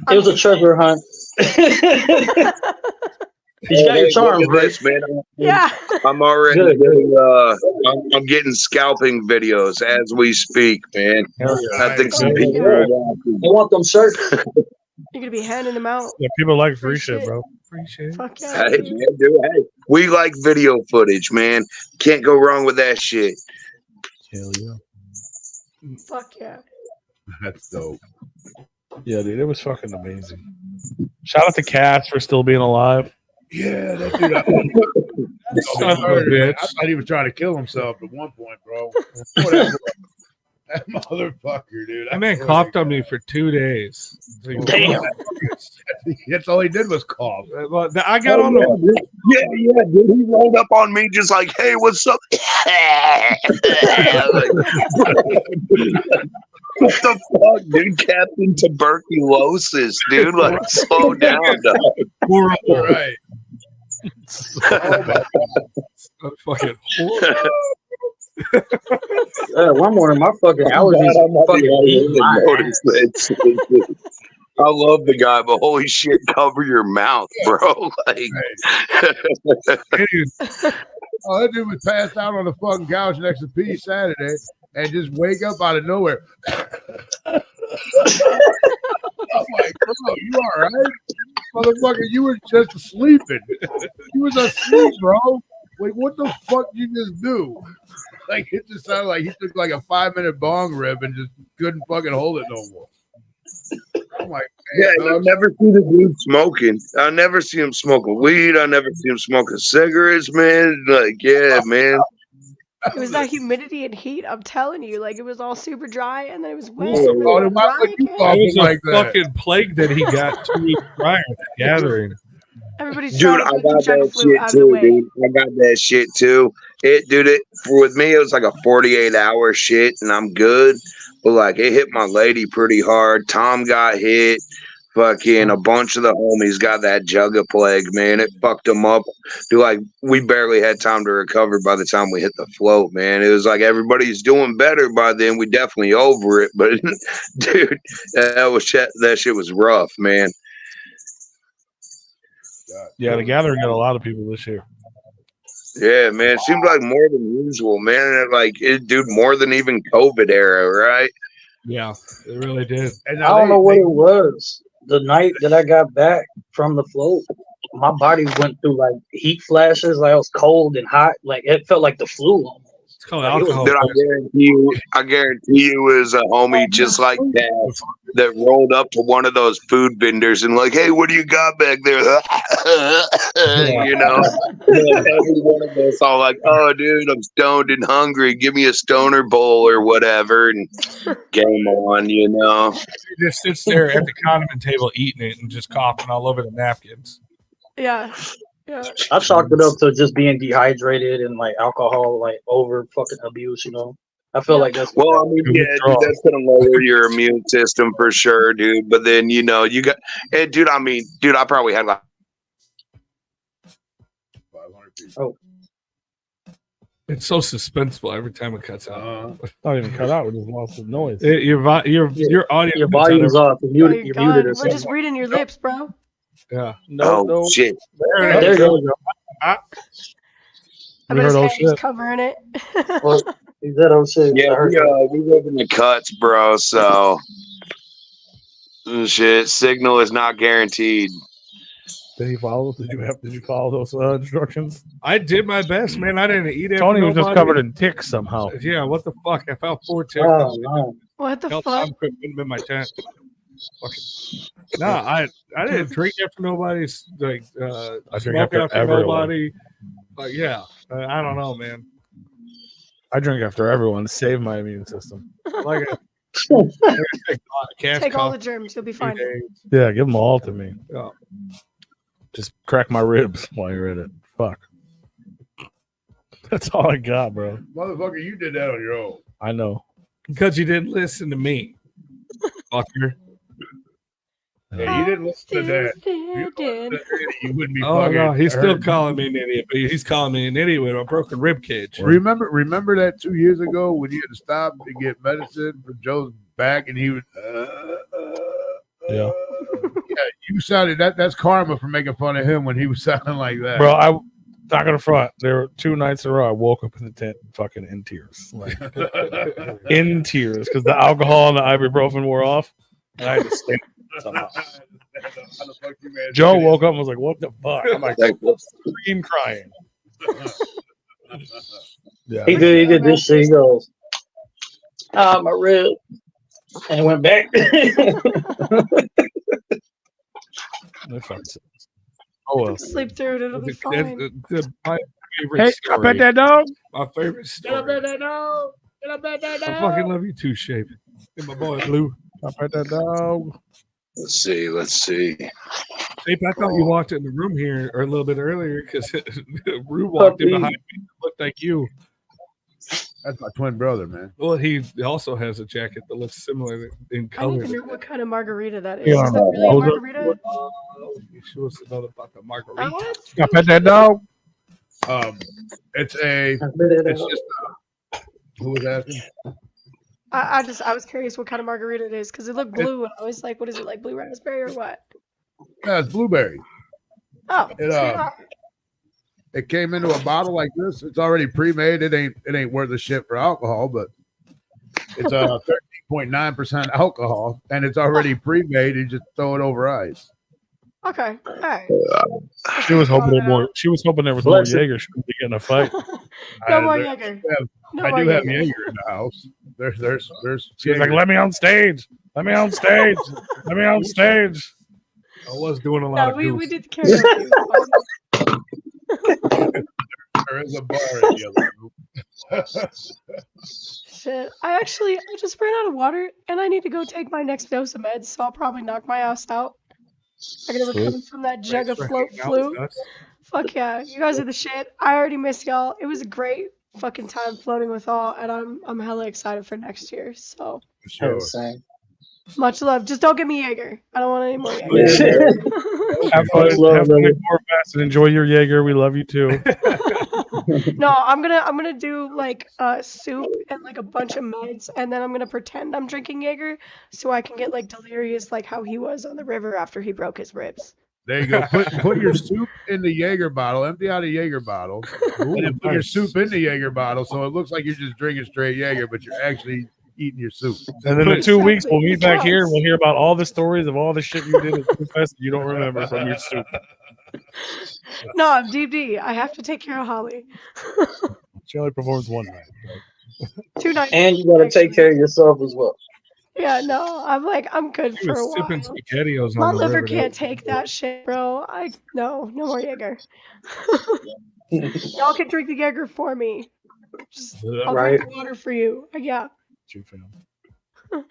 it was a treasure hunt. You got your charms, look at right? this, man. Yeah. I'm already Good. getting, I'm getting scalping videos as we speak, man. I think some people are watching. I want them shirts. You're gonna be handing them out. Yeah, people like free Free shit, shit. bro. Appreciate it. Fuck yeah. Hey, dude. man, dude, hey, we like video footage, man. Can't go wrong with that shit. Hell yeah. Fuck yeah. That's dope. Yeah, dude, it was fucking amazing. Shout out to Cass for still being alive. Yeah, that dude. Son of a bitch. I thought he was trying to kill himself at one point, bro. Whatever. That motherfucker, dude. That man coughed on me for 2 days. Damn. That's all he did was cough. Well, I got on the. Yeah, dude. He rolled up on me just like, hey, what's up? Like, what the fuck, dude? Captain Tuberculosis, dude. Like, slow down, dog. All right. Fucking One morning, my fucking allergies fucking beat my ass. I love the guy, but holy shit, cover your mouth, bro. Like, Oh, that dude was passed out on the fucking couch next to P Saturday and just wake up out of nowhere. I'm like, bro, you all right? Motherfucker, you were just sleeping. You was asleep, bro. Like, what the fuck you just do? Like, it just sounded like he took like a 5-minute bong rip and just couldn't fucking hold it no more. I'm like, Yeah, hey, and I dog, never see the dude smoking. I never see him smoking weed. I never see him smoking cigarettes, man. Like, yeah, man. It was that humidity and heat. I'm telling you, like it was all super dry, and then it was wet, Oh, and then oh, it then was why dry would you again. It talking was a like that? fucking plague that he got 2 weeks prior to the gathering. Everybody's dude, trying I to get got the jungle that flu shit out of the too, way. dude. I got that shit too. With me, it was like a 48-hour shit, and I'm good. But like, it hit my lady pretty hard. Tom got hit. Fucking a bunch of the homies got that jugga plague, man. It fucked them up. Dude, like, we barely had time to recover by the time we hit the float, man. It was like everybody's doing better by then. We definitely over it, but dude, that shit was rough, man. Yeah, the gathering got a lot of people this year. Yeah, man. It seemed like more than usual, man. Dude, more than even COVID era, right? Yeah, it really did. And I now don't know what it was. The night that I got back from the float, my body went through like heat flashes. Like I was cold and hot. Like it felt like the flu almost. It's called Like, it was- alcohol. Dude, I guarantee you it was a homie just like that rolled up to one of those food vendors and like, hey, what do you got back there? You know, every one of us all like, oh, dude, I'm stoned and hungry. Give me a stoner bowl or whatever, and game on, you know. He just sits there at the condiment table eating it and just coughing all over the napkins. Yeah, yeah. I chalked it up to just being dehydrated and like alcohol, like over fucking abuse. You know, I feel Yeah. like that's Well, I mean, yeah, dude, that's gonna lower your immune system for sure, dude. But then, you know, you got, and dude, I probably had like 500 people. Oh. It's so suspenseful every time it cuts out. Not even cut out. We just lost the noise. Your audio. your cuts out volume's every- off. You're muted. Oh, You're God. muted or We're something. just reading your lips, bro. Yeah. No, shit. There you go. I We bet heard his all hair's shit. covering it. Well, he said, "Oh shit." Yeah, I heard we live in the cuts, bro. So shit, signal is not guaranteed. Did he follow? Did you follow those instructions? I did my best, man. I didn't eat it. Tony was just covered in ticks somehow. Yeah, what the fuck? I found 4 ticks. Oh, no. What the Hell, fuck? Tom couldn't fit them in my tent. Fucking. No, I didn't drink after nobody's like I drink smoke after everyone. nobody. But yeah, I don't know, man. I drink after everyone to save my immune system. Like Take all the germs, you'll be fine. Yeah, give them all to me. Yeah. Just crack my ribs while you're at it. Fuck. That's all I got, bro. Motherfucker, you did that on your own. I know. Because you didn't listen to me, fucker. Yeah, you didn't listen to that. You did. You wouldn't be Oh fucking. no, he's still hurt. calling me an idiot, but he's calling me an idiot with a broken rib cage. Remember that 2 years ago when you had to stop to get medicine for Joe's back, and he was. Yeah. Yeah, you sounded that's karma for making fun of him when he was sounding like that, Bro, I not gonna front. There were 2 nights in a row I woke up in the tent fucking in tears. Like in tears because the alcohol and the ibuprofen wore off. And I had to stay somehow. Joe woke up and was like, "What the fuck?" I'm like, scream crying. Yeah. He did this shit. He goes, "Ah, my rib," and he went back. Oh well. Sleep through it, it'll be That's fine. my favorite Hey, I story. bet that dog. My favorite story. that dog. Get up at that I fucking love you too, Shape. And my boy Blue. I bet that dog. Let's see. Shape, I thought you walked in the room here or a little bit earlier because Rue walked in behind me. It looked like you. That's my twin brother, man. Well, he also has a jacket that looks similar in I need color. to know what kind of margarita that is. Yeah, Is that really a those are- margarita? She wants to know about the margarita. What? I bet that dog. It's just who was asking? I was curious what kind of margarita it is because it looked blue and I was like, what is it, like blue raspberry or what? Yeah, it's blueberry. Oh, It came into a bottle like this. It's already pre-made. It ain't worth a shit for alcohol, but it's 13 6.9% alcohol, and it's already pre-made. You just throw it over ice. Okay. All right. She was hoping Trying it more. out. She was hoping there was more Bless it. Jaeger. She would get in a fight. No more there- Jaeger. I have- No I more do have Jaeger. Jaeger in the house. There's She was like, Jaeger. "Let me on stage. Let me on stage. Let me on stage." I was doing a lot No, of we goose. did the karaoke. There is a bar in the other room. Shit. I just ran out of water and I need to go take my next dose of meds, so I'll probably knock my ass out. I gotta recover from that jug Thanks of for float hanging out flu. with us. Fuck yeah. You guys are the shit. I already miss y'all. It was a great fucking time floating with all, and I'm hella excited for next year. So For sure. Same. much love. Just don't give me Jaeger. I don't want any more Jaeger. Have fun. Much love, Have fun brother. at Corefest and enjoy your Jaeger. We love you too. No, I'm gonna do like soup and like a bunch of meds, and then I'm gonna pretend I'm drinking Jaeger so I can get like delirious like how he was on the river after he broke his ribs. There you go. Put your soup in the Jaeger bottle. Empty out a Jaeger bottle, and then put your soup in the Jaeger bottle, so it looks like you're just drinking straight Jaeger, but you're actually eating your soup. And then in 2 weeks, we'll meet back here and Yes. we'll hear about all the stories of all the shit you did at Corefest that you don't remember from your soup. No, I'm DD. I have to take care of Holly. She only performs one night. 2 nights. And you gotta take care of yourself as well. Yeah, no, I'm good He for a was sipping while. spaghettios My on the liver river. can't take that shit, bro. No more Jaeger. Y'all can drink the Jaeger for me. I'll Right. drink the water for you. Yeah. She found. All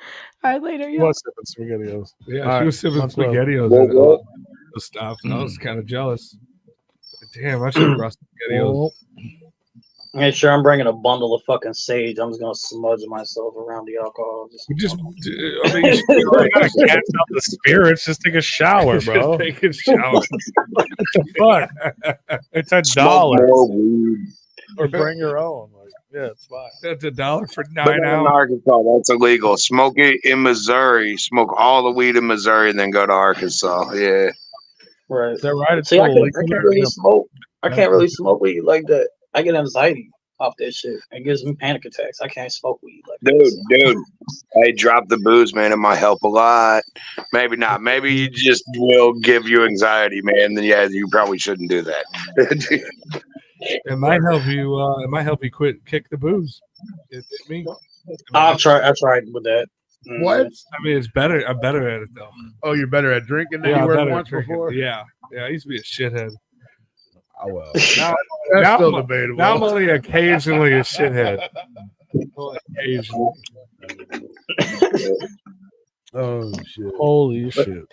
right, later. She Yeah. was sipping SpaghettiOs. Yeah, All she right, was sipping much love. spaghettios Whoa, and whoa. the stuff. And I was kind of jealous. Damn, I should have brought spaghettios. Make sure I'm bringing a bundle of fucking sage. I'm just gonna smudge myself around the alcohol. We just, I mean, You already gotta cast out the spirits. Just take a shower, bro. Take a shower. What the fuck? It's $1. Smoke more weed. Or bring your own. Like, yeah, it's fine. That's $1 for But 9 in ounces. Arkansas, that's illegal. Smoke it in Missouri. Smoke all the weed in Missouri, and then go to Arkansas. Yeah. Right. Is that right? It's See, I still can't illegal. really smoke. I can't really smoke weed like that. I get anxiety off that shit. It gives me panic attacks. I can't smoke weed like that. Dude. Hey, drop the booze, man. It might help a lot. Maybe not. Maybe it just will give you anxiety, man. Then yeah, you probably shouldn't do that. It might help you. It might help you kick the booze. It me. I tried with that. Mm. What? I mean, it's better. I'm better at it though. Oh, you're better at drinking than Yeah, you I'm were better at once drinking. before? Yeah. I used to be a shithead. Oh, well. Now, That's now still I'm- debatable. now I'm only occasionally a shithead. Only occasionally. Oh, shit. Holy shit.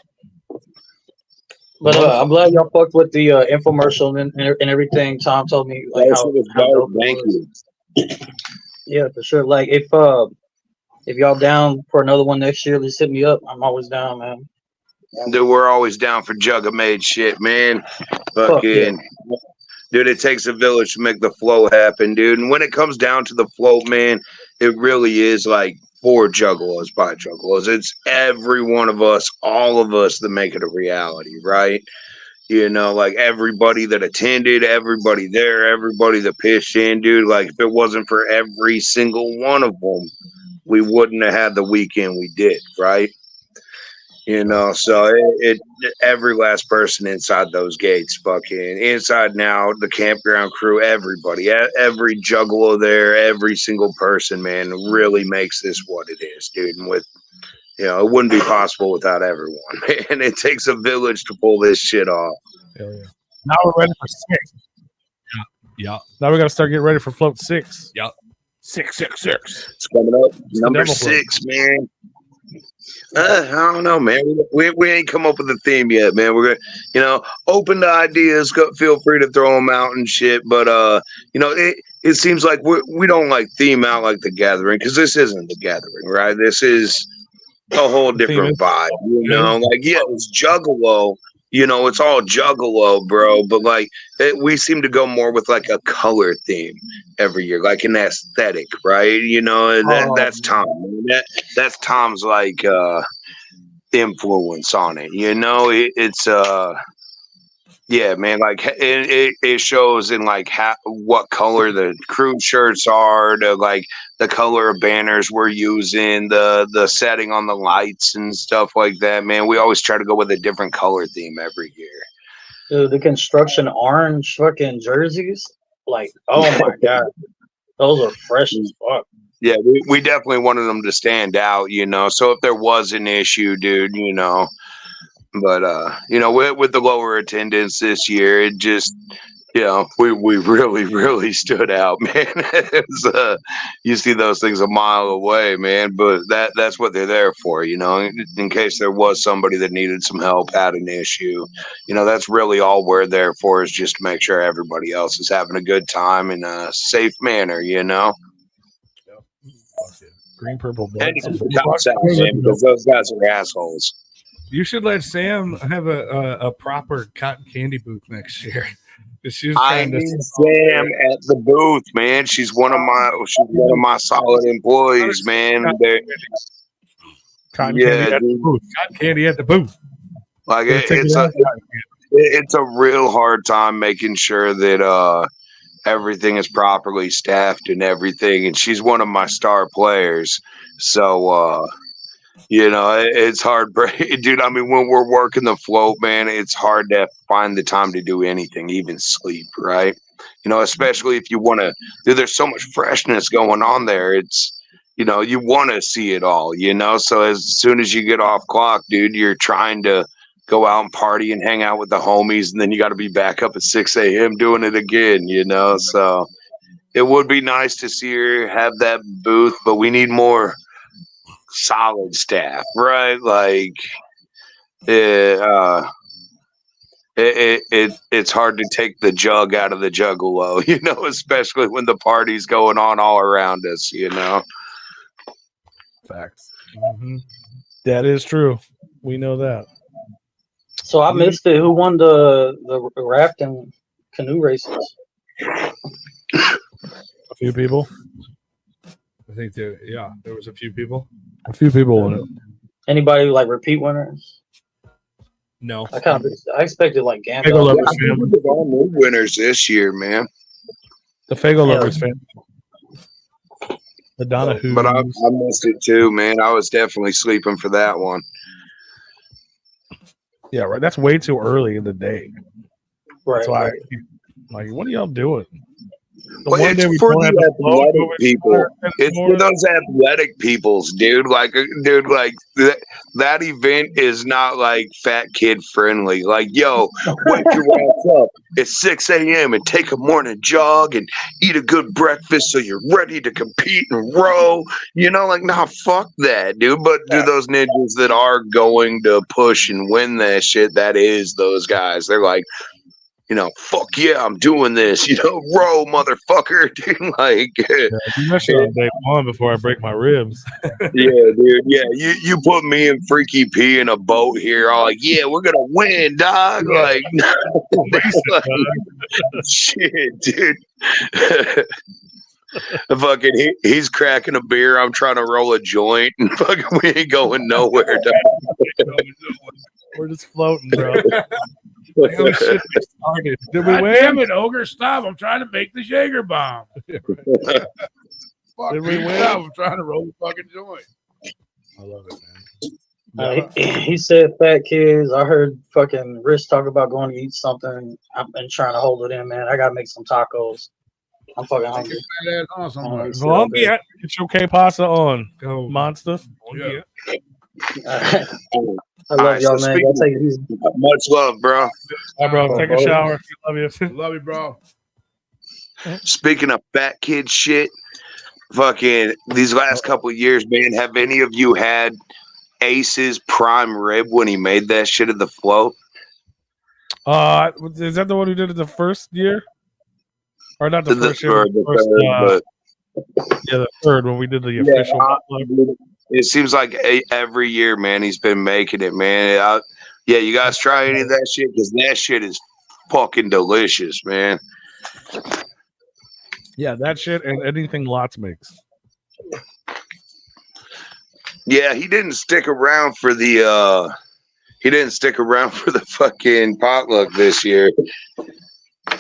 But I'm glad y'all fucked with the infomercial and everything. Tom told me like That how, shit was how dope. dope it Thank was. you. Yeah, for sure. Like if y'all down for another one next year, just hit me up. I'm always down, man. Dude, we're always down for Jugga made shit, man. Fucking. Dude, it takes a village to make the flow happen, dude. And when it comes down to the flow, man, it really is like for juggalos by juggalos. It's every one of us, all of us that make it a reality, right? You know, like everybody that attended, everybody there, everybody that pitched in, dude. Like if it wasn't for every single one of them, we wouldn't have had the weekend we did, right? You know, so it every last person inside those gates, fucking inside now, the campground crew, everybody, every juggalo there, every single person, man, really makes this what it is, dude. And with, you know, it wouldn't be possible without everyone, man. It takes a village to pull this shit off. Hell yeah. Now we're ready for 6. Yeah. Now we got to start getting ready for float 6. 666. It's coming up, number devil float? 6, man. I don't know, man. We ain't come up with a theme yet, man. We're gonna, you know, open to ideas. Feel free to throw them out and shit. But you know, it seems like we don't like theme out like the Gathering, because this isn't the Gathering, right? This is a whole different vibe. You know, like yeah, it's Juggalo. You know, it's all Juggalo, bro. But like, we seem to go more with like a color theme every year, like an aesthetic, right? You know, and that's Tom. That's Tom's like influence on it. You know, it's Yeah, man. Like it shows in like what color the crew shirts are, to like the color of banners we're using, the setting on the lights and stuff like that. Man, we always try to go with a different color theme every year. Dude, the construction orange fucking jerseys, like, oh my god, those are fresh as fuck. Yeah, we definitely wanted them to stand out, you know. So if there was an issue, dude, you know. But you know, with the lower attendance this year, it just, you know, we really stood out, man. You see those things a mile away, man. But that's what they're there for, you know, in case there was somebody that needed some help, had an issue. You know, that's really all we're there for, is just to make sure everybody else is having a good time in a safe manner, you know. Green, purple, black. And to keep the cops out, man, because those guys are assholes. You should let Sam have a proper cotton candy booth next year. I need Sam at the booth, man. She's one of my solid employees, man. Cotton candy at the booth. Cotton candy at the booth. Like it's a real hard time making sure that everything is properly staffed and everything. And she's one of my star players, so you know, it's hard, dude. I mean, when we're working the float, man, it's hard to find the time to do anything, even sleep, right? You know, especially if you want to, dude, there's so much freshness going on there. It's, you know, you want to see it all, you know? So as soon as you get off clock, dude, you're trying to go out and party and hang out with the homies. And then you got to be back up at 6 a.m. doing it again, you know? So it would be nice to see her have that booth, but we need more solid staff, right? Like it's hard to take the jug out of the juggalo, you know, especially when the party's going on all around us, you know. Facts. Mm-hmm. That is true. We know that. So I missed it. Who won the raft and canoe races? A few people. I think there was a few people. A few people won it. Anybody like repeat winners? No. I expected like Fago Gandalf. Lovers I think family. we've all new winners this year, man. The Fago Lovers family. The Donahue. But I missed it too, man. I was definitely sleeping for that one. Yeah, right. That's way too early in the day. Right. That's why, right. like, what are y'all doing? The Well, one day it's we for don't have the the float, athletic go people. over It's for those athletic peoples, dude. Like that event is not like fat kid friendly. Like, yo, wake your ass up at 6 a.m. and take a morning jog and eat a good breakfast so you're ready to compete and row. You know, like, nah, fuck that, dude. But do those ninjas that are going to push and win that shit, that is those guys. They're like, you know, fuck yeah, I'm doing this, you know, row, motherfucker, dude. Like, that shit on day one before I break my ribs. yeah, dude, yeah, you put me and Freaky P in a boat here, all like, yeah, we're gonna win, dog. Like, like shit, dude. Fucking, he's cracking a beer. I'm trying to roll a joint, and fucking, we ain't going nowhere, dog. We're just floating, bro. Like, oh shit, we started. Did we God win? damn it, Ogre, stop. I'm trying to make the Jaeger bomb. Fuck, Did we win? stop. I'm trying to roll the fucking joint. I love it, man. He said fat kids. I heard fucking Rich talk about going to eat something. I've been trying to hold it in, man. I gotta make some tacos. I'm fucking hungry. That ass on somewhere. Colombia. Get your K-pasta on, Go. monster. Yeah. I love y'all, man. Y'all take it easy. Much love, bro. All right, bro. Take a shower. Love you. Love you, bro. Speaking of fat kid shit, fucking these last couple of years, man, have any of you had Ace's prime rib when he made that shit at the float? Is that the one who did it the first year? Or not the first year? Or the third, but yeah, the third when we did the official. it seems like every year, man, he's been making it, man. Yeah, you guys try any of that shit, because that shit is fucking delicious, man. Yeah, that shit and anything Lots makes. Yeah, he didn't stick around for the he didn't stick around for the fucking potluck this year.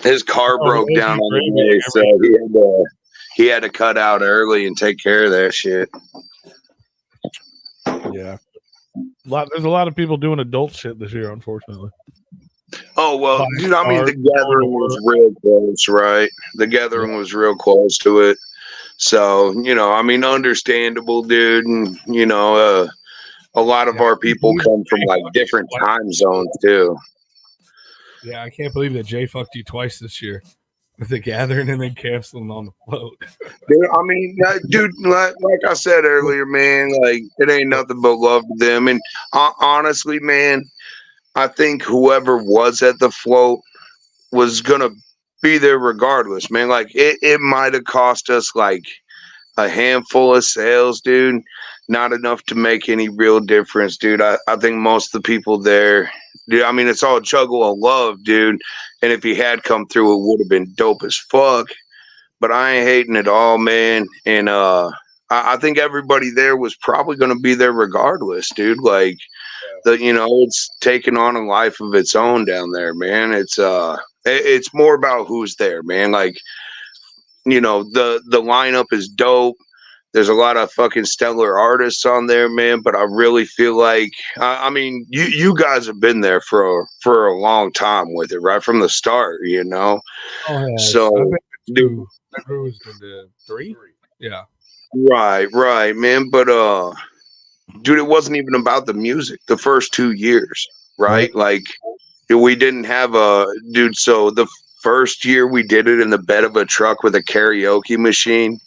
His car broke down on the way, so he had to cut out early and take care of that shit. Yeah. There's a lot of people doing adult shit this year, unfortunately. Oh, well, dude, I mean, the gathering was real close, right? The gathering was real close to it. So, you know, I mean, understandable, dude. And, you know, a lot of our people come from like different time zones, too. Yeah, I can't believe that Jay fucked you twice this year with the gathering and then canceling on the float. Dude, I mean, dude, like I said earlier, man, like it ain't nothing but love to them. And honestly, man, I think whoever was at the float was gonna be there regardless, man. Like it might have cost us like a handful of sales, dude. Not enough to make any real difference, dude. I think most of the people there, dude, I mean, it's all juggle of love, dude. And if he had come through, it would have been dope as fuck. But I ain't hating at all, man. And I think everybody there was probably gonna be there regardless, dude. Like you know, it's taking on a life of its own down there, man. It's more about who's there, man. Like, you know, the lineup is dope. There's a lot of fucking stellar artists on there, man. But I really feel like, I mean, you guys have been there for a long time with it, right from the start, you know. Oh, yeah. So, dude, was into 3. Yeah. Right, man. But dude, it wasn't even about the music the first 2 years, right? Like we didn't have dude. So the first year we did it in the bed of a truck with a karaoke machine,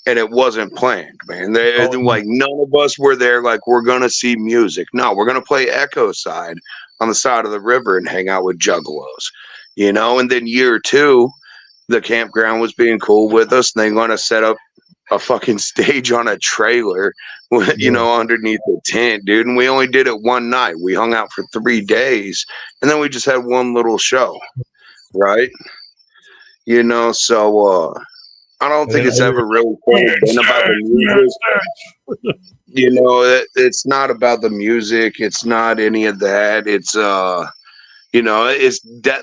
and it wasn't planned, man. Like none of us were there. Like we're gonna see music. No, we're gonna play Echo Side on the side of the river and hang out with juggalos, you know. And then year 2, the campground was being cool with us, and they want to set up a fucking stage on a trailer, you know, underneath the tent, dude. And we only did it one night. We hung out for 3 days, and then we just had one little show, right? You know, so I don't think it's ever really been about the music. You know, it's not about the music. It's not any of that. It's you know,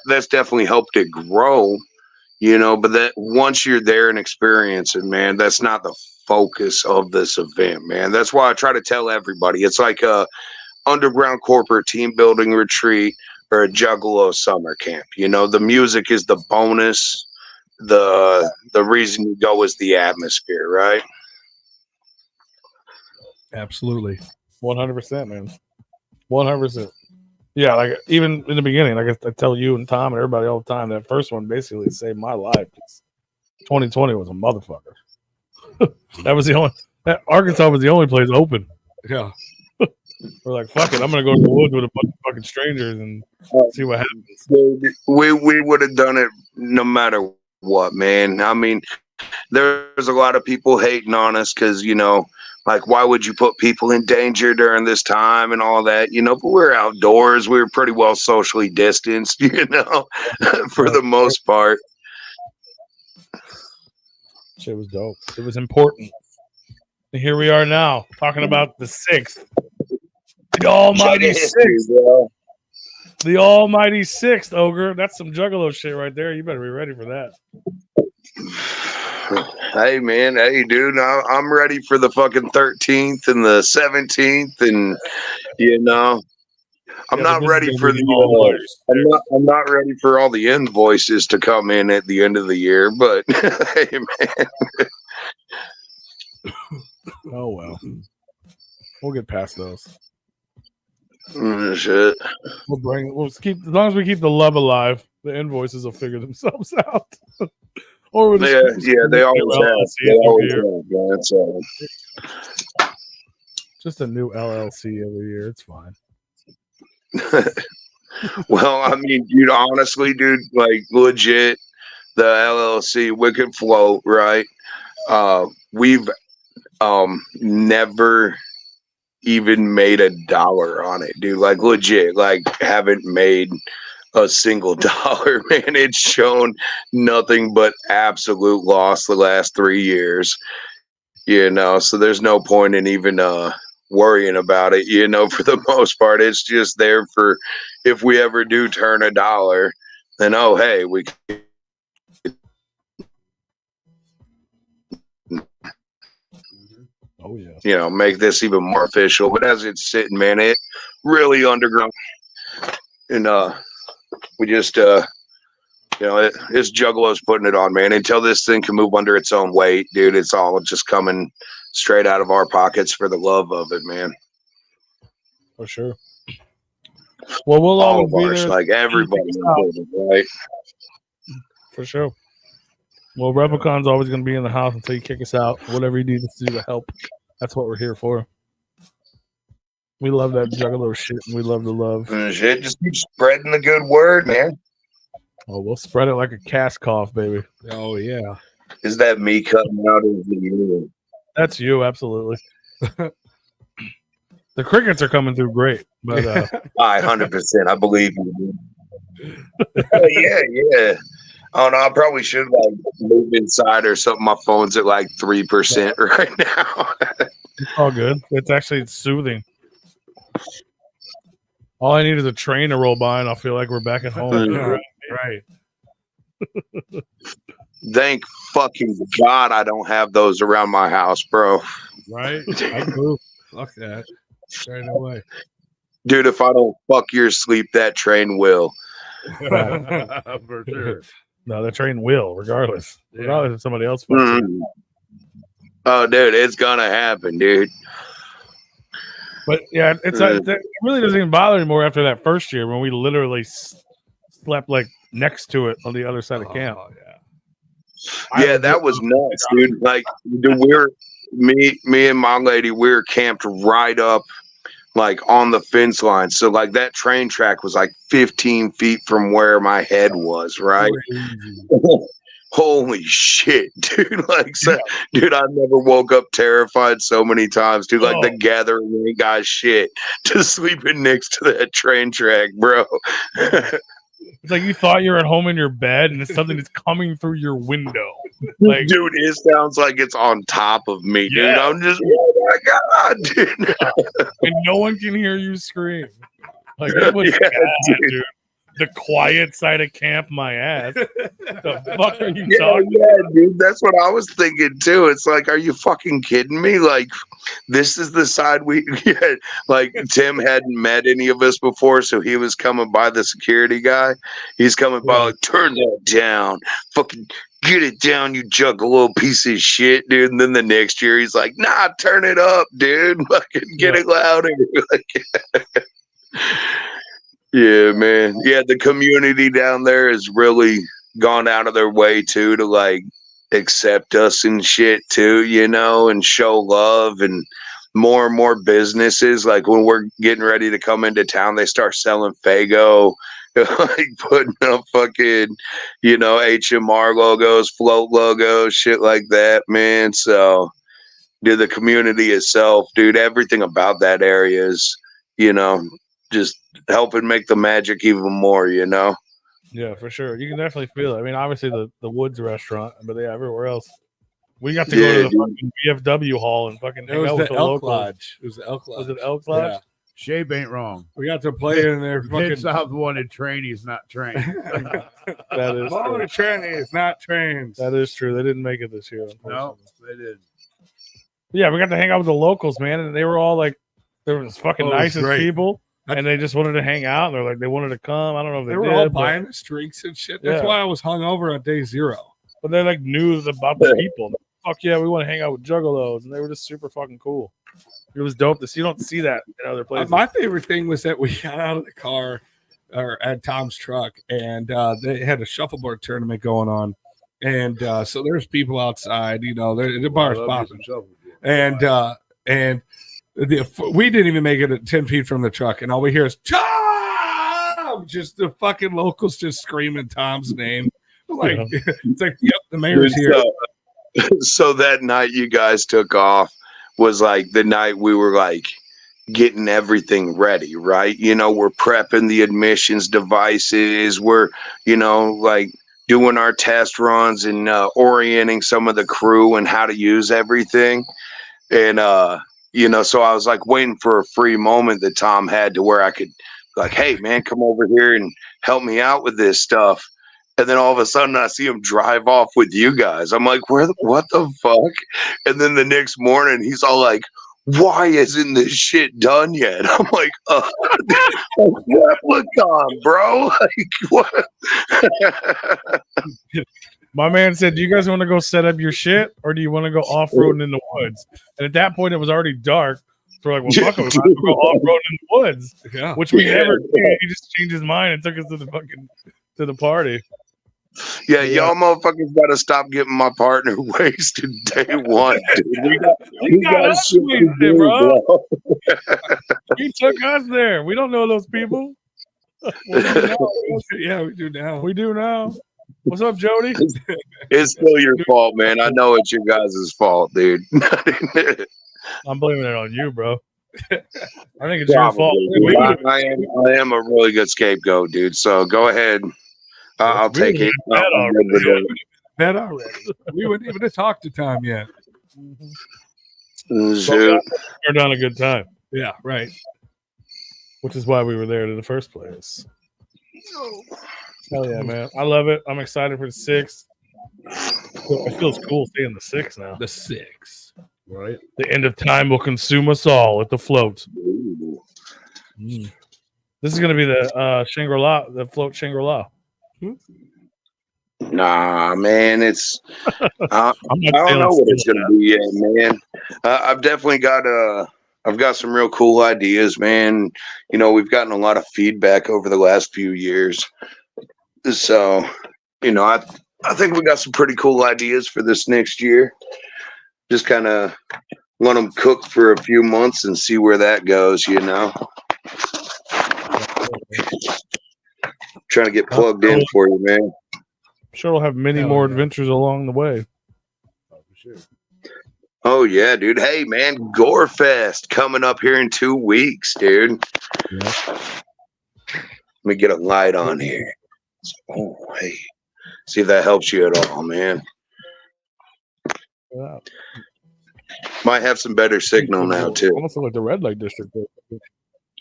that's definitely helped it grow. You know, but that once you're there and experience it, man, that's not the focus of this event, man. That's why I try to tell everybody it's like a underground corporate team building retreat or a juggalo summer camp. You know, the music is the bonus. The reason you go is the atmosphere, right? Absolutely. 100%, man. 100%. Yeah, like even in the beginning, like I tell you and Tom and everybody all the time, that first one basically saved my life. 2020 was a motherfucker. That was the only. Arkansas was the only place open. Yeah. We're like, fuck it, I'm gonna go to the woods with a bunch of fucking strangers and see what happens. We would have done it no matter what, man. I mean, there's a lot of people hating on us because, you know, like, why would you put people in danger during this time and all that, you know? But we're outdoors. We were pretty well socially distanced, you know, for the most part. Shit was dope. It was important. And here we are now, talking about the 6th. The almighty 6th. The almighty 6th, Ogre. That's some juggalo shit right there. You better be ready for that. Hey, man. Hey, dude. I'm ready for the fucking 13th and the 17th, and you know, I'm not ready for the. I'm not ready for all the invoices to come in at the end of the year. But hey, man. Oh well, we'll get past those. Shit. We'll keep as long as we keep the love alive. The invoices will figure themselves out. Or they always have. They always have, man. So. Just a new LLC every year. It's fine. Well, I mean, dude, honestly, dude, like legit, the LLC Wicked Float, right? We've never even made $1 on it, dude. Like legit, like haven't made a single dollar, man. It's shown nothing but absolute loss the last 3 years, you know. So there's no point in even worrying about it, you know, for the most part. It's just there for if we ever do turn $1, then oh hey, we can, Oh yeah. you know, make this even more official. But as it's sitting, man, it really underground. And we just you know, it's Juggalos putting it on, man. Until this thing can move under its own weight, dude, it's all just coming straight out of our pockets for the love of it, man. For sure. Well, we'll All always of be ours, there. like everybody, right? For sure. Well, Replicon's always going to be in the house until you kick us out. Whatever you need us to do to help, that's what we're here for. We love that Juggalo shit, and we love the love. And shit, just keep spreading the good word, man. Oh, we'll spread it like a cast cough, baby. Oh yeah. Is that me cutting out of the union? That's you, absolutely. The crickets are coming through great, but 100%. I believe you. Yeah. Oh no, I probably should like move inside or something. My phone's at like 3% right now. it's all good. It's soothing. All I need is a train to roll by, and I'll feel like we're back at home. Right. Thank fucking God I don't have those around my house, bro. Right. I do. Fuck that. Straight away. Dude, if I don't fuck your sleep, that train will. For sure. No, the train will, regardless if somebody else fucks it. Oh, dude, it's gonna happen, dude. But yeah, it really doesn't even bother anymore after that first year when we literally slept like next to it on the other side of camp. Oh yeah. Yeah, that was nuts, dude. Like, dude, me and my lady, we were camped right up, like on the fence line. So, like, that train track was like 15 feet from where my head was, right? Holy shit, dude. Like, dude, I never woke up terrified so many times, dude. Like, the gathering ain't got shit to sleeping next to that train track, bro. It's like you thought you were at home in your bed and it's something that's coming through your window. Like, dude, it sounds like it's on top of me, dude. I'm just, oh my God, dude. And no one can hear you scream. Like, it was bad, dude. The quiet side of camp, my ass. The fuck are you talking about? Dude, that's what I was thinking too. It's like, are you fucking kidding me? Like, this is the side we like. Tim hadn't met any of us before, so he was coming by the security guy. He's coming by like, turn that down, fucking get it down, you juggalo piece of shit, dude. And then the next year, he's like, nah, turn it up, dude. Fucking get it louder. Yeah, man. Yeah, the community down there has really gone out of their way too to like accept us and shit too, you know, and show love. And more businesses, like when we're getting ready to come into town, they start selling Fago, like putting up fucking, you know, HMR logos, float logos, shit like that, man. So, dude, the community itself, dude, everything about that area is, you know, just helping make the magic even more, you know? Yeah, for sure. You can definitely feel it. I mean, obviously the Woods restaurant, but yeah, everywhere else. We got to go to the fucking VFW hall and fucking hang out with the Elk locals. Lodge. It was the Elk Lodge. Was it Elk Lodge? Yeah. Shape ain't wrong. We got to play in there. Mid South wanted trainees, not trained. That is true. Trainees, not trains. That is true. They didn't make it this year. No, they didn't. Yeah, we got to hang out with the locals, man, and they were all like, they were just fucking nicest people. And they just wanted to hang out. And they're like, they wanted to come. I don't know if they were all buying us drinks and shit. That's why I was hungover on day 0. But they like knew about the people. Fuck yeah, we want to hang out with Juggalos, and they were just super fucking cool. It was dope to see. You don't see that in other places. My favorite thing was that we got out of the car or at Tom's truck, and they had a shuffleboard tournament going on, and so there's people outside. You know, the bar's popping, and we didn't even make it at 10 feet from the truck, and all we hear is Tom. Just the fucking locals just screaming Tom's name. Like it's like, yep, the mayor's here. So that night you guys took off was like the night we were like getting everything ready, right? You know, we're prepping the admissions devices. We're, you know, like doing our test runs and orienting some of the crew and how to use everything. And so I was like waiting for a free moment that Tom had to where I could like, hey man, come over here and help me out with this stuff. And then all of a sudden I see him drive off with you guys. I'm like, what the fuck? And then the next morning he's all like, why isn't this shit done yet? I'm like, Replicon, bro. Like, what? My man said, do you guys want to go set up your shit or do you want to go off-roading in the woods? And at that point, it was already dark. So we're like, well, fuck it. We might as well go off-roading in the woods. Yeah. Which we never did. He just changed his mind and took us to the party. Yeah, y'all motherfuckers got to stop getting my partner wasted day one, dude. We got us shit to wasted, do, bro. He took us there. We don't know those people. Yeah, we do now. We do now. What's up, Jody? It's still your fault, man. I know it's your guys' fault, dude. I'm blaming it on you, bro. I think it's your fault. Dude. I am a really good scapegoat, dude. So go ahead. I'll take it. Bet already. We wouldn't even have talked to Tom yet. Shoot. Turned on a good time. Yeah, right. Which is why we were there in the first place. Hell yeah, man. I love it. I'm excited for the 6th. It feels cool seeing the 6th now. The 6. Right. The end of time will consume us all at the float. This is going to be the Shangri-La, the float Shangri-La. Nah, man, it's I don't know what it's gonna be yet, man. I've definitely got I've got some real cool ideas, man. We've gotten a lot of feedback over the last few years, so I think we got some pretty cool ideas for this next year. Just kind of let them cook for a few months and see where that goes. Trying to get plugged in for you, man. I'm sure we'll have many more adventures along the way. Oh yeah, dude. Hey man, Gore Fest coming up here in 2 weeks, dude. Yeah. Let me get a light on here. Oh, hey. See if that helps you at all, man. Yeah. Might have some better signal now too. Almost like the red light district.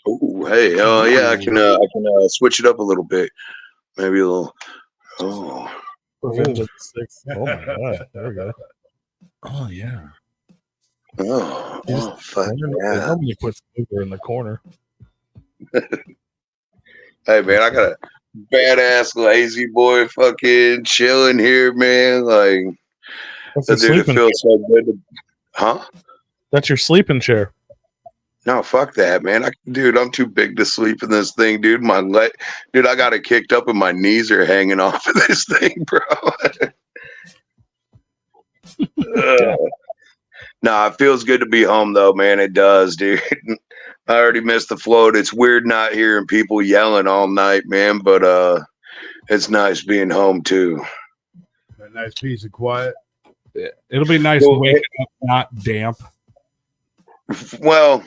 Oh, hey. Yeah, I can switch it up a little bit. Maybe a little. Oh. Revenge of the 6th. Oh my god. There we go. Oh yeah. Oh, fuck yeah. Nobody puts Uber in the corner. Hey man, I got a badass lazy boy fucking chilling here, man. Like, That's dude, it feels so good. Huh? That's your sleeping chair. No, fuck that, man. Dude, I'm too big to sleep in this thing, dude. Dude, I got it kicked up and my knees are hanging off of this thing, bro. Nah, it feels good to be home though, man. It does, dude. I already missed the float. It's weird not hearing people yelling all night, man, but it's nice being home too. A nice piece of quiet. It'll be nice to wake up not damp. Well,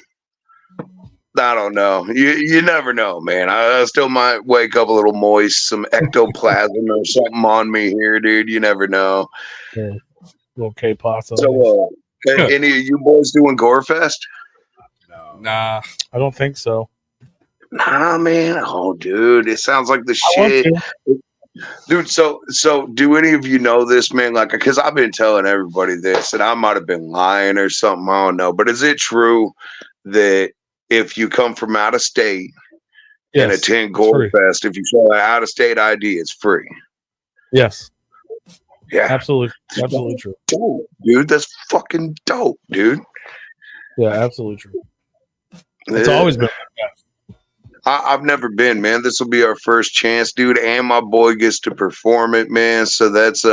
I don't know. You never know, man. I still might wake up a little moist, some ectoplasm or something on me here, dude. You never know. Yeah. Little K-pop. So, any of you boys doing Gorefest? No. Nah. I don't think so. Nah, man. Oh, dude, it sounds like the shit. Dude, so do any of you know this, man? Like, because I've been telling everybody this, and I might have been lying or something. I don't know. But is it true that if you come from out of state and attend Gorefest, if you show an out of state ID, it's free? Yes. Yeah. Absolutely true. Dope, dude, that's fucking dope, dude. Yeah, absolutely true. It's always been like that. I've never been, man. This will be our first chance, dude, and my boy gets to perform it, man. So that's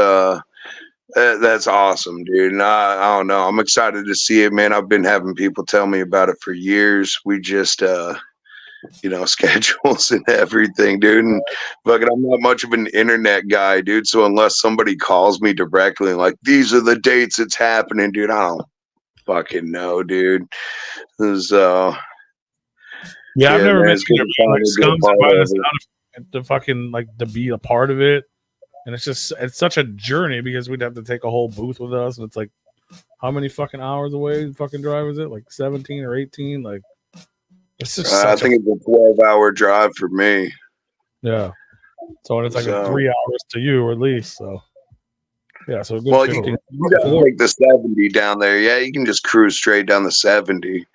awesome, dude. And I don't know. I'm excited to see it, man. I've been having people tell me about it for years. We just schedules and everything, dude. And fucking, I'm not much of an internet guy, dude. So unless somebody calls me directly, like, these are the dates it's happening, dude, I don't fucking know, dude. Yeah, I've never been like scums to fucking like to be a part of it, and it's such a journey because we'd have to take a whole booth with us, and it's like how many fucking hours away the fucking drive is it? Like 17 or 18? Like, it's just I such think it's a 12-hour drive for me. yeah. So and it's like So- 3 hours to you, or at least. So yeah, so a good Well, 15. you gotta take the 70 down there. Yeah, you can just cruise straight down the 70.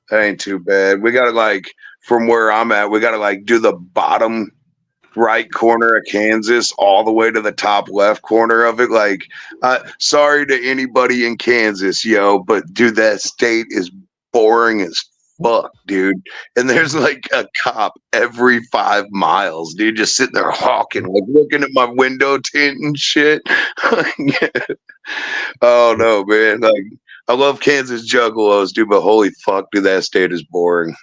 That ain't too bad. We gotta like from where I'm at, we gotta like do the bottom right corner of Kansas all the way to the top left corner of it. Like, sorry to anybody in Kansas, yo, but dude, that state is boring as fuck, dude. And there's like a cop every 5 miles, dude, just sitting there hawking, like looking at my window tint and shit. Oh no, man. Like, I love Kansas juggalos, dude, but holy fuck, dude, that state is boring.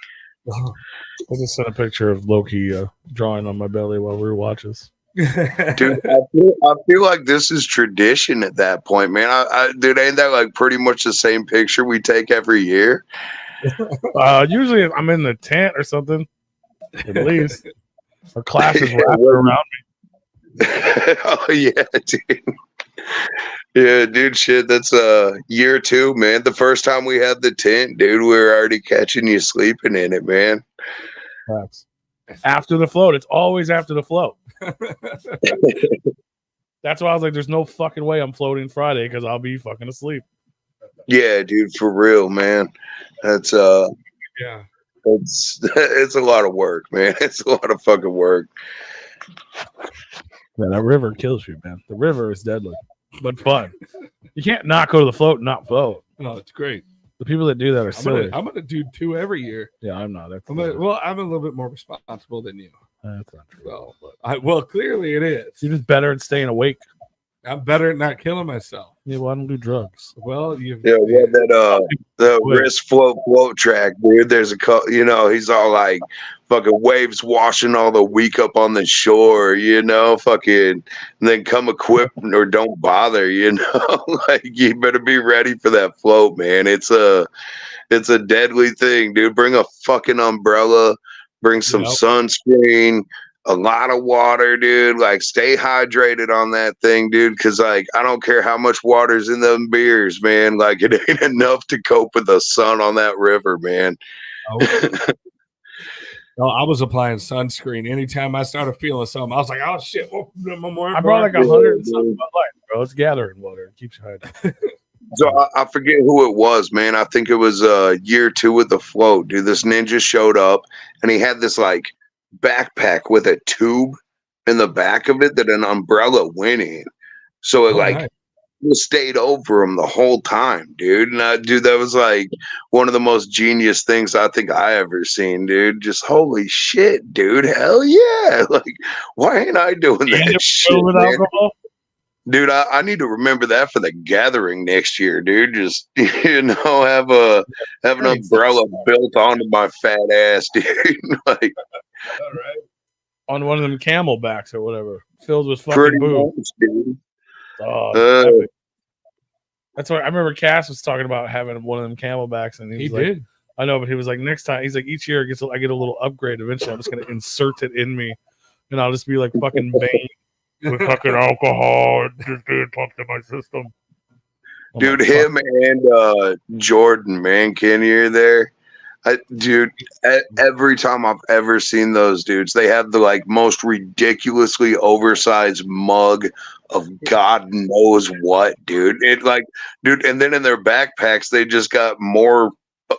I just sent a picture of Loki drawing on my belly while we were watching. Dude, I feel like this is tradition at that point, man. Dude, ain't that like pretty much the same picture we take every year? Usually I'm in the tent or something, at least. Or classes wrapped well- around Oh yeah, dude. Yeah, dude, shit. That's year 2, man. The first time we had the tent, dude, we were already catching you sleeping in it, man. me. After the float. It's always after the float. That's why I was like, there's no fucking way I'm floating Friday because I'll be fucking asleep. Yeah, dude, for real, man. That's Yeah. it's a lot of work, man. It's a lot of fucking work. Yeah, that river kills you, man. The river is deadly, but fun. You can't not go to the float and not float. No, it's great. The people that do that are silly. I'm gonna do 2 every year. Yeah, I'm not. That's, I'm a little bit more responsible than you. that's not true. So, well, clearly it is. You're just better at staying awake. I'm better at not killing myself. Yeah, well, I don't do drugs. Well, you. Yeah, well, that the wrist float track, dude. There's he's all like fucking waves washing all the weak up on the shore, fucking, and then come equipped or don't bother, like you better be ready for that float, man. It's a deadly thing, dude. Bring a fucking umbrella, bring some sunscreen, a lot of water, dude. Like, stay hydrated on that thing, dude. Because, like, I don't care how much water's in them beers, man. Like, it ain't enough to cope with the sun on that river, man. No, I was applying sunscreen anytime I started feeling something. I was like, "Oh shit!" I brought like 100 and something Bud Light, bro. It's gathering water. It keeps you hydrated. So I forget who it was, man. I think it was year 2 with the float, dude. This ninja showed up and he had this like backpack with a tube in the back of it that an umbrella went in. So it nice. stayed over him the whole time, dude. And dude, that was like one of the most genius things I think I ever seen, dude. Just holy shit, dude. Hell yeah. Like, why ain't I doing that shit, With man? alcohol? Dude, I need to remember that for the gathering next year, dude. Just have an umbrella built onto my fat ass, dude. Like, All right. On one of them camelbacks or whatever, filled with fucking pretty booze. much, dude. Oh, epic. That's what I remember. Cass was talking about having one of them camelbacks, and He was like, did. I know, but he was like, next time, he's like, each year I get a little upgrade. Eventually, I'm just gonna insert it in me, and I'll just be like fucking Bane with fucking alcohol and just being pumped in my system. I'm Dude, like, him and Jordan, man, can you hear there? Dude, every time I've ever seen those dudes, they have the like most ridiculously oversized mug of God knows what, dude. Dude, and then in their backpacks, they just got more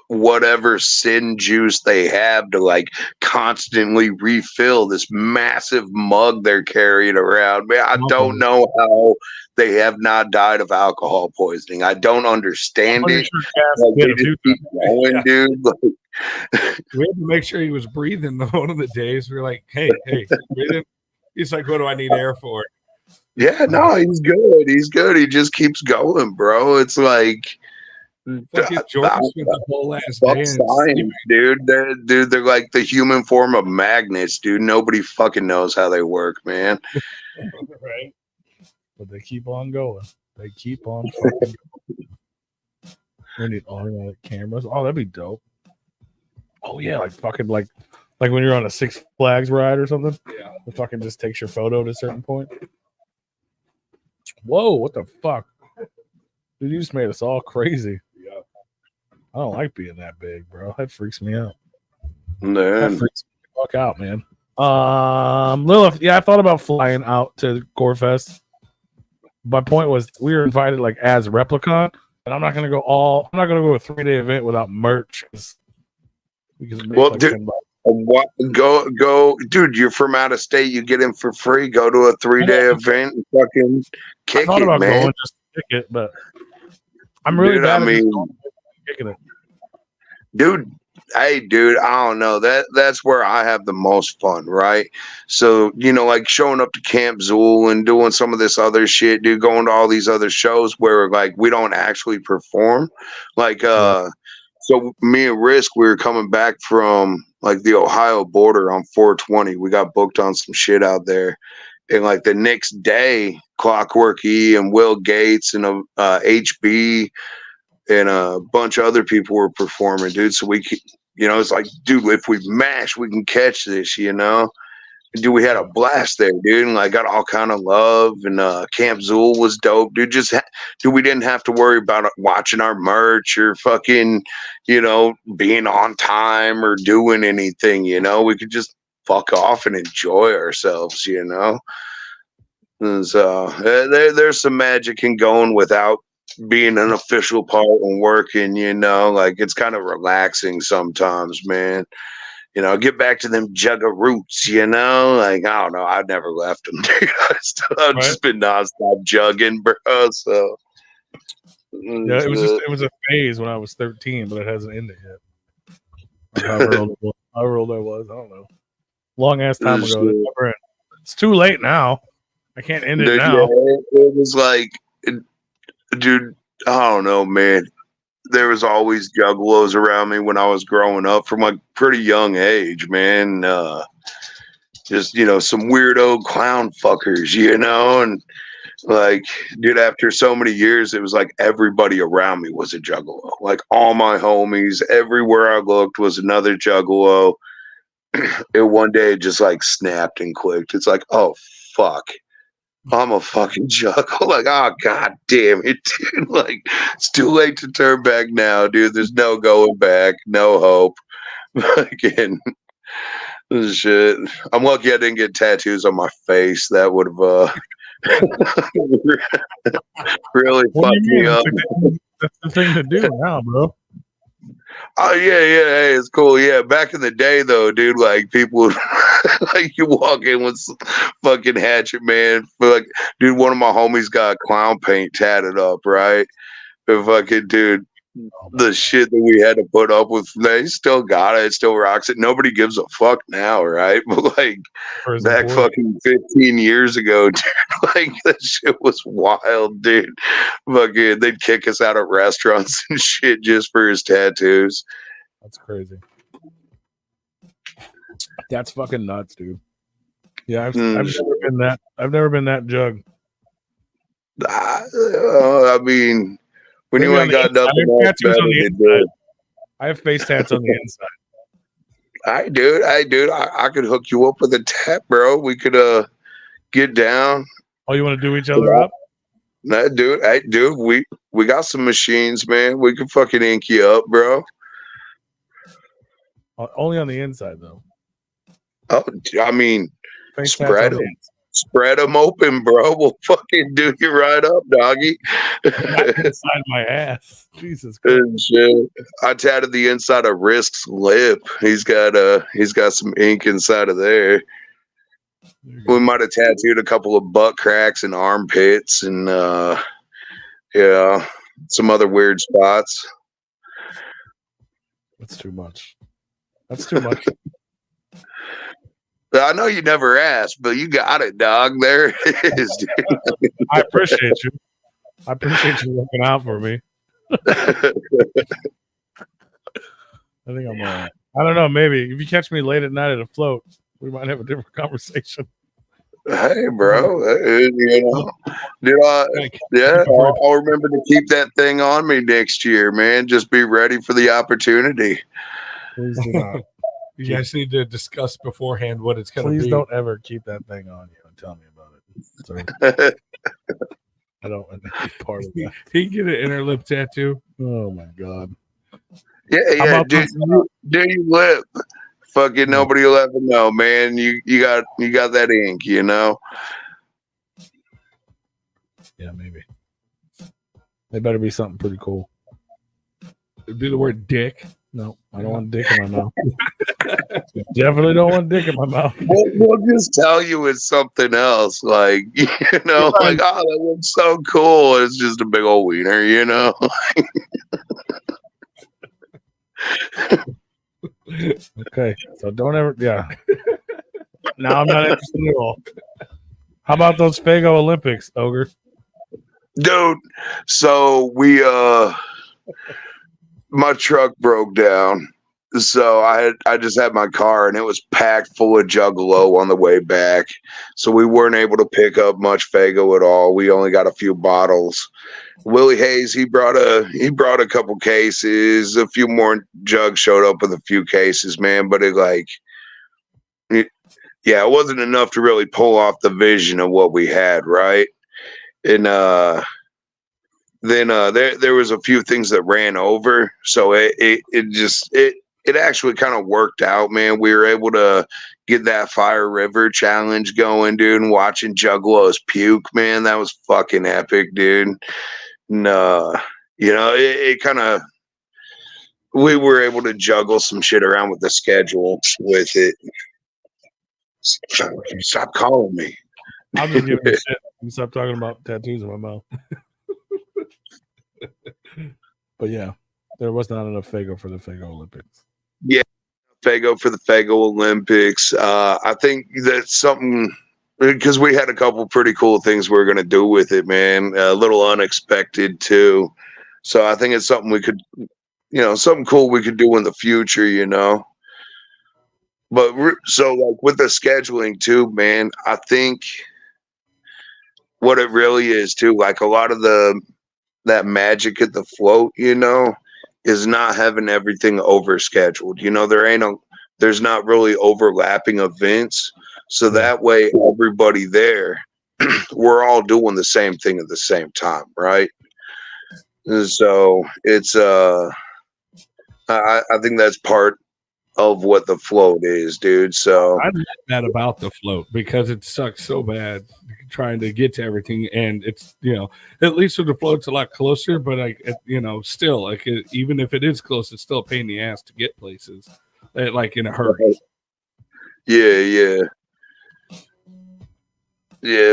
whatever sin juice they have to like constantly refill this massive mug they're carrying around. Man, I don't know how they have not died of alcohol poisoning. I don't understand it. Sure Cass Like, did they a few just keep going, Yeah. dude. Like, We had to make sure he was breathing one of the days. We were like, hey, breathing. He's like, what do I need air for? yeah, no, he's good. He's good. He just keeps going, bro. It's like Fucking Jordan spent the whole last fuck day. science, dude. They're like the human form of magnets, dude. Nobody fucking knows how they work, man. Right. But they keep on going. They keep on fucking going. We need automatic cameras. Oh, that'd be dope. Oh yeah, like fucking like when you're on a Six Flags ride or something. Yeah. It fucking just takes your photo to a certain point. Whoa, what the fuck? Dude, you just made us all crazy. Yeah. I don't like being that big, bro. That freaks me out. That Man, freaks me the fuck out, man. Lilith, yeah, I thought about flying out to Gorefest. My point was we were invited like as Replicon, and I'm not gonna go a 3-day event without merch because we can make well, like dude, $10. what? Go, dude. You're from out of state. You get in for free. Go to a 3-day event and fucking I kick thought it, about man. going just to kick it, but I'm really Dude, bad I at just mean, going and kicking it. dude, hey, dude, I don't know. That's where I have the most fun, right? So, like showing up to Camp Zool and doing some of this other shit, dude, going to all these other shows where like we don't actually perform. Like so me and Risk, we were coming back from like the Ohio border on 420. We got booked on some shit out there. And like the next day, Clockwork E and Will Gates and HB and a bunch of other people were performing, dude. So we could, it's like, dude, if we mash, we can catch this, Dude, we had a blast there, dude, and like got all kind of love. And Camp Zool was dope, dude. Dude, we didn't have to worry about watching our merch or fucking, being on time or doing anything. We could just fuck off and enjoy ourselves. And so there's some magic in going without being an official part and working. Like it's kind of relaxing sometimes, man. Get back to them jugger roots, like, I don't know. I've never left them. I've just been nonstop jugging, bro. So, Yeah, it was a phase when I was 13, but it hasn't ended yet. However old I was, I don't know. Long ass time ago. It's too late now. I can't end it now. Yeah, it was like, dude, I don't know, man. There was always juggalos around me when I was growing up from like pretty young age, man. Just, some weirdo clown fuckers, and like, dude, after so many years, it was like everybody around me was a juggalo. Like all my homies, everywhere I looked was another juggalo. And one day it just like snapped and clicked. It's like, oh, fuck. I'm a fucking juggalo. Like, oh god damn it, dude. Like, it's too late to turn back now, dude. There's no going back, no hope. Again, shit. I'm lucky I didn't get tattoos on my face. That would have really fucked me up. That's the thing to do now, bro. Oh yeah, hey, it's cool. Yeah, back in the day though, dude, like people would like you walk in with fucking Hatchet Man. Like, dude, one of my homies got clown paint tatted up, right? And fucking dude, the shit that we had to put up with, they still got it, still rocks it. Nobody gives a fuck now, right? But like back fucking 15 years ago, dude, like that shit was wild, dude. Fucking they'd kick us out of restaurants and shit just for his tattoos. That's crazy. That's fucking nuts, dude. Yeah, I've never been that. I've never been that jug. I mean, when you ain't got nothing else better to do. I have face tats on the inside. I could hook you up with a tat, bro. We could get down. Oh, you want to do each other up? Nah, dude, we got some machines, man. We can fucking ink you up, bro. Only on the inside, though. Oh, I mean, face spread them. Spread them open, bro. We'll fucking do you right up, doggy. Inside my ass. Jesus Christ. Shit. I tatted the inside of Risk's lip. He's got some ink inside of there. We might have tattooed a couple of butt cracks and armpits and some other weird spots. That's too much. That's too much. I know you never asked, but you got it, dog. There it is, dude. I appreciate you. I appreciate you looking out for me. I think I'm all right. I don't know. Maybe if you catch me late at night at a float, we might have a different conversation. Hey, bro. I'll remember to keep that thing on me next year, man. Just be ready for the opportunity. Please do not. You guys need to discuss beforehand what it's going to be. Please don't ever keep that thing on you and tell me about it. Sorry. I don't want any part of that. He get an inner lip tattoo. Oh my god. Yeah, How yeah, about dude. Do your lip. Fucking nobody will ever know, man. You got that ink, you know. Yeah, maybe. They better be something pretty cool. It'd be the word dick. No, I don't want dick in my mouth. Definitely don't want dick in my mouth. We'll just tell you it's something else, like you know, like oh, that looks so cool. It's just a big old wiener, you know. Okay, so don't ever. Yeah. Now I'm not interested at all. How about those Fago Olympics, Ogre? Dude, so we my truck broke down. So I just had my car and it was packed full of Juggalo on the way back. So we weren't able to pick up much Fago at all. We only got a few bottles. Willie Hayes, he brought a couple cases. A few more jugs showed up with a few cases, man. But it wasn't enough to really pull off the vision of what we had, right? And then there was a few things that ran over, so it actually kind of worked out, man. We were able to get that Fire River challenge going, dude, and watching Juggalos puke, man, that was fucking epic, dude. And you know, it kind of, we were able to juggle some shit around with the schedule with it. Stop calling me. I'll just give you shit and stop talking about tattoos in my mouth. But yeah, there was not enough Fago for the Fago Olympics. Yeah, Fago for the Fago Olympics. I think that's something, because we had a couple pretty cool things we were going to do with it, man. A little unexpected too. So I think it's something we could, you know, something cool we could do in the future, you know. But so like with the scheduling too, man, I think what it really is too, like a lot of that magic at the float, you know, is not having everything over scheduled. You know, there's not really overlapping events. So that way everybody there, we're all doing the same thing at the same time, right? So it's I think that's part of what the float is, dude. So I love that about the float because it sucks so bad trying to get to everything, and it's, you know, at least with the float's a lot closer, but like, you know, still like even if it is close, it's still a pain in the ass to get places like in a hurry. Yeah.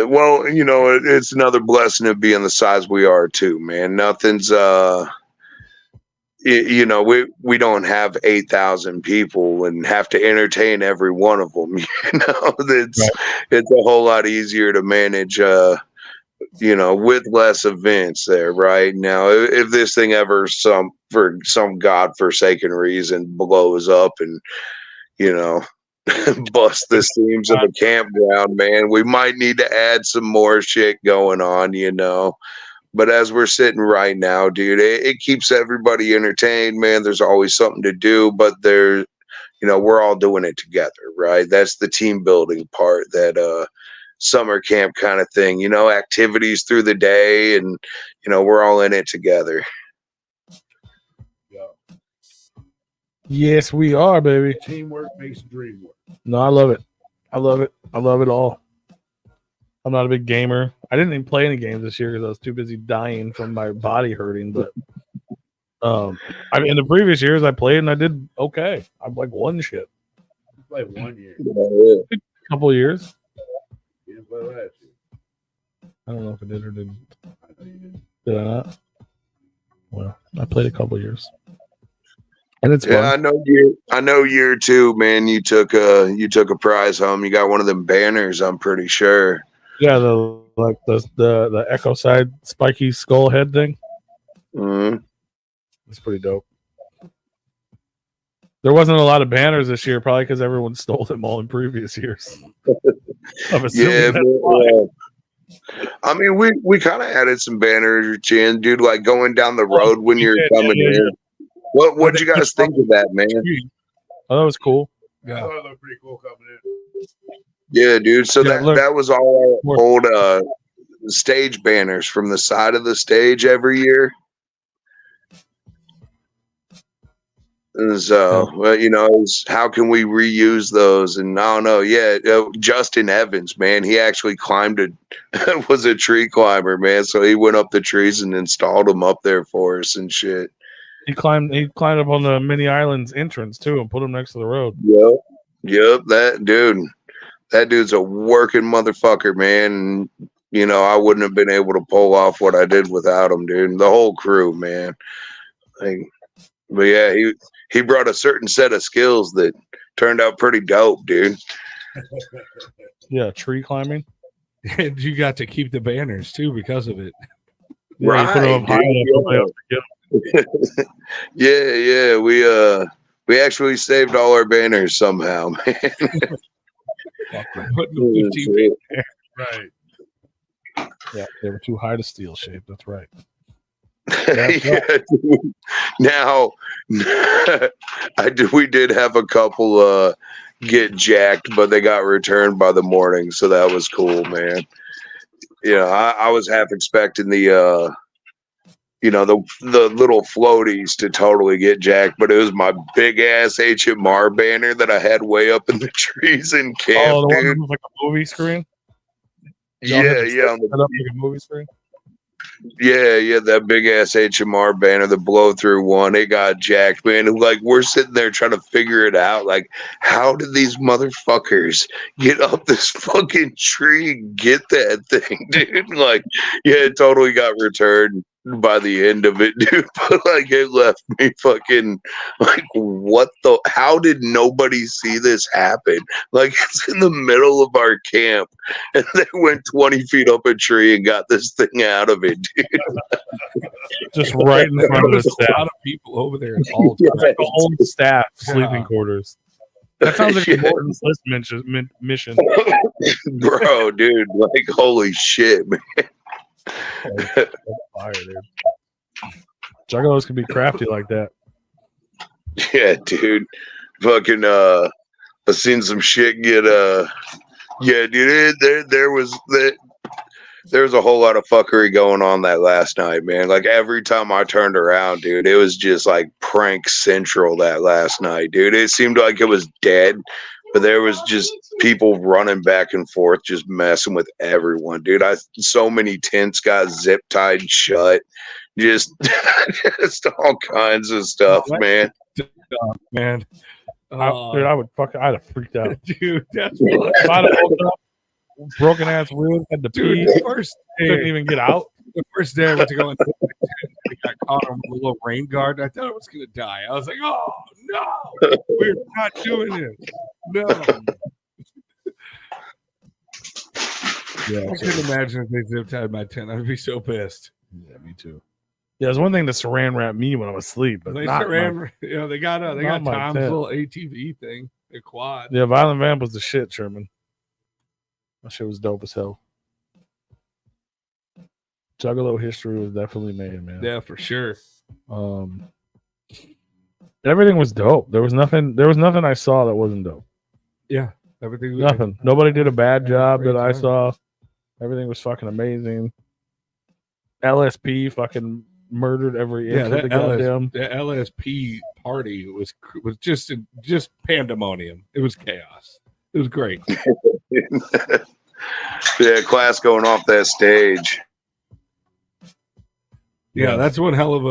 Well, you know, it's another blessing of being the size we are too, man. Nothing's you know, we don't have 8,000 people and have to entertain every one of them. You know, it's a whole lot easier to manage, you know, with less events there. Right now, if this thing ever for some godforsaken reason blows up and, you know, bust the seams of a campground, man, we might need to add some more shit going on, you know. But as we're sitting right now, dude, it keeps everybody entertained, man. There's always something to do, but you know, we're all doing it together, right? That's the team building part, that summer camp kind of thing, you know, activities through the day, and, you know, we're all in it together. Yes, we are, baby. Teamwork makes the dream work. No, I love it. I love it all. I'm not a big gamer. I didn't even play any games this year because I was too busy dying from my body hurting. But I mean, in the previous years, I played and I did okay. I like won shit. You played 1 year. A couple of years. You didn't play last year. I don't know if I did or didn't. Did I not? Well, I played a couple of years. And it's Yeah, fun. I know year two, man. You took a prize home. You got one of them banners, I'm pretty sure. Yeah, the Echo Side spiky skull head thing. Mm-hmm. It's pretty dope. There wasn't a lot of banners this year, probably because everyone stole them all in previous years. Yeah, I mean, we kind of added some banners, Chin, dude, like going down the road when you're coming in. What'd you guys think of that, man? Oh, that was cool. Yeah, I thought it looked pretty cool coming in. Yeah, dude. So that was all our old stage banners from the side of the stage every year. And so, well, you know, how can we reuse those? And I don't know. Yeah, Justin Evans, man, he actually climbed it. Was a tree climber, man. So he went up the trees and installed them up there for us and shit. He climbed up on the mini island's entrance too, and put him next to the road. Yep. That dude's a working motherfucker, man. And, you know, I wouldn't have been able to pull off what I did without him, dude. The whole crew, man. But yeah, he brought a certain set of skills that turned out pretty dope, dude. Yeah, tree climbing. And you got to keep the banners too because of it. Yeah, right, you put them up high enough nobody else to get them. Yeah. We actually saved all our banners somehow, man. Putting the 15 Right. Yeah, they were too high to steal shape. That's right. Yeah, dude. Now, we did have a couple get jacked, but they got returned by the morning, so that was cool, man. You know, I was half expecting the little floaties to totally get jacked, but it was my big ass HMR banner that I had way up in the trees in camp, Oh, the one dude. that was like a movie screen. Yeah. Set up like a movie screen. Yeah, that big ass HMR banner, the blow through one, it got jacked, man. Like, we're sitting there trying to figure it out. Like, how did these motherfuckers get up this fucking tree and get that thing, dude? Like, yeah, it totally got returned by the end of it, dude. But like, it left me fucking like, how did nobody see this happen? Like, it's in the middle of our camp, and they went 20 feet up a tree and got this thing out of it, dude. Just right in front of the a staff. lot of people over there at all times. The whole staff sleeping quarters. That sounds like a Morton's List mission. Bro, dude, like, holy shit, man. Fire, dude. Juggalos can be crafty like that. Yeah, dude. Fucking I've seen some shit get yeah, dude, there was a whole lot of fuckery going on that last night, man. Like, every time I turned around, dude, it was just like prank central that last night, dude. It seemed like it was dead, but there was just people running back and forth, just messing with everyone, dude. So many tents got zip tied shut, just all kinds of stuff, man. Man. Dude, I'd have freaked out. Dude, that's If I'd have woken up, broken ass wheels, had to pee, the first couldn't day, even get out. the first day I went to go and I got caught on a little rain guard. I thought I was gonna die. I was like, oh no, we're not doing it. No. Yeah, I couldn't imagine if they zip tied my tent. I'd be so pissed. Yeah, me too. Yeah, it's one thing to saran wrap me when I was asleep, but They not ran, you know, they got not my Tom's tent. little ATV thing, the quad. Yeah, Violent Vamp was the shit, Sherman. That shit was dope as hell. Juggalo history was definitely made, man. Yeah, for sure. Everything was dope. There was nothing I saw that wasn't dope. Yeah, everything. Was Nothing. Nobody did a bad job great that I time. saw. Everything was fucking amazing. LSP fucking murdered every inch Yeah, of that the goddamn. the LSP party was just pandemonium. It was chaos. It was great. Yeah, class going off that stage. Yeah, that's one hell of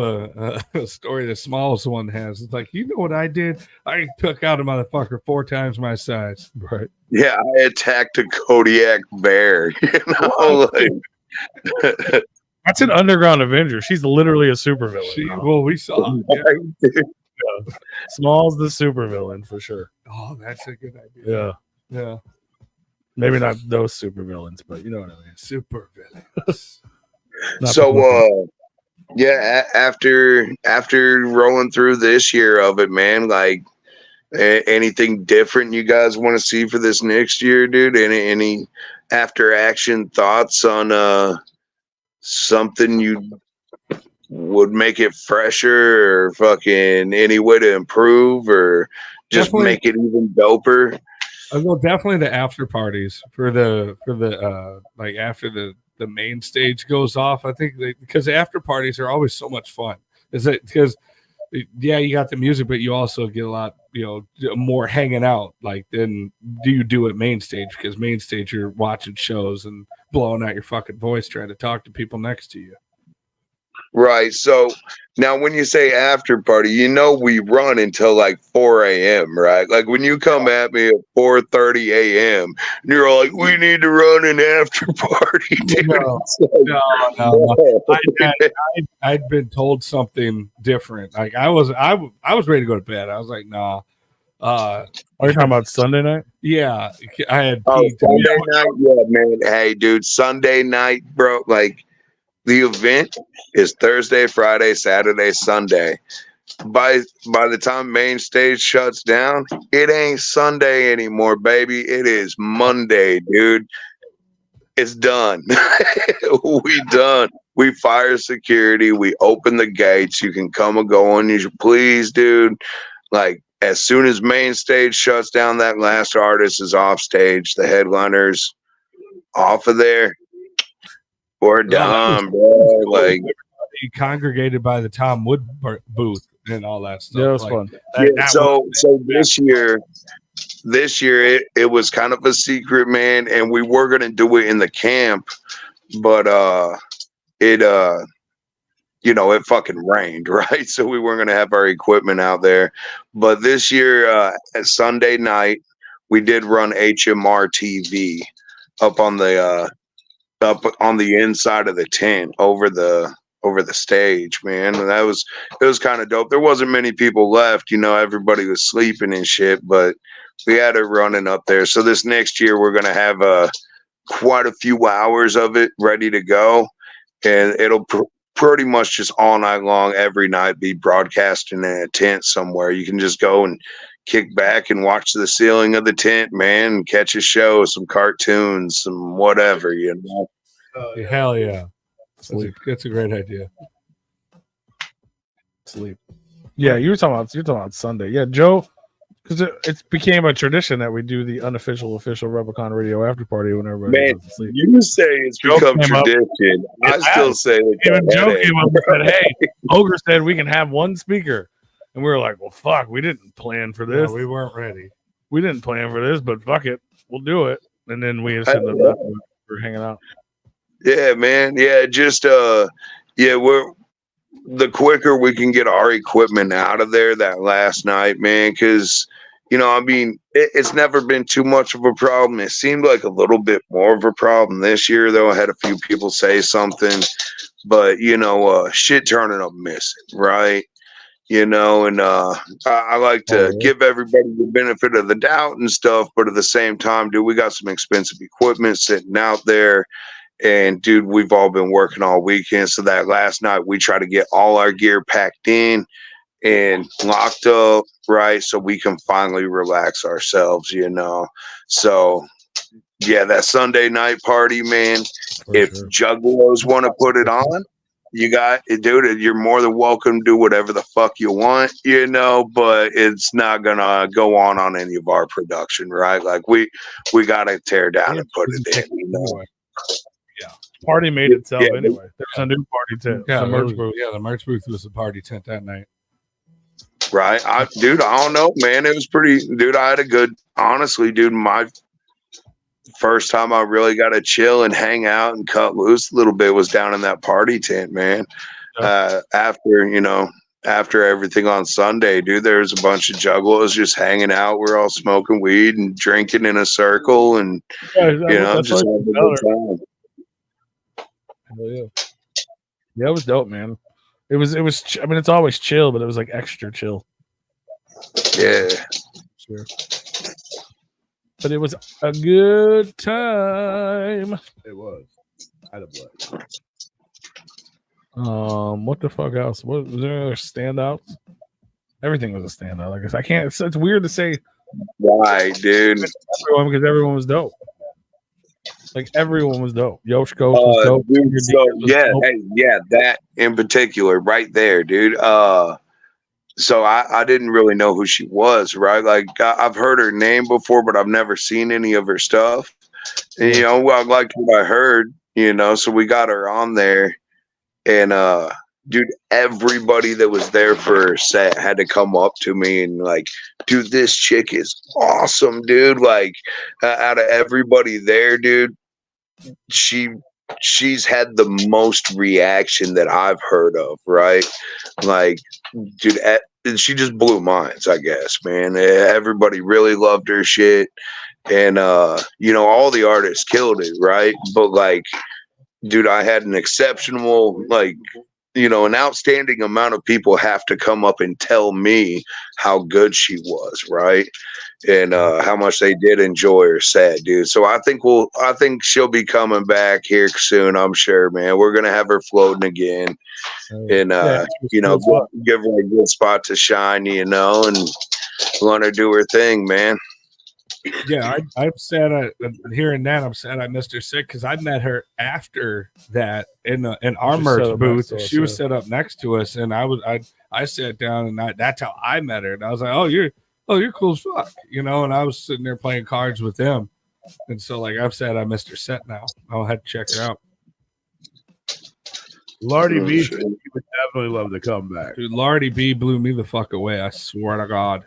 a story the smallest one has. It's like, you know what I did? I took out a motherfucker 4 times my size. Right. Yeah, I attacked a Kodiak bear. You know, like, That's an underground Avenger. She's literally a supervillain. Well, we saw. Yeah. Small's the supervillain for sure. Oh, that's a good idea. Yeah. Yeah. Maybe not those supervillains, but you know what I mean. Super villains. so yeah, after rolling through this year of it, man, like, anything different you guys want to see for this next year, dude? Any after action thoughts on something you would make it fresher, or fucking any way to improve, or just Definitely. make it even doper? Well, definitely the after parties for the like after the main stage goes off. I think because after parties are always so much fun. Is it because yeah, you got the music, but you also get a lot, more hanging out like than you do at main stage, because main stage you're watching shows and blowing out your fucking voice trying to talk to people next to you. Right. So now when you say after party, we run until like 4 a.m., right? Like when you come at me at 4:30 a.m. and you're like, we need to run an after party, dude. No. I'd been told something different. Like I was ready to go to bed. I was like, nah. Are you talking about Sunday night? Yeah, I had Sunday night. Yeah, man. Hey, dude, Sunday night, bro. Like the event is Thursday, Friday, Saturday, Sunday. By the time main stage shuts down, it ain't Sunday anymore, baby. It is Monday, dude. It's done. We done. We fire security. We open the gates. You can come and go on as you please, dude. Like as soon as main stage shuts down, that last artist is off stage. The headliner's off of there. We're done, bro. Like you congregated by the Tom Wood booth and all that stuff. Yeah, it was fun. So this year it was kind of a secret, man, and we were gonna do it in the camp, but it fucking rained, right? So we weren't gonna have our equipment out there. But this year, at Sunday night, we did run HMR TV up on the inside of the tent over the stage, man. And it was kind of dope. There wasn't many people left, everybody was sleeping and shit, but we had it running up there. So this next year we're gonna have quite a few hours of it ready to go, and it'll pretty much just all night long, every night, be broadcasting in a tent somewhere. You can just go and kick back and watch the ceiling of the tent, man, and catch a show, some cartoons, some whatever, Hell yeah. That's a great idea. Sleep. Yeah, you're talking about Sunday. Yeah, Joe, because it became a tradition that we do the official Replicon radio after party when everybody goes to sleep. You say it's become tradition. I still say even Joe came up and said, "Hey, Ogre said we can have one speaker," and we were like, "Well, fuck, we didn't plan for this. No, we weren't ready. We didn't plan for this, but fuck it, we'll do it." And then we just ended up we're hanging out. Yeah, man. Yeah, just we're the quicker we can get our equipment out of there that last night, man, because it's never been too much of a problem. It seemed like a little bit more of a problem this year, though. I had a few people say something, but shit turning up missing, right? And I like to give everybody the benefit of the doubt and stuff, but at the same time, dude, we got some expensive equipment sitting out there. And dude, we've all been working all weekend. So that last night we try to get all our gear packed in and locked up, right? So we can finally relax ourselves, So yeah, that Sunday night party, man. If juggalos want to put it on, dude, you're more than welcome to do whatever the fuck you want, but it's not gonna go on any of our production, right? Like we gotta tear down and put it in, Yeah, party made itself anyway. There's a new party tent. Yeah, the merch booth. Yeah, the merch booth was the party tent that night. Right, I don't know, man. It was pretty, dude. I had a good, honestly, dude. My first time I really got to chill and hang out and cut loose a little bit was down in that party tent, man. Yeah. After everything on Sunday, dude, there was a bunch of juggalos just hanging out. We're all smoking weed and drinking in a circle, and just having a good time. Hell yeah. Yeah, it was dope, man. It was. I mean, it's always chill, but it was like extra chill. Yeah. Sure. But it was a good time. It was. I had a blast. What the fuck else? What was there? Other standouts? Everything was a standout. Like I said, I can't. It's weird to say. Right, dude. Everyone, because everyone was dope. Like everyone was dope. Yoshko was dope. Dude, that in particular, right there, dude. So I didn't really know who she was, right? Like I've heard her name before, but I've never seen any of her stuff. And I liked what I heard. you know, so we got her on there, and dude, everybody that was there for her set had to come up to me and like, dude, this chick is awesome, dude. Like, out of everybody there, dude, she's had the most reaction that I've heard of, right? Like, dude, she just blew minds, I guess, man. Everybody really loved her shit, and you know, all the artists killed it, right? But like, dude, I had an exceptional, like, you know, an outstanding amount of people have to come up and tell me how good she was, right? And how much they did enjoy her set, dude. So I think she'll be coming back here soon, I'm sure, man. We're gonna have her floating again, and you know, give her a good spot to shine, you know, and let her do her thing, man. Yeah, I'm sad. Hearing that, I'm sad I missed her sick because I met her after that in our merch booth. She was set up next to us, and I sat down, and that's how I met her. And I was like, "Oh, you're cool as fuck," you know. And I was sitting there playing cards with them, and so like I'm sad I missed her set. Now I'll have to check her out. Lardy B would definitely love to come back. Dude, Lardy B blew me the fuck away. I swear to God.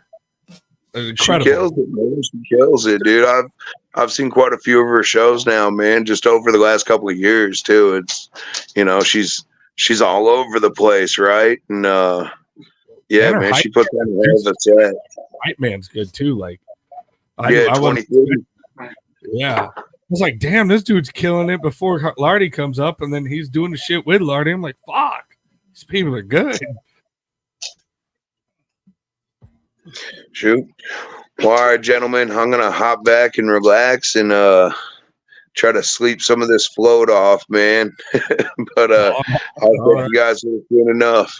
Incredible. She kills it, man. She kills it, dude. I've seen quite a few of her shows now, man. Just over the last couple of years too. It's, you know, she's all over the place, right? And yeah, man, she put that in the set. Hype man's good too. Like, I 23. Yeah, I was like, damn, this dude's killing it before Lardy comes up, and then he's doing the shit with Lardy. I'm like, fuck, these people are good. Shoot. Well, all right, gentlemen, I'm gonna hop back and relax and try to sleep some of this float off, man. But I think you guys are doing enough.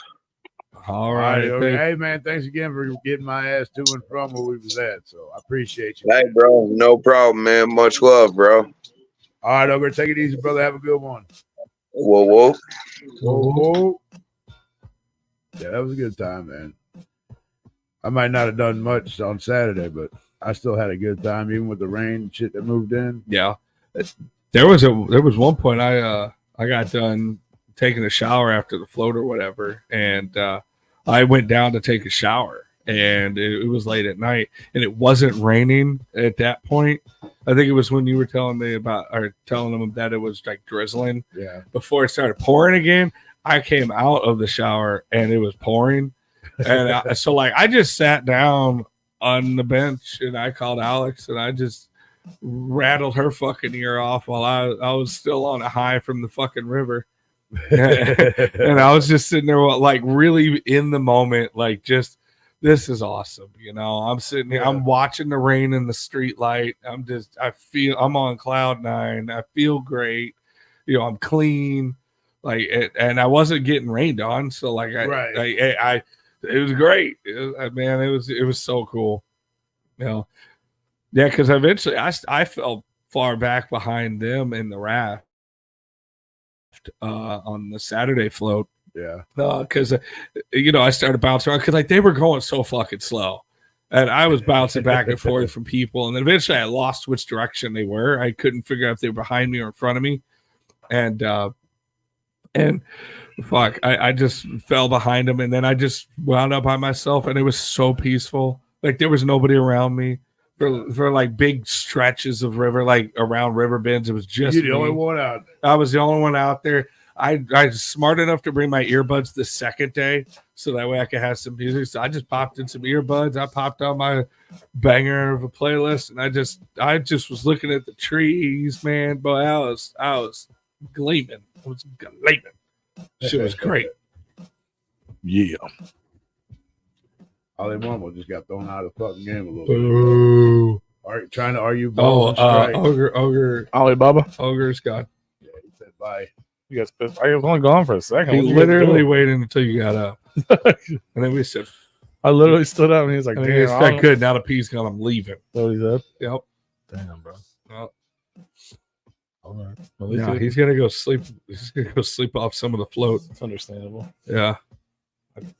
All right. Okay. Hey, man, thanks again for getting my ass to and from where we was at. So I appreciate you. Hey, bro, no problem, man. Much love, bro. All right, Ogre, take it easy, brother. Have a good one. Whoa, whoa. Whoa, whoa. Yeah, that was a good time, man. I might not have done much on Saturday, but I still had a good time, even with the rain and shit that moved in. Yeah, there was one point I got done taking a shower after the float or whatever, and I went down to take a shower, and it was late at night, and it wasn't raining at that point. I think it was when you were telling them that it was like drizzling. Yeah. Before it started pouring again, I came out of the shower and it was pouring. And so like I just sat down on the bench and I called Alex and I just rattled her fucking ear off while I was still on a high from the fucking river. And I was just sitting there like really in the moment, like just this is awesome, you know. I'm sitting here, I'm watching the rain in the street light. I'm on cloud nine. I feel great, you know. I'm clean, like, and I wasn't getting rained on, so like it was great. It was so cool. You know, yeah, because eventually I fell far back behind them in the raft on the Saturday float. Yeah. Because you know, I started bouncing around because like they were going so fucking slow. And I was bouncing back and forth from people, and then eventually I lost which direction they were. I couldn't figure out if they were behind me or in front of me. And fuck, I just fell behind them, and then I just wound up by myself, and it was so peaceful. Like there was nobody around me for like big stretches of river, like around river bends. It was just You're the only one out there. I was the only one out there. I was smart enough to bring my earbuds the second day, so that way I could have some music. So I just popped in some earbuds. I popped on my banger of a playlist, and I just was looking at the trees, man. Boy, I was gleaming. I was gleaming. Shit was great. Yeah. Ollie Marmo just got thrown out of the fucking game a little bit. Trying to argue balls and strikes. Ogre. Alibaba. Ogre's gone. Yeah, he said bye. You guys pissed. I was only gone for a second. He literally waited until you got up. And then we said, I literally stood up and he was like, damn, it's not good. Now the P's gone. I'm leaving. What he said? Yep. Damn, bro. Well, all right. Well, he's gonna go sleep. He's gonna go sleep off some of the float. It's understandable. Yeah.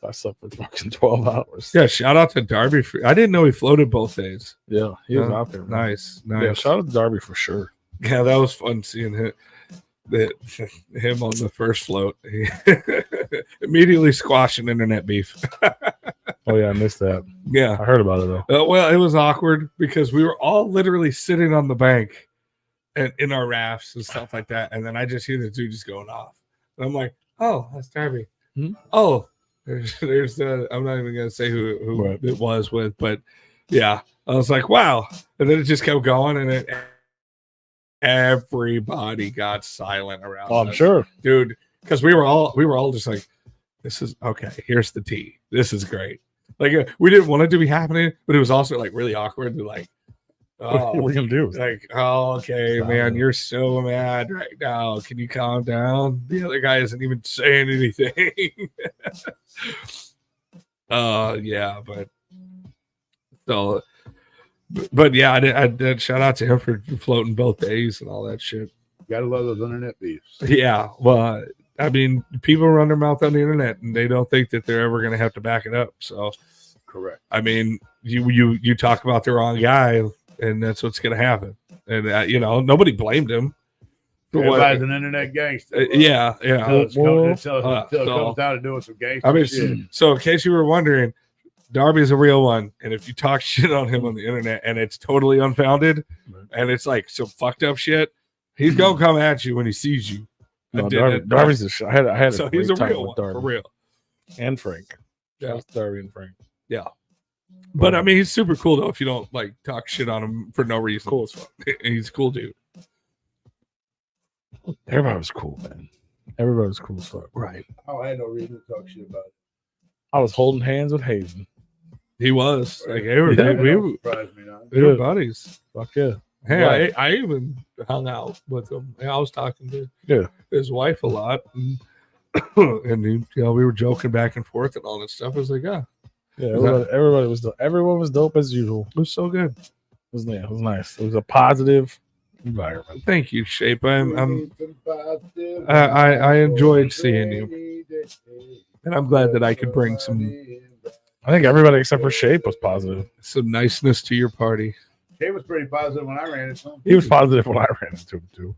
I slept for fucking 12 hours. Yeah. Shout out to Darby. I didn't know he floated both days. Yeah. He was out there. Man. Nice. Yeah. Shout out to Darby for sure. Yeah. That was fun seeing him. him on the first float, he immediately squashing internet beef. Oh yeah, I missed that. Yeah. I heard about it though. Well, it was awkward because we were all literally sitting on the bank and in our rafts and stuff like that. And then I just hear the dude just going off. And I'm like, oh, that's Darby. Hmm? Oh, there's I'm not even going to say who Right. it was with, but yeah, I was like, wow. And then it just kept going and everybody got silent around. Oh, I'm us. sure. Dude, because we were all just like, this is okay. Here's the tea. This is great. Like we didn't want it to be happening, but it was also like really awkward to like, What are we gonna do? like, oh, okay, man, you're so mad right now. Can you calm down? The other guy isn't even saying anything. Yeah, but yeah, I did shout out to him for floating both days and all that shit. Gotta love those internet beefs. Yeah, well, I mean, people run their mouth on the internet and they don't think that they're ever going to have to back it up. So, correct. I mean, you talk about the wrong guy, and that's what's going to happen. And nobody blamed him. Everybody's an internet gangster. Yeah. Until it comes down to doing some gangster I mean, shit. so in case you were wondering, Darby's a real one, and if you talk shit on him on the internet and it's totally unfounded, and it's like some fucked up shit, he's gonna come at you when he sees you. No, Darby's a shot. I had so a he's a great time real with one Darby for real. and Frank. Yeah, That's Darby and Frank. Yeah, but I mean, he's super cool though. If you don't like talk shit on him for no reason, Cool as fuck. He's a cool dude. Everybody was cool, man. Everybody was cool as fuck. Right. Oh, I had no reason to talk shit about it. I was holding hands with Hazen. He was like we were buddies. Fuck yeah. Hey, Right. I even hung out with him. I was talking to his wife a lot, and, we were joking back and forth and all that stuff. I was like, yeah, everyone was dope as usual. it was so good. It was nice. It was a positive environment. Thank you, Shape. I enjoyed seeing you, and I'm glad that I could bring some I think everybody except for Shape was positive. niceness to your party. He was pretty positive when I ran into him. He was positive when I ran into him too.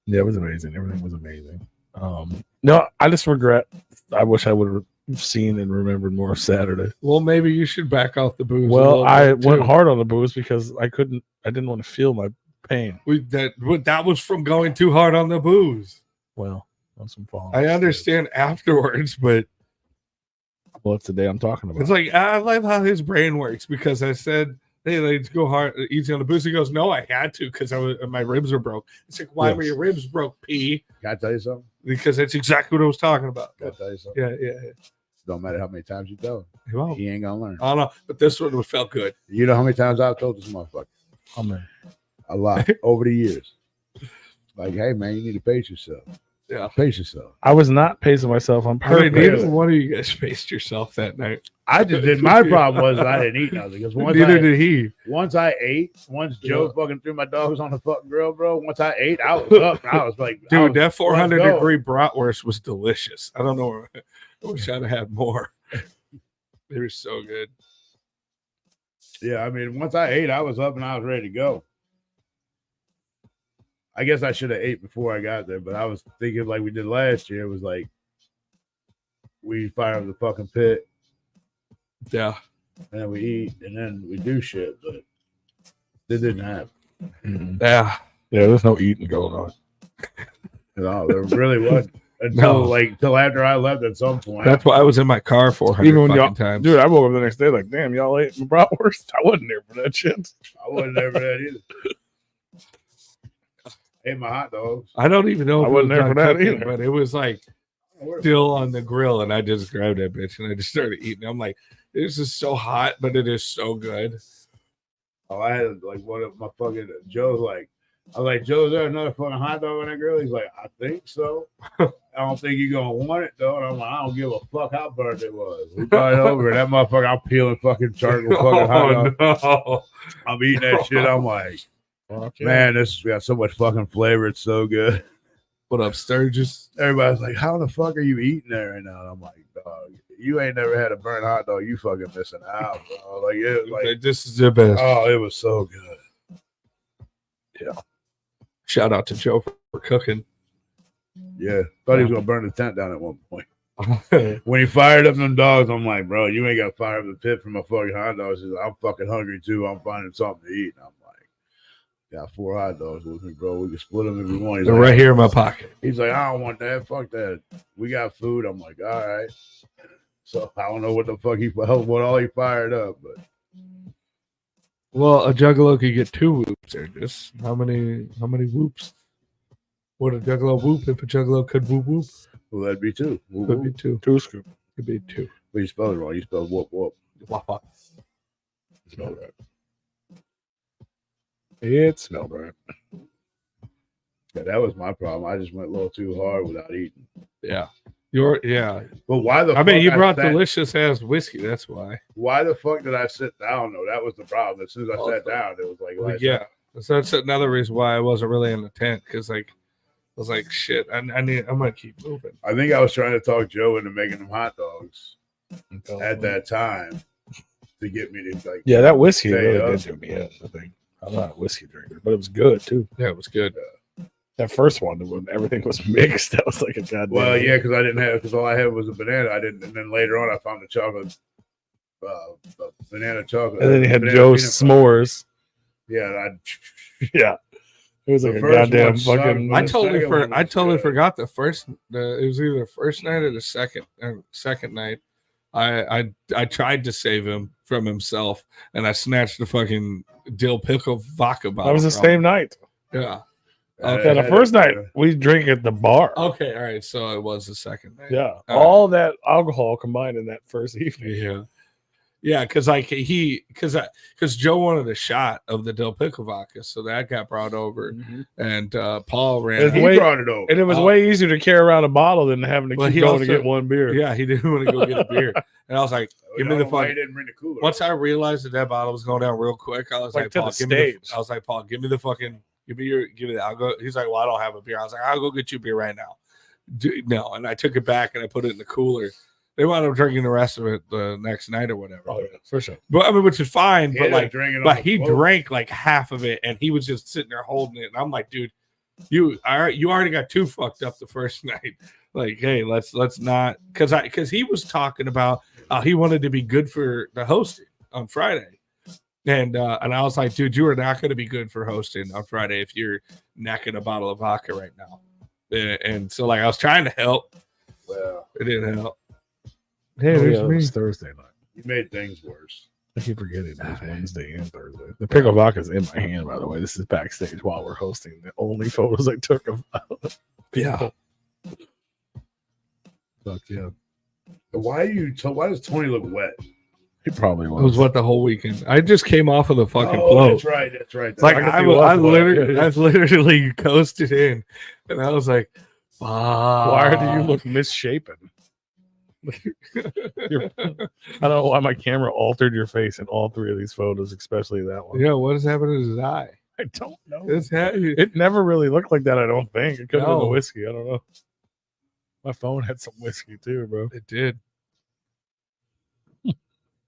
Yeah, it was amazing. Everything was amazing. No, I just regret. I wish I would have seen and remembered more of Saturday. Well, maybe you should back off the booze. Well, I went hard on the booze because I didn't want to feel my pain. That was from going too hard on the booze. Well, on some fall. I understand afterwards, but Well, it's the day I'm talking about. it's like I love how his brain works because I said, "Hey, let's go hard, easy on the booze." He goes, "No, I had to because my ribs were broke." It's like, why were your ribs broke, P? Can I tell you something? Because that's exactly what I was talking about. Can I tell you something? Yeah. Don't matter how many times you tell him. Well, He ain't gonna learn. I don't know, but this one felt good. You know how many times I've told this motherfucker? Oh man. A lot over the years. Like, hey man, you need to pace yourself. Yeah. Pace yourself. I was not pacing myself on I mean, purpose. neither one of you guys paced yourself that night. I just did. My problem was I didn't eat nothing because Neither did he. once Joe fucking threw my dogs on the fucking grill, bro. Once I ate, I was up. And I was like, Dude, that 400 let's go. degree bratwurst was delicious. I don't know. I wish I'd have had more. They were so good. Yeah, I mean, once I ate, I was up and I was ready to go. I guess I should have ate before I got there, but I was thinking like we did last year. It was like we fire up the fucking pit Yeah. and then we eat and then we do shit, but it didn't happen. Yeah. Yeah, there's no eating going on. No, there really wasn't until after I left at some point. That's why I was in my car 400 Even when y'all, fucking times. dude, I woke up the next day like, damn, y'all ate my bratwurst. I wasn't there for that shit. I wasn't there for that either. Ate my hot dogs. I don't even know I if wasn't it was there for done that cooking, either. but it was like still on the grill, and I just grabbed that bitch and I just started eating. I'm like, this is so hot, but it is so good. Oh, I had like one of my fucking Joe's like, I was like, Joe, is there another fucking hot dog on that grill? He's like, I think so. I don't think you're gonna want it though. And I'm like, I don't give a fuck how burnt it was. We brought it over. That motherfucker, I'm peeling fucking charcoal fucking hot dog. No. I'm eating that shit. I'm like, man, this has got so much fucking flavor. It's so good. What up, Sturgis? Everybody's like, how the fuck are you eating that right now? And I'm like, dog, you ain't never had a burnt hot dog. You fucking missing out, bro. Like, it was like, This is the best. oh, it was so good. Shout out to Joe We're cooking. Yeah, thought he was gonna burn the tent down at one point. When he fired up them dogs, I'm like, bro, you ain't got to fire up the pit for my fucking hot dogs. He says, I'm fucking hungry too. I'm finding something to eat. And I'm like, got 4 hot dogs with me, bro. We can split them if we want. He's They're like, right here in my pocket. He's like, I don't want that. Fuck that. We got food. I'm like, all right. So I don't know what the fuck what all he fired up, but Well, a juggalo could get 2 whoops there. Just how many whoops? Would a juggalo whoop if a juggalo could whoop whoop? well, that'd be 2. Whoop, Could whoop. be 2. 2 scoop. Could be 2. But you spelled it wrong. You spelled whoop whoop. Wop, wop. Smelled right. It smelled right. Yeah, that was my problem. I just went a little too hard without eating. Yeah. But why the I fuck mean, you brought sat- delicious ass whiskey. That's why. Why the fuck did I sit down though? That was the problem. As soon as I sat down, it was like, Well, last yeah. night. So that's another reason why I wasn't really in the tent, because like I was like, shit, I'm gonna keep moving. I think I was trying to talk Joe into making them hot dogs at that time to get me to like. Yeah, that whiskey stay really up. did do me in, I think. I'm not a whiskey drinker, but it was good too. Yeah, it was good. That first one, when everything was mixed, that was like a goddamn. Well, yeah, because all I had was a banana. I didn't, and then later on I found the chocolate, banana chocolate. And then you had banana Joe's peanut butter. s'mores. Yeah, Yeah, it was like The a first goddamn one sucked, fucking. but I the totally second one I was totally good. forgot it was either the first night or the second night. I tried to save him from himself, and I snatched the fucking dill pickle vodka bottle. That was the from same him. night. Yeah. Yeah, the first night we drink at the bar. Okay. All right. So it was the second night. Yeah, All all that alcohol combined in that first evening. Yeah. Yeah, because like because Joe wanted a shot of the dill pickle vodka, so that got brought over, and Paul ran. It's He way- brought it over. And it was way easier to carry around a bottle than having to Well, keep he going to also- get one beer. Yeah, he didn't want to go get a beer, and I was like, "Give me I the don't know why he fucking." didn't bring the cooler. Once I realized that bottle was going down real quick, I was Like like, to "Paul, the give me the." stage. I was like, "Paul, give me the fucking, give me that." I'll go. He's like, "Well, I don't have a beer." I was like, "I'll go get you a beer right now." No, and I took it back and I put it in the cooler. They wound up drinking the rest of it the next night or whatever. Oh, yeah, for sure. But I mean, which is fine. He But ended up like, drinking but on he the float. drank like half of it, and he was just sitting there holding it. And I'm like, dude, you already got too fucked up the first night. Like, hey, let's not, because he was talking about he wanted to be good for the hosting on Friday, and I was like, dude, you are not going to be good for hosting on Friday if you're necking a bottle of vodka right now. And so like I was trying to help, Well, it didn't help. Hey, Oh, there's yeah, it me. was Thursday night. you made things worse. I keep forgetting it was Wednesday and Thursday. The pickle vodka's in my hand, by the way. This is backstage while we're hosting. The only photos I took of Yeah. Fuck yeah. Why does Tony look wet? He probably It was. was what the whole weekend. I just came off of the fucking Oh, float. that's right. That's right. It's like I guess I he was, was wet. I literally coasted in, and I was like, "Fuck." Why do you look misshapen? I don't know why my camera altered your face in all 3 of these photos, especially that one. Yeah, what is happening to his eye? I don't know. It's heavy. It never really looked like that, I don't think. It could have been the No. whiskey. I don't know. My phone had some whiskey too, bro. It did.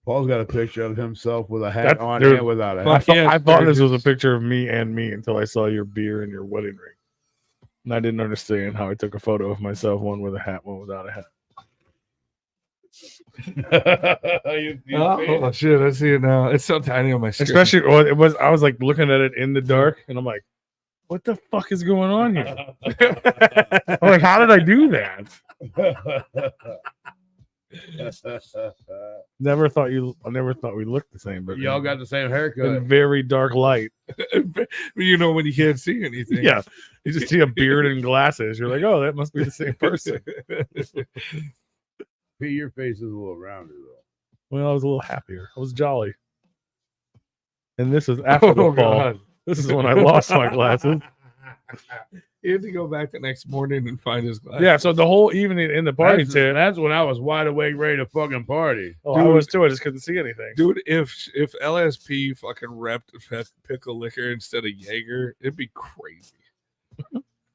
Paul's got a picture of himself with a hat That's- on dude, and without a fuck hat. yeah, I thought this was a Sturgis. picture of me until I saw your beer and your wedding ring. And I didn't understand how I took a photo of myself, one with a hat, one without a hat. Oh shit! I see it now. It's so tiny on my screen. Especially, well, I was like looking at it in the dark, and I'm like, what the fuck is going on here? I'm like, how did I do that? I never thought we looked the same, but Y'all got the same in haircut. very dark light. you know when you can't see anything. Yeah, you just see a beard and glasses. You're like, oh, that must be the same person. Pete, your face is a little rounder though. Well, I was a little happier. I was jolly. And this is after the fall. This is when I lost my glasses. He had to go back the next morning and find his glasses. Yeah, so the whole evening in the party tent. That's when I was wide awake, ready to fucking party. Oh, I was too. I just couldn't see anything. Dude, if LSP fucking repped pickle liquor instead of Jaeger, it'd be crazy.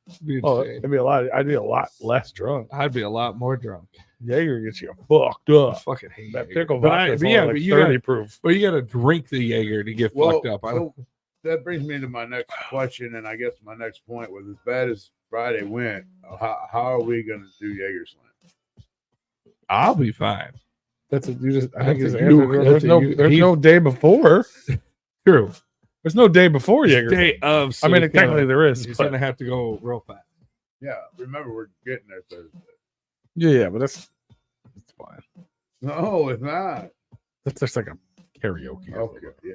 It'd be Oh, insane. it'd be a lot. I'd be a lot less drunk. I'd be a lot more drunk. Jaeger gets you fucked I up. fucking hate That Jaeger. pickle But vodka is but like you 30 gotta, proof. but you got to drink the Jaeger to get fucked up. I don't. So that brings me to my next question, and I guess my next point was as bad as Friday went, how are we gonna do Jaeger Slam? I'll be fine. That's a, you just. I That's think his a answer. you. There's no. There's no day before. True. There's no day before Jaeger. Day of. So I mean, he's technically gonna- there is. He's But, gonna have to go real fast. Yeah, remember we're getting there Thursday. yeah, but that's fine. No, it's not. That's just like a karaoke. Okay, yeah.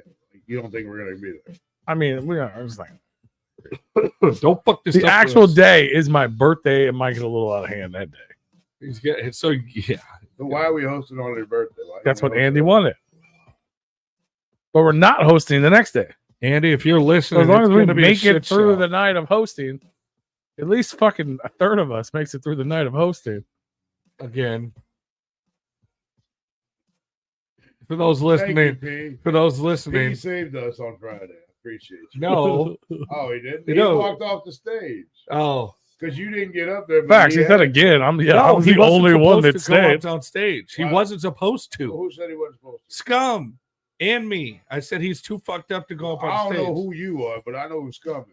You don't think we're gonna be there? I mean, we are. I was like, Don't fuck this. the up actual with us. day is my birthday, and might get a little out of hand that day. He's getting so yeah. So why are we hosting on your birthday? Why That's don't what we host Andy it? wanted. But we're not hosting the next day. Andy, if you're So listening, as long as it's we gonna be a make it shit through show. the night of hosting, at least fucking a third of us makes it through the night of hosting. again. For those Thank listening, you, P. for those He listening, saved us on Friday. I appreciate you. no. Oh, he didn't. You He know- walked off the stage Oh, because you didn't get up there. but Facts. He said had- again. I no, was he the wasn't only one supposed that to go up stayed. on stage. He Wow. wasn't supposed to. Who said he wasn't supposed to? Scum and me. I said he's too fucked up to go up I on don't stage. know who you are, but I know who's coming.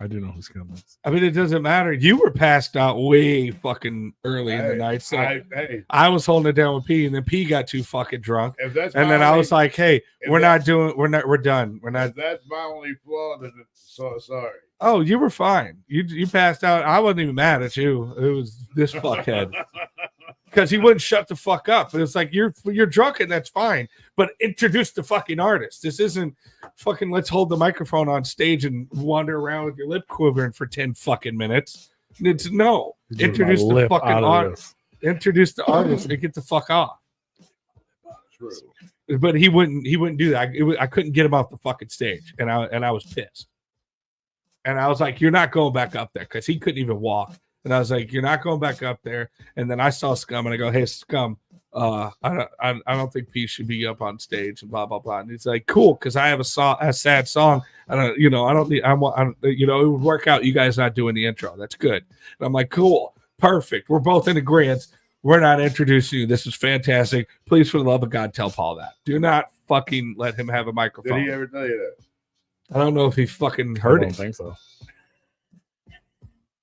I do know who's coming. I mean, it doesn't matter. You were passed out way fucking early in the Hey, night, so hey, I was holding it down with P, and then P got too fucking drunk, if that's and my then I only- was like, "Hey, if we're that- not doing. We're done. We're not." if that's my only flaw, then so sorry. Oh, you were fine. You passed out. I wasn't even mad at you. It was this fuckhead because he wouldn't shut the fuck up. It's like you're drunk and that's fine, but introduce the fucking artist. This isn't fucking. Let's hold the microphone on stage and wander around with your lip quivering for 10 fucking minutes. It's no. Introduce the fucking artist. Introduce the artist and get the fuck off. True. But he wouldn't do that. I couldn't get him off the fucking stage, and I was pissed. And I was like, "You're not going back up there," because he couldn't even walk. And I was like, "You're not going back up there." And then I saw Scum, and I go, "Hey, Scum, I don't think Pete should be up on stage," and blah blah blah. And he's like, "Cool," because I have a sad song, and it would work out. You guys not doing the intro. That's good. And I'm like, "Cool, perfect. We're both in agreement. We're not introducing you. This is fantastic. Please, for the love of God, tell Paul that. Do not fucking let him have a Did microphone." he ever tell you that? I don't know if he fucking I heard don't it. think so.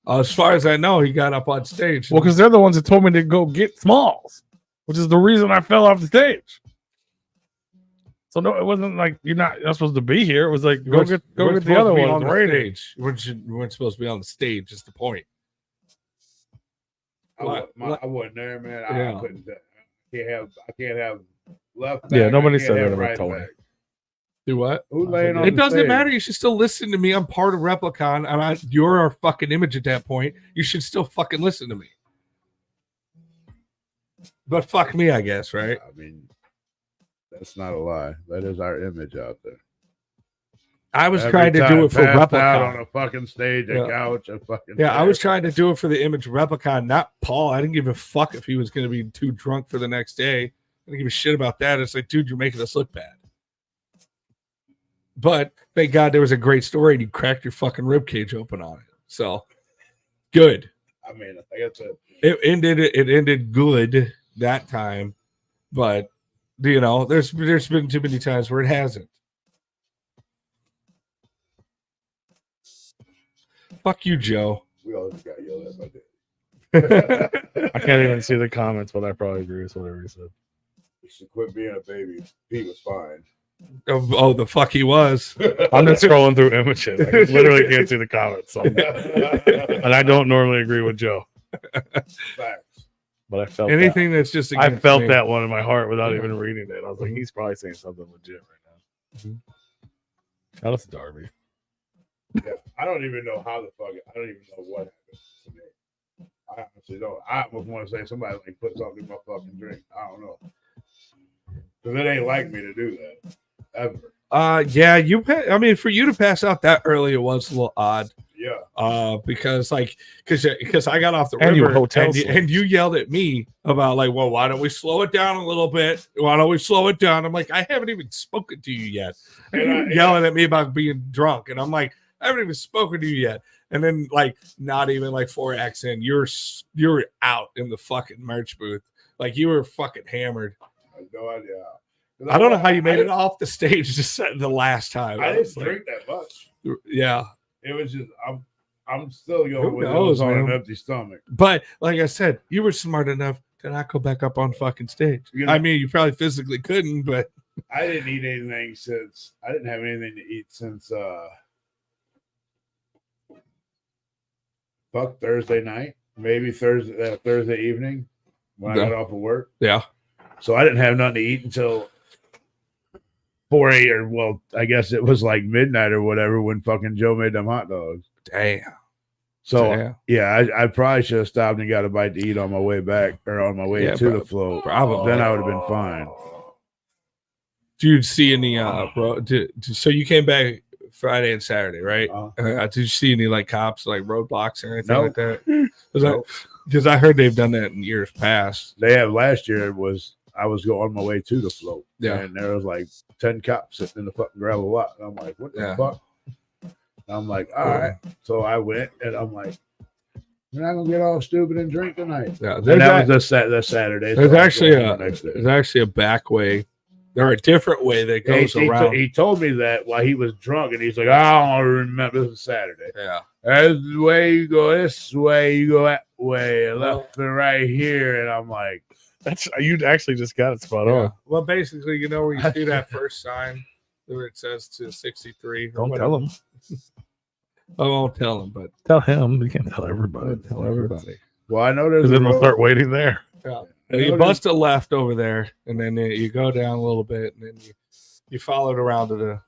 As far as I know, he got up on stage. Well, because they're the ones that told me to go get Smalls, which is the reason I fell off the stage. So no, it wasn't like you're not supposed to be here. It was like go get the other one on the rated. stage. We weren't supposed to be on the stage. Is the point? I wasn't there, man. Yeah. I couldn't. I can't have left. Yeah, back, nobody I can't said have that about right Tony. back. Do what? Who's laying on It the doesn't stage? matter. You should still listen to me. I'm part of Replicon, and you're our fucking image at that point. You should still fucking listen to me. But fuck me, I guess, right? I mean, that's not a lie. That is our image out there. I was Every trying to do time it for passed out on Replicon. a fucking stage, a Yeah. couch, a fucking. Yeah, I chair. was trying to do it for the image of Replicon, not Paul. I didn't give a fuck if he was going to be too drunk for the next day. I didn't give a shit about that. It's like, dude, you're making us look bad. But thank God there was a great story and you cracked your fucking rib cage open on it. So good. I mean, I guess It ended good that time, but there's been too many times where it hasn't. Fuck you, Joe. we all just got yelled at by Dave. I can't even see the comments, but I probably agree with whatever he said. You should quit being a baby. Pete was fine. Oh, the fuck he was. I'm just scrolling through images. I literally can't see the comments. So and I don't normally agree with Joe, Facts. but I felt Anything that's just that. I against felt me. that one in my heart without even reading it. I was like, he's probably saying something legit right now. Shout out to Darby. Yeah, I don't even know how the fuck. I don't even know what happened to me. I honestly don't. I almost want to say somebody like put something in my fucking drink. I don't know. Because it ain't like me to do that ever. Yeah, for you to pass out that early, it was a little odd. Yeah. Because I got off the And you river hotel and you yelled at me about like, well, why don't we slow it down a little bit? Why don't we slow it down? I'm like, I haven't even spoken to you yet. And you're yelling at me about being drunk, and I'm like, I haven't even spoken to you yet. And then like, not even like 4 acts in, you're out in the fucking merch booth, like you were fucking hammered. I have no idea how. I don't know how you made it off the stage just the last time. I was didn't drink that much. Yeah. It was just I'm still going Who with knows, it on an man? empty stomach. But like I said, you were smart enough to not go back up on fucking stage. You know- I mean, you probably physically couldn't, but I didn't eat anything since I didn't have anything to eat since Thursday night, maybe Thursday evening when I Yeah. got off of work. yeah. So I didn't have nothing to eat until 4 or well, I guess it was like midnight or whatever when fucking Joe made them hot dogs. Damn. So Damn. yeah, I probably should have stopped and got a bite to eat on my way back or on my way Yeah, to the float. probably. Then I would have been fine. Did you see any so you came back Friday and Saturday, right? Uh-huh. Did you see any like cops, like roadblocks or anything Nope. like that? Nope. Because I heard they've done that in years past. They have last year I was going on my way to the float. Yeah. And there was like 10 cops sitting in the fucking gravel lot. And I'm like, what the Yeah. fuck? And I'm like, all right. So I went and I'm like, we're not gonna get all stupid and drink tonight. Yeah, And that was the Saturday. There's so I was actually going the next day. there's actually a back way. There a different way that goes around. He told me that while he was drunk, and he's like, I don't remember. This was Saturday. Yeah. That's the way you go this way, you go that way, left and right here. And I'm like, That's you actually just got it spot Yeah. on. Well, basically, you know where you see that first sign where it says to 63. Don't tell him. I won't tell him, but Tell him. You can't tell everybody. tell everybody. well, I know there's Because a then they'll road. start waiting there. Yeah. You bust a left over there, and then you go down a little bit, and then you follow it around to the.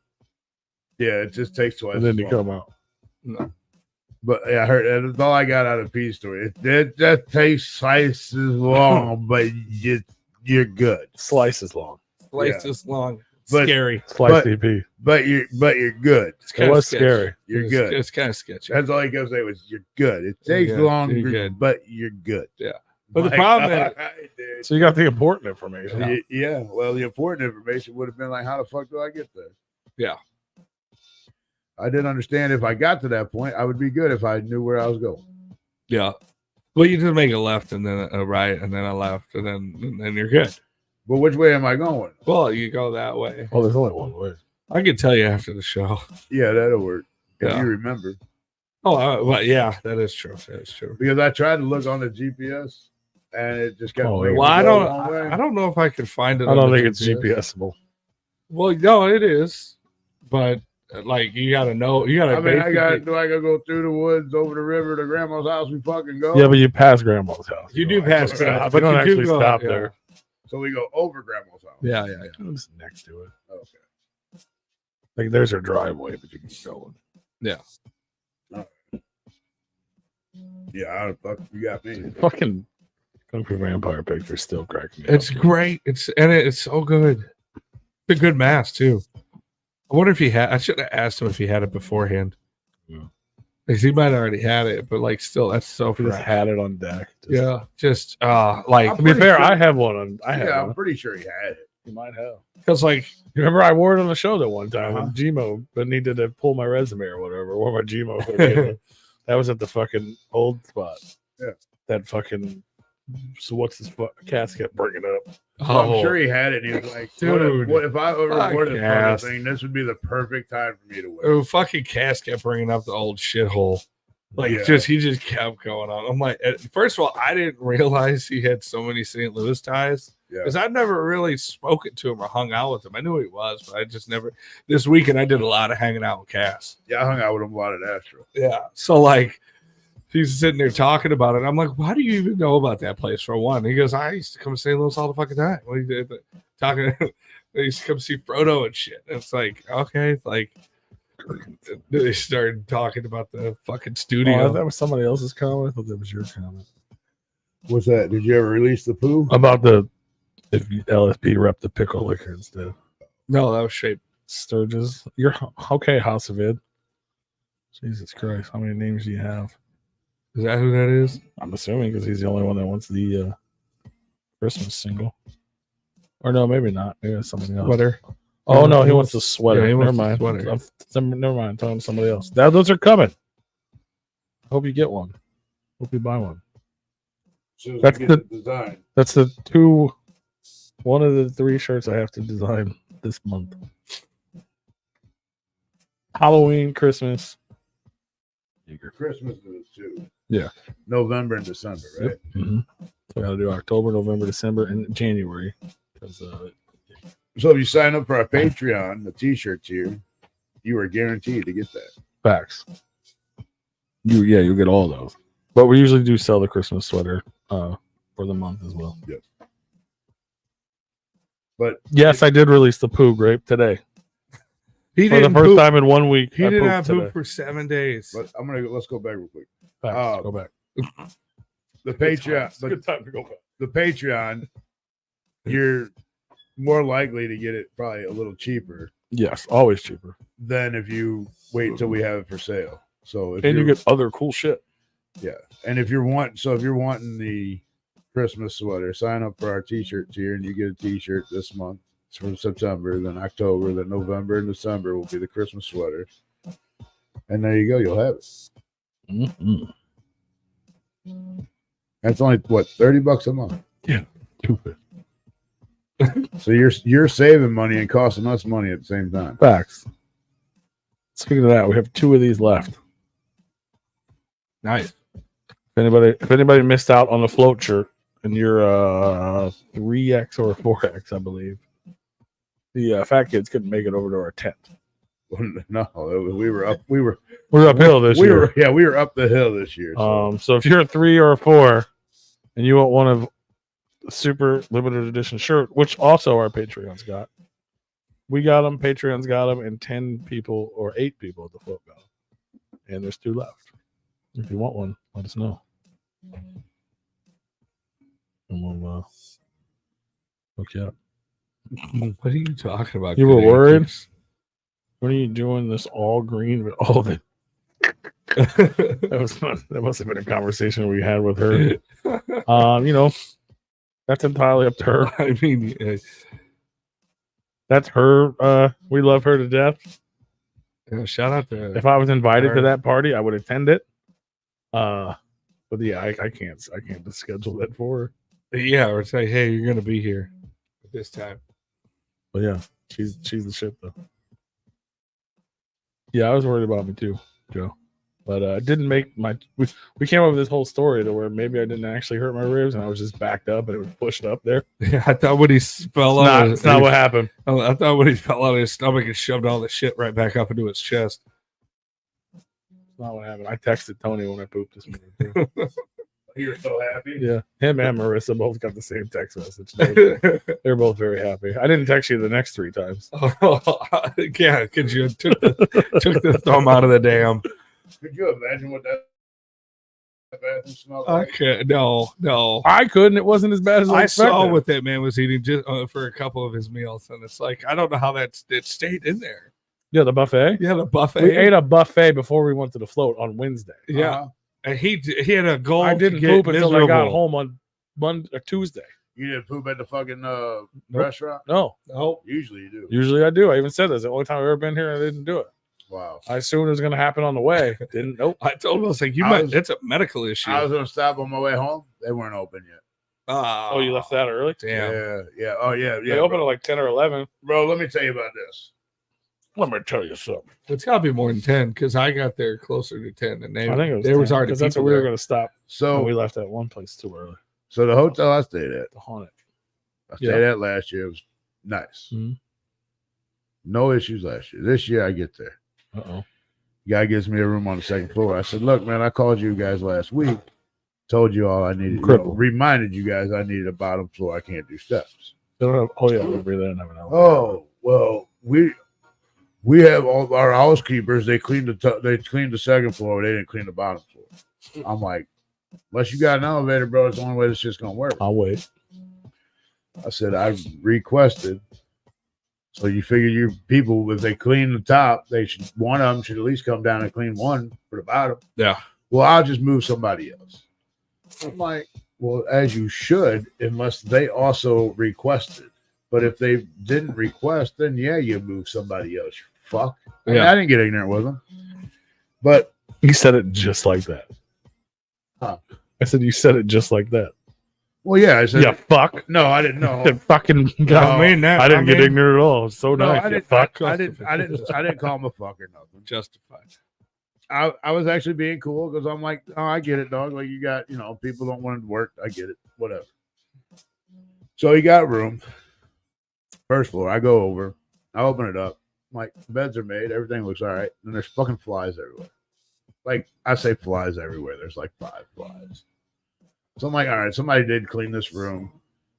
Yeah, it just takes twice. And then as you long. come out. No. But yeah, I heard that's all I got out of Peace Story. It just takes twice as long, but you're good. Slice is long. Slice this long. But- Scary. Slice But- DP. But you're good. It's It kinda was sketchy. scary. You're good. It's kind of sketchy. That's all he kept saying was you're good. It takes good. longer, You're good. but you're good. Yeah. But the My problem God, is- dude. So you got the important information. Yeah. Well, the important information would have been like, how the fuck do I get there? Yeah. I didn't understand if I got to that point, I would be good if I knew where I was going. Yeah. Well, you just make a left and then a right and then a left and then you're good. But which way am I going? Well, you go that way. Oh, there's only one way. I can tell you after the show. Yeah, that'll work. If Yeah. you remember. Oh, well, yeah, that is true. That is true. Because I tried to look on the GPS and it just kept Oh, making Well, me I go the wrong way. don't know if I could find it. I on don't the think it's GPSable. Well, no, it is, but like you got to know. You got to. I mean, I gotta go through the woods over the river to grandma's house. We fucking go. Yeah, but you pass grandma's house. You do pass grandma's, but but don't you do actually go- stop yeah. there. So we go over grandma's house. Yeah. I'm just next to it. Okay. Like there's her driveway, but you can keep going. Yeah, how the fuck you got me? Fucking Kung Fu Vampire picture still cracking me It's up. great. It's so good. It's a good mask too. I wonder if he had. I should have asked him if he had it beforehand. Yeah. Because he might have already had it, but like still, that's so He just fresh. had it on deck. Just- Yeah, just like I'm To be pretty fair, sure- I have one on. I have Yeah, I'm one. pretty sure he had it. You might have. because like You remember I wore it on the show that one time Uh-huh. when Gmo but needed to pull my resume or whatever. Wore my Gmo. photo. That was at the fucking old spot. Yeah. That fucking. So what's this Cass kept bringing up? I'm sure he had it. And he was like, Dude. what if I ever Fuck recorded this yes. fucking thing? This would be the perfect time for me to wear. Oh, fucking Cass kept bringing up the old shithole. Like, Yeah. he just kept going on. I'm like, first of all, I didn't realize he had so many St. Louis ties Yeah. because I've never really spoken to him or hung out with him. I knew who he was, but I just never. This weekend, I did a lot of hanging out with Cass. Yeah, I hung out with him a lot at Astro. Yeah. So, like, he's sitting there talking about it. I'm like, why do you even know about that place for one? He goes, I used to come to St. Louis all the fucking time. What he did, talking, I used to come see Frodo and shit. And it's like, okay, like, they started talking about the fucking studio. Oh, that was somebody else's comment. I thought that was your comment What's that? Did you ever release the poo? about the if LSP rep the pickle liquor instead. No, that was shape. Sturgis, you're okay. House of Id. Jesus Christ, how many names do you have? Is that who that is? I'm assuming because he's the only one that wants the Christmas single. Or no, maybe not. Maybe it's somebody else. Sweater. Oh no, he wants the sweater. Yeah, he Never wants the mind. sweater. Never mind. I'm talking to somebody else. Now those are coming. Hope you get one. Hope you buy one. As soon as That's I get the- the design. That's one of the 3 shirts I have to design this month. Halloween, Christmas. Christmas is 2. Yeah. November and December, right? Yep. Mm-hmm. So I got to do October, November, December, and January. Because So if you sign up for our Patreon, the T-shirt tier, you are guaranteed to get that. facts. You'll get all those. But we usually do sell the Christmas sweater for the month as well. Yes. But yes, I did release the poo grape today. He For the didn't first poop. time in 1 week. He I did pooped not poop today. for 7 days. But let's go back real quick. Facts. Go back. The Patreon, It's a good time to go back. the Patreon, you're more likely to get it probably a little cheaper Yes, always cheaper. than if you wait until we have it for sale. So if And you you're- get other cool shit. and if you're wanting the Christmas sweater, sign up for our T-shirt tier, and you get a T-shirt this month. It's from September, then October, then November and December will be the Christmas sweater. And there you go, you'll have it. Mm-hmm. That's only what, $30 a month. Stupid. So you're saving money and costing us money at the same time. Facts. Speaking of that, we have 2 of these left. Nice. If anybody missed out on the float shirt and you're 3X or 4X, I believe, the fat kids couldn't make it over to our tent. No, we were uphill this year. We were up the hill this year. So if you're a 3 or a 4 and you want one of the super limited edition shirt, which also our Patreons got, we got them, Patreons got them, and 10 people or 8 people at the float got them. And there's 2 left. If you want one, let us know. And we'll hook you up. What are you talking about? You were today? worried? When are you doing this all green with all the that must have been a conversation we had with her. That's entirely up to her. I mean, That's her. We love her to death. shout out to If I was invited to her. that party, I would attend it. But yeah, I can't just schedule that for her. Yeah, or say, hey, you're gonna be here at this time. But yeah, she's the shit though. Yeah, I was worried about me too, Joe. But it didn't make we came up with this whole story to where maybe I didn't actually hurt my ribs and I was just backed up and it was pushed up there. Yeah, I thought when he fell out, It's not what happened. I thought when he fell out of his stomach and shoved all the shit right back up into his chest. It's not what happened. I texted Tony when I pooped this morning too. You're so happy. Yeah, him and Marissa both got the same text message. They're both very happy. I didn't text you the next 3 times. Yeah, because you took the thumb out of the dam. Could you imagine what that bathroom smelled like? Okay, no. I couldn't. It wasn't as bad as I I saw expected. what that man was eating just for a couple of his meals, and it's like I don't know how it stayed in there. Yeah, the buffet. Yeah, the buffet. We ate a buffet before we went to the float on Wednesday. Yeah, Uh-huh. and he had a goal. I didn't to get poop until I got miserable. home on Monday or Tuesday. You didn't poop at the fucking restaurant? No, No, Usually you do. usually I do. I even said this. The only time I've ever been here, I didn't do it. Wow. I assumed it was going to happen on the way. Didn't. Nope. I told him I was like, it's a medical issue. I was gonna stop on my way home. They weren't open yet. Oh, you left that early? Damn. Yeah. Oh yeah. They opened bro. at like 10 or 11. Bro, let me tell you about this. Let me tell you something. It's got to be more than 10 because I got there closer to 10, and I think it was there was 10, already 'cause that's people where we were there. going to stop. So And we left at one place too early. So the hotel I stayed at, The Haunted. I stayed at last year. It was nice. Mhm. No issues last year. This year I get there. Uh-oh. Guy gives me a room on the 2nd floor. I said, look, man, I called you guys last week. Told you all I needed. Reminded you guys I needed a bottom floor. I can't do steps. They don't have, oh, yeah. They didn't have an elevator. Oh, well, we have all our housekeepers. They cleaned the 2nd floor. They didn't clean the bottom floor. I'm like, unless you got an elevator, bro, it's the only way this shit's gonna work. I'll wait. I said I requested. So you figure your people, if they clean the top, one of them should at least come down and clean one for the bottom. Yeah. Well, I'll just move somebody else. I'm like, well, as you should, unless they also requested. But if they didn't request, then yeah, you move somebody else. Fuck. I mean, Yeah. I didn't get ignorant with them. But He said it just like that. Huh. I said, you said it just like that. well, yeah, I said, Yeah, fuck. no, I didn't know. Fucking God. I mean that. I didn't get mean, ignorant at all. It's so No, nice. I you didn't. fuck. I didn't call him a fuck or nothing. justified. I was actually being cool because I'm like, oh, I get it, dog. Like you got, people don't want to work. I get it. Whatever. So he got room. First floor. I go over. I open it up. I'm like, beds are made. Everything looks all right. And there's fucking flies everywhere. Like, I say flies everywhere. There's like 5 flies. So I'm like, all right, somebody did clean this room.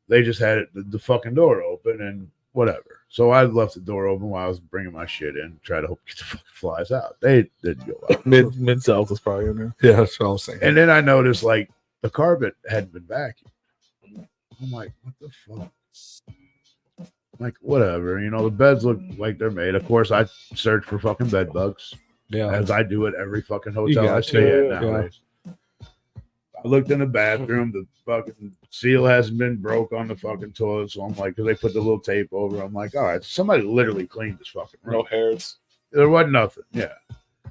They just had the fucking door open and whatever. So I left the door open while I was bringing my shit in, try to hope get the fucking flies out. They didn't go out. Mid South was probably in there. Yeah, that's what I was saying. And then I noticed like the carpet hadn't been vacuumed. I'm like, what the fuck? Like, whatever. The beds look like they're made. Of course, I search for fucking bed bugs. Yeah. As I do at every fucking hotel I stay at nowadays. I looked in the bathroom. The fucking seal hasn't been broke on the fucking toilet. So I'm like, because they put the little tape over. I'm like, all right, somebody literally cleaned this fucking room. No hairs. There wasn't nothing. Yeah.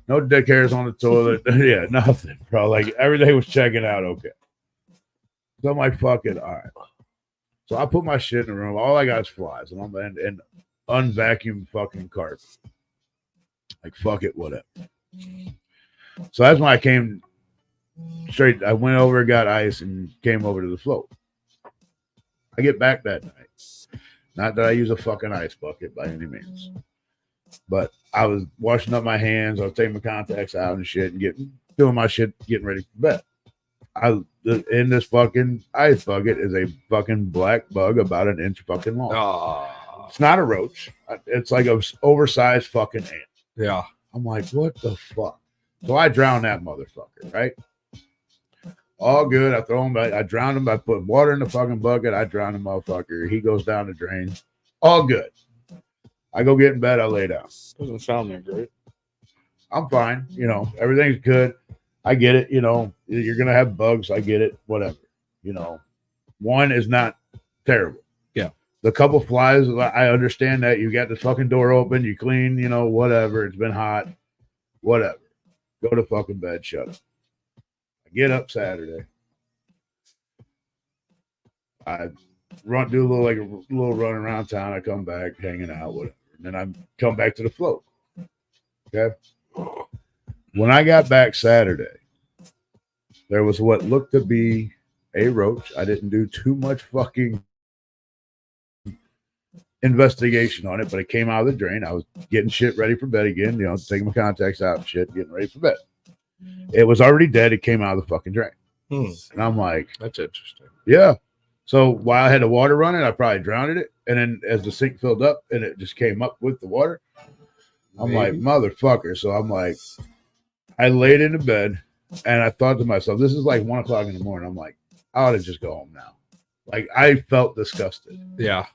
No dick hairs on the toilet. Yeah, nothing, bro. Like, everything was checking out okay. So I'm like, fuck it. All right. So I put my shit in the room. All I got is flies. And I'm and unvacuumed fucking carpet. Like, fuck it, whatever. So that's when I came straight. I went over, got ice, and came over to the float. I get back that night. Not that I use a fucking ice bucket by any means. But I was washing up my hands. I was taking my contacts out and shit and doing my shit, getting ready for bed. In this fucking ice bucket is a fucking black bug about an inch fucking long. Oh. It's not a roach. It's like an oversized fucking ant. Yeah. I'm like, what the fuck? So I drown that motherfucker, right? All good. I throw him back. I drown him. I put water in the fucking bucket. I drown the motherfucker. He goes down the drain. All good. I go get in bed. I lay down. Doesn't sound that great. I'm fine. Everything's good. I get it. You're going to have bugs. I get it. Whatever. One is not terrible. Yeah. The couple flies, I understand that. You got the fucking door open. You clean, whatever. It's been hot. Whatever. Go to fucking bed. Shut up. I get up Saturday. I do a little run around town. I come back, hanging out, whatever. And then I come back to the float. Okay. When I got back Saturday, there was what looked to be a roach. I didn't do too much fucking investigation on it, but it came out of the drain. I was getting shit ready for bed again, taking my contacts out and shit, getting ready for bed. It was already dead. It came out of the fucking drain. And I'm like, that's interesting. Yeah. So while I had the water running, I probably drowned it. And then as the sink filled up and it just came up with the water, I'm like, motherfucker. So I'm like, I laid into bed and I thought to myself, this is like 1 o'clock in the morning. I'm like, I ought to just go home now. Like, I felt disgusted. Yeah.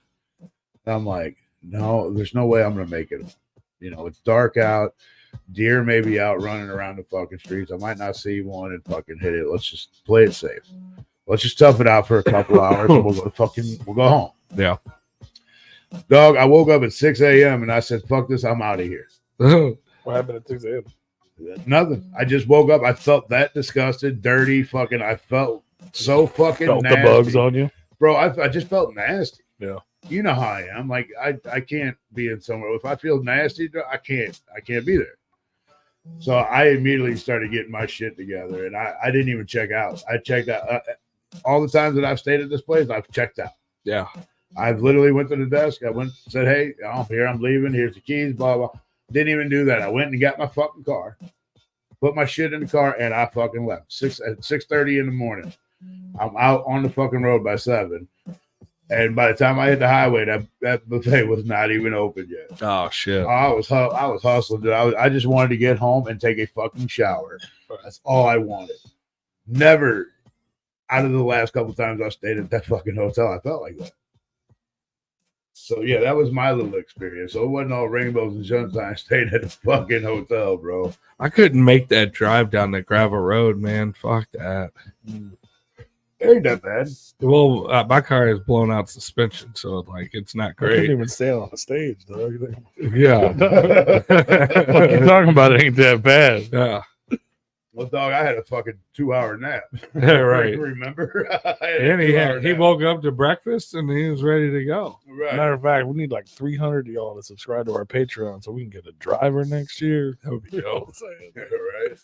I'm like, no, there's no way I'm going to make it. It's dark out. Deer may be out running around the fucking streets. I might not see one and fucking hit it. Let's just play it safe. Let's just tough it out for a couple hours and we'll go home. Yeah. Dog, I woke up at 6 a.m. and I said, fuck this, I'm out of here. What happened at 6 a.m.? Nothing. I just woke up. I felt that disgusted, dirty, fucking. I felt so fucking Felt nasty. the bugs on you? Bro, I just felt nasty. Yeah. You know how I am. Like, I can't be in somewhere. If I feel nasty, I can't be there. So I immediately started getting my shit together, and I didn't even check out. I checked out all the times that I've stayed at this place. I've checked out. Yeah. I've literally went to the desk. I went, said, hey, here I'm leaving. Here's the keys, blah, blah. Didn't even do that. I went and got my fucking car, put my shit in the car, and I fucking left. At 6:30 in the morning. I'm out on the fucking road by 7. And by the time I hit the highway, that buffet was not even open yet. Oh shit! I was hustling. Dude. I just wanted to get home and take a fucking shower. That's all I wanted. Never, out of the last couple times I stayed at that fucking hotel, I felt like that. So yeah, that was my little experience. So it wasn't all rainbows and sunshine. Staying at the fucking hotel, bro. I couldn't make that drive down the gravel road, man. Fuck that. It ain't that bad. Well, my car has blown out suspension, so like it's not I couldn't great. even stand on the stage, dog. Yeah. What you talking about? It ain't that bad. Yeah. Well, dog, I had a fucking 2-hour nap. Yeah, right. Remember? I had And a 2-hour he nap. woke up to breakfast and he was ready to go. Right. Matter of fact, we need like 300 of y'all to subscribe to our Patreon so we can get a driver next year. That would be dope. Right.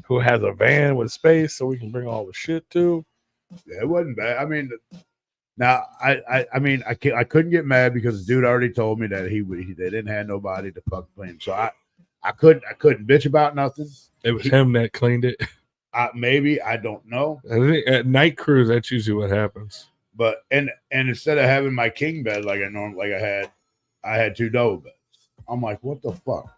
Who has a van with space so we can bring all the shit to. Yeah, it wasn't bad. I mean, now I couldn't get mad because the dude already told me that they didn't have nobody to fucking clean. So I couldn't bitch about nothing. It was him that cleaned it. Maybe, I don't know. I think at night cruise, that's usually what happens. But and instead of having my king bed like I had 2 double beds. I'm like, what the fuck?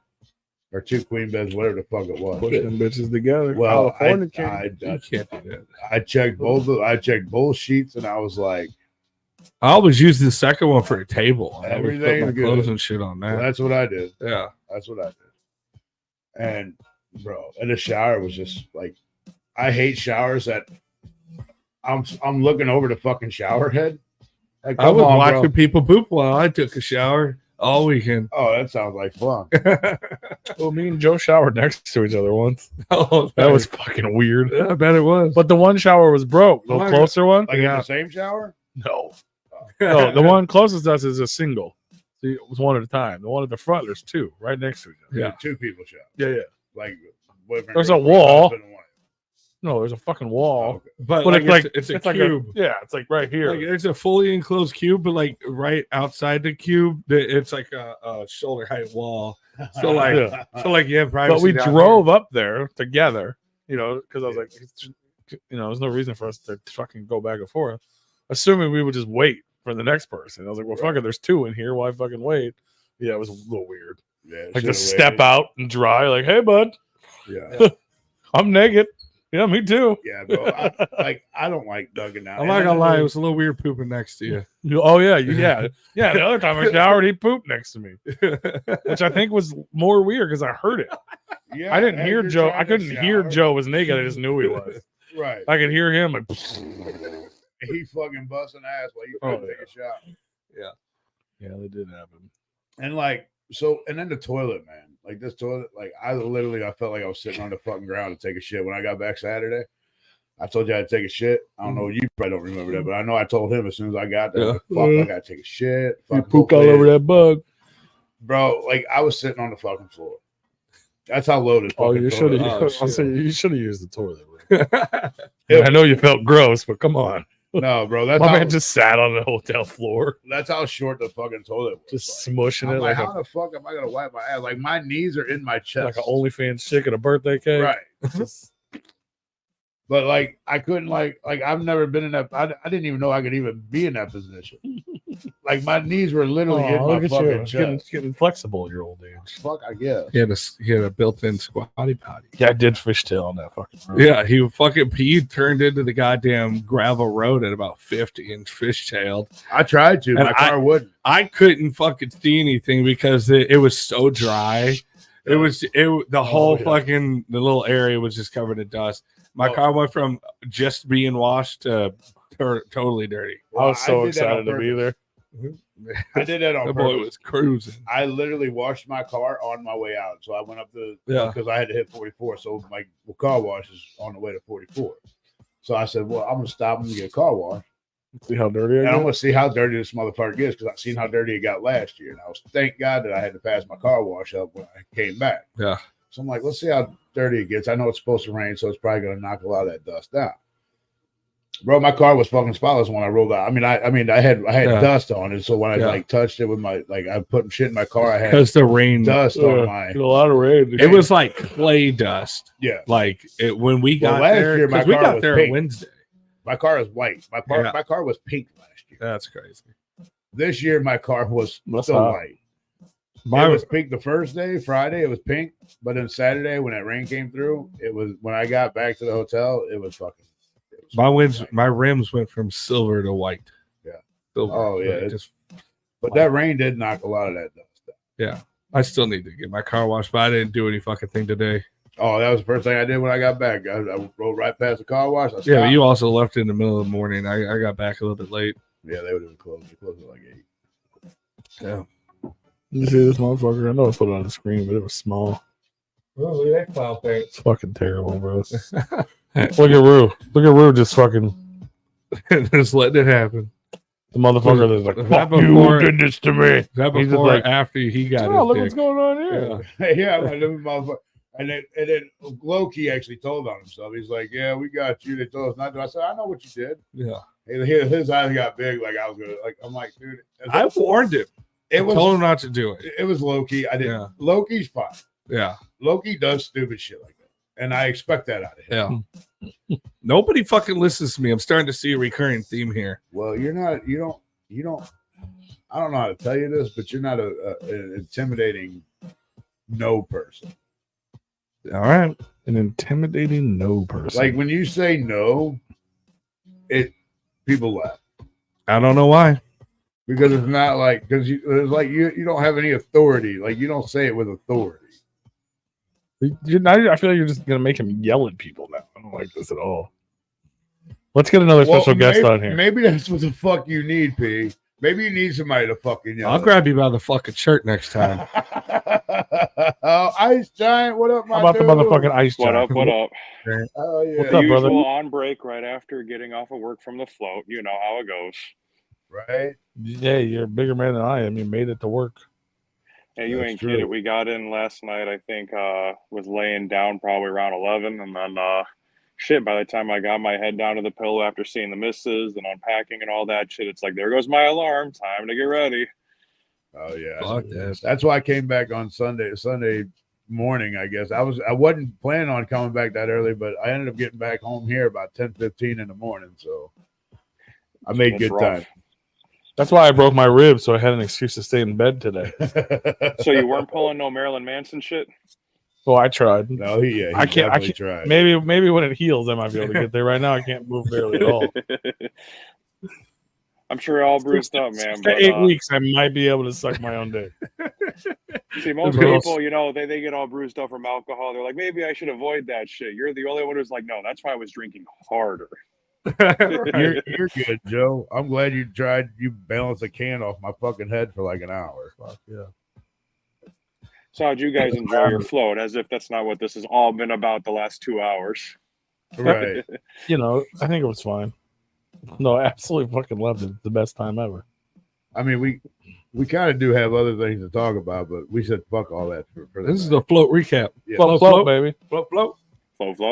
Or 2 queen beds, whatever the fuck it was. Push them bitches together. Well, California I You can't do that. I checked both sheets, and I was like, I always use the second one for a table. I always put Everything's my good. clothes and shit on well, that. that's what I did. Yeah. That's what I did. And bro, and the shower was just like, I hate showers that I'm looking over the fucking shower head. Like, I was come on, watching bro. people poop while I took a shower all weekend. Oh, that sounds like fun. Well, me and Joe showered next to each other once. Oh, That was fucking weird. Yeah, I bet it was. But the one shower was broke. The Oh my closer one? Like in the same shower? No. No, the one closest to us is a single. So it was one at a time. The one at the front, there's 2 right next to each other. Yeah. 2 people shower. Yeah, yeah. Like boyfriend, There's a girlfriend, wall. husband, and wife. No, there's a fucking wall. Okay. but But like, it's it's a like cube. yeah, it's like right here. Like it's a fully enclosed cube, but like right outside the cube, it's like a shoulder height wall. So like, Yeah. you have privacy. But we down drove up there together, because I was like, there's no reason for us to fucking go back and forth, assuming we would just wait for the next person. I was like, well, fuck it, there's 2 in here. Why fucking wait? Yeah, it was a little weird. Yeah, Like should've to step waited. out and dry, like, hey, bud, Yeah. I'm naked. Yeah, me too. Yeah, bro. I don't like dugging out. I'm not gonna lie, it was a little weird pooping next to you. Oh yeah, yeah. The other time I showered, he pooped next to me, which I think was more weird because I heard it. Yeah, I didn't as hear you're Joe. trying I to couldn't hear shower. Joe was naked. I just knew he was. Right. I could hear him like. He fucking busting ass while you Oh, couldn't take a shower. Yeah, they did happen. And like and then the toilet, man. Like this toilet, like I felt like I was sitting on the fucking ground to take a shit when I got back Saturday. I told you I had to take a shit. I don't know, you probably don't remember that, but I know I told him as soon as I got there, Yeah. like, fuck, I gotta take a shit. You Fuck, pooped all hopefully- over that bug. Bro, like I was sitting on the fucking floor. That's how low this Oh, fucking you should toilet have. is. Oh, I'll shit. say you should have used the toilet. I know you felt gross, but come on. No, bro, that's My how, man just sat on the hotel floor, that's how short the fucking toilet was. just Like, smushing I'm it like, like how the fuck am I gonna wipe my ass? Like my knees are in my chest. an OnlyFans chick at a birthday cake. Right. But like I couldn't like I've never been in that. I didn't even know I could even be in that position. Like my knees were literally in my look at fucking you, chest. getting flexible at your old age. Fuck, I guess. He had a built-in squatty potty. Yeah, I did fishtail on that fucking road. Yeah, he turned into the goddamn gravel road at about 50 and fishtailed. I tried to. And My car wouldn't. I couldn't fucking see anything because it was so dry. The whole yeah. fucking the little area was just covered in dust. My Oh. car went from just being washed to totally dirty. I was so did that on excited to be purpose. there. I did that on The boy purpose. was cruising. I literally washed my car on my way out. So I went up to because I had to hit 44. So my car wash is on the way to 44. So I said, well, I'm gonna stop and get a car wash. See how dirty And I I'm got? gonna see how dirty this motherfucker gets because I've seen how dirty it got last year. And I was thank God that I had to pass my car wash up when I came back. Yeah. So I'm like, let's see how dirty it gets. I know it's supposed to rain, so it's probably gonna knock a lot of that dust down. Bro, my car was fucking spotless when I rolled out. I had Yeah. dust on it. So when I Yeah. like touched it with my I put shit in my car, I had Because the rain, dust on my A lot of rain. it was like clay dust. yeah. Like when we Well, got last there, year, my 'cause we car got was there pink. Wednesday. My car is white. My car was pink last year. That's crazy. This year my car was That's still hot. white. My It was pink the first day, Friday, it was pink. But then Saturday, when that rain came through, it was when I got back to the hotel, it was fucking. It was white. my rims went from silver to white. Yeah. Silver. Oh, yeah, Like, it's- just But that rain did knock a lot of that dust down. yeah. I still need to get my car washed, but I didn't do any fucking thing today. Oh, that was the first thing I did when I got back. I rode right past the car wash. I Yeah, but stopped. you also left in the middle of the morning. I got back a little bit late. Yeah, they would have been closed. They closed at like 8. Yeah. You see this motherfucker? I know I put it on the screen, but it was small. Oh, look at that cloud paint. It's fucking terrible, bro. Look at Rue. Look at Rue just fucking Just letting it happen. the motherfucker that's like, That fuck before- you, did this to me. Is that He's just before like, or after he got oh, look his what's dick? going on here. Yeah. Yeah, like, them motherfuckers. And then Loki actually told on himself. He's like, "Yeah, we got you. They told us not to." I said, "I know what you did." Yeah. His eyes got big, like I was gonna. Like I'm like, dude, I warned him. it I was told him not to do it. it was Loki. I didn't. Yeah. Loki's fine. Yeah. Loki does stupid shit like that, and I expect that out of him. Yeah. Nobody fucking listens to me. I'm starting to see a recurring theme here. Well, you're not. You don't. I don't know how to tell you this, but you're not an intimidating no person. All right. An intimidating no person. Like when you say no, people laugh I don't know why. because it's not like it's like you don't have any authority. Like you don't say it with authority. I feel like you're just gonna make him yell at people now. I don't like this at all. Let's get another special guest on here. Maybe that's what the fuck you need, P. Maybe you need somebody to fucking yell. I'll grab you by the fucking shirt next time. Oh, Ice Giant, what up, my How about dude? the motherfucking ice What giant? up? What up? Oh yeah, What's The up, brother? usual on break right after getting off of work from the float. You know how it goes. right. Yeah, you're a bigger man than I am. You made it to work. Hey, you That's ain't true. kidding. We got in last night. I think was laying down probably around 11, and then shit. By the time I got my head down to the pillow after seeing the misses and unpacking and all that shit, it's like there goes my alarm. Time to get ready. Oh yeah, Fuck this. that's why I came back on Sunday morning. I guess I wasn't planning on coming back that early, but I ended up getting back home here about 10:15 in the morning. So I made That's good rough. That's why I broke my ribs, so I had an excuse to stay in bed today. time. So you weren't pulling no Marilyn Manson shit? Well, I tried. No, he I can't- definitely tried. Maybe when it heals, I might be able to get there. Right now, I can't move barely at all. I'm sure you're all bruised up, man. 6 to But 8 weeks, I might be able to suck my own dick. see, most Gross. people, they get all bruised up from alcohol. They're like, maybe I should avoid that shit. You're the only one who's like, no, that's why I was drinking harder. You're good, Joe. I'm glad you tried. You balanced a can off my fucking head for like an hour. Fuck yeah. So how'd you guys enjoy your float? As if that's not what this has all been about the last 2 hours. Right. You know, I think it was fine. No, I absolutely fucking loved it. It's the best time ever. I mean, we kind of do have other things to talk about, but we said fuck all that for This is the float recap. Yeah. Float, baby. float. Flow.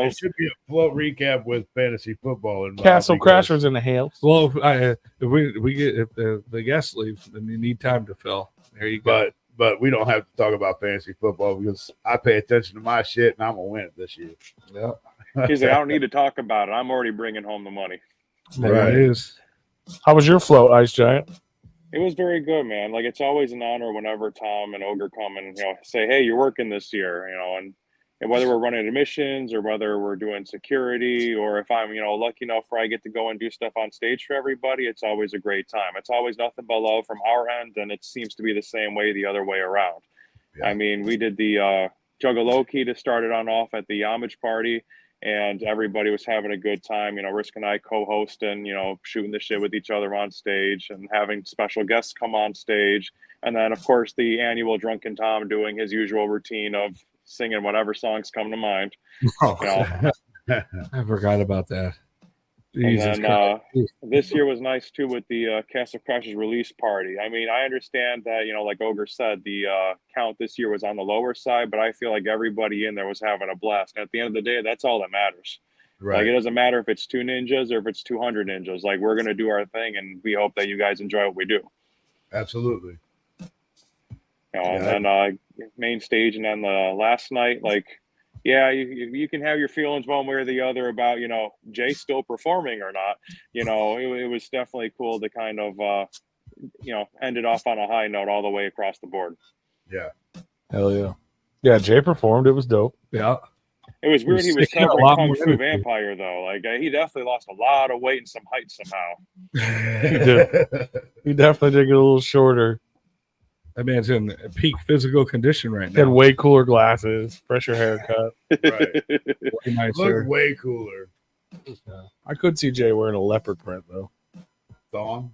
It should be a float recap with fantasy football involved. Castle because- Crashers in the house. Well, if we get if the guests leave, then you need time to fill. There you go. But we don't have to talk about fantasy football because I pay attention to my shit and I'm gonna win it this year. Yeah. He's like, I don't need to talk about it. I'm already bringing home the money. There Right. it is. How was your float, Ice Giant? It was very good, man. Like, it's always an honor whenever Tom and Ogre come and, say, hey, you're working this year, and whether we're running admissions or whether we're doing security or if I'm, lucky enough where I get to go and do stuff on stage for everybody, it's always a great time. It's always nothing but love from our end, and it seems to be the same way the other way around. Yeah. I mean, we did the Juggalo-Key to start it off at the homage party, and everybody was having a good time. Risk and I co-hosting, shooting the shit with each other on stage and having special guests come on stage. And then, of course, the annual Drunken Tom doing his usual routine of singing whatever songs come to mind. I forgot about that. Jesus And Christ. then this year was nice too with the Castle Crashers release party. I mean, I understand that, like Ogre said, the count this year was on the lower side, but I feel like everybody in there was having a blast. And at the end of the day, that's all that matters. Like, Right. it doesn't matter if it's 2 ninjas or if it's 200 ninjas. Like, we're going to do our thing, and we hope that you guys enjoy what we do. Absolutely. And then main stage, and then the last night, like, yeah, you can have your feelings one way or the other about, Jay still performing or not. It was definitely cool to kind of, end it off on a high note all the way across the board. Yeah. Hell yeah. Yeah, Jay performed. It was dope. Yeah. It was weird he was sticking out a covering lot Kung more Fu energy. Vampire, though. Like, he definitely lost a lot of weight and some height somehow. He did. He definitely did get a little shorter. That man's in peak physical condition right He had now. way cooler glasses, fresher haircut. Right. Way nicer. Look way cooler. I could see Jay wearing a leopard print though. Thong.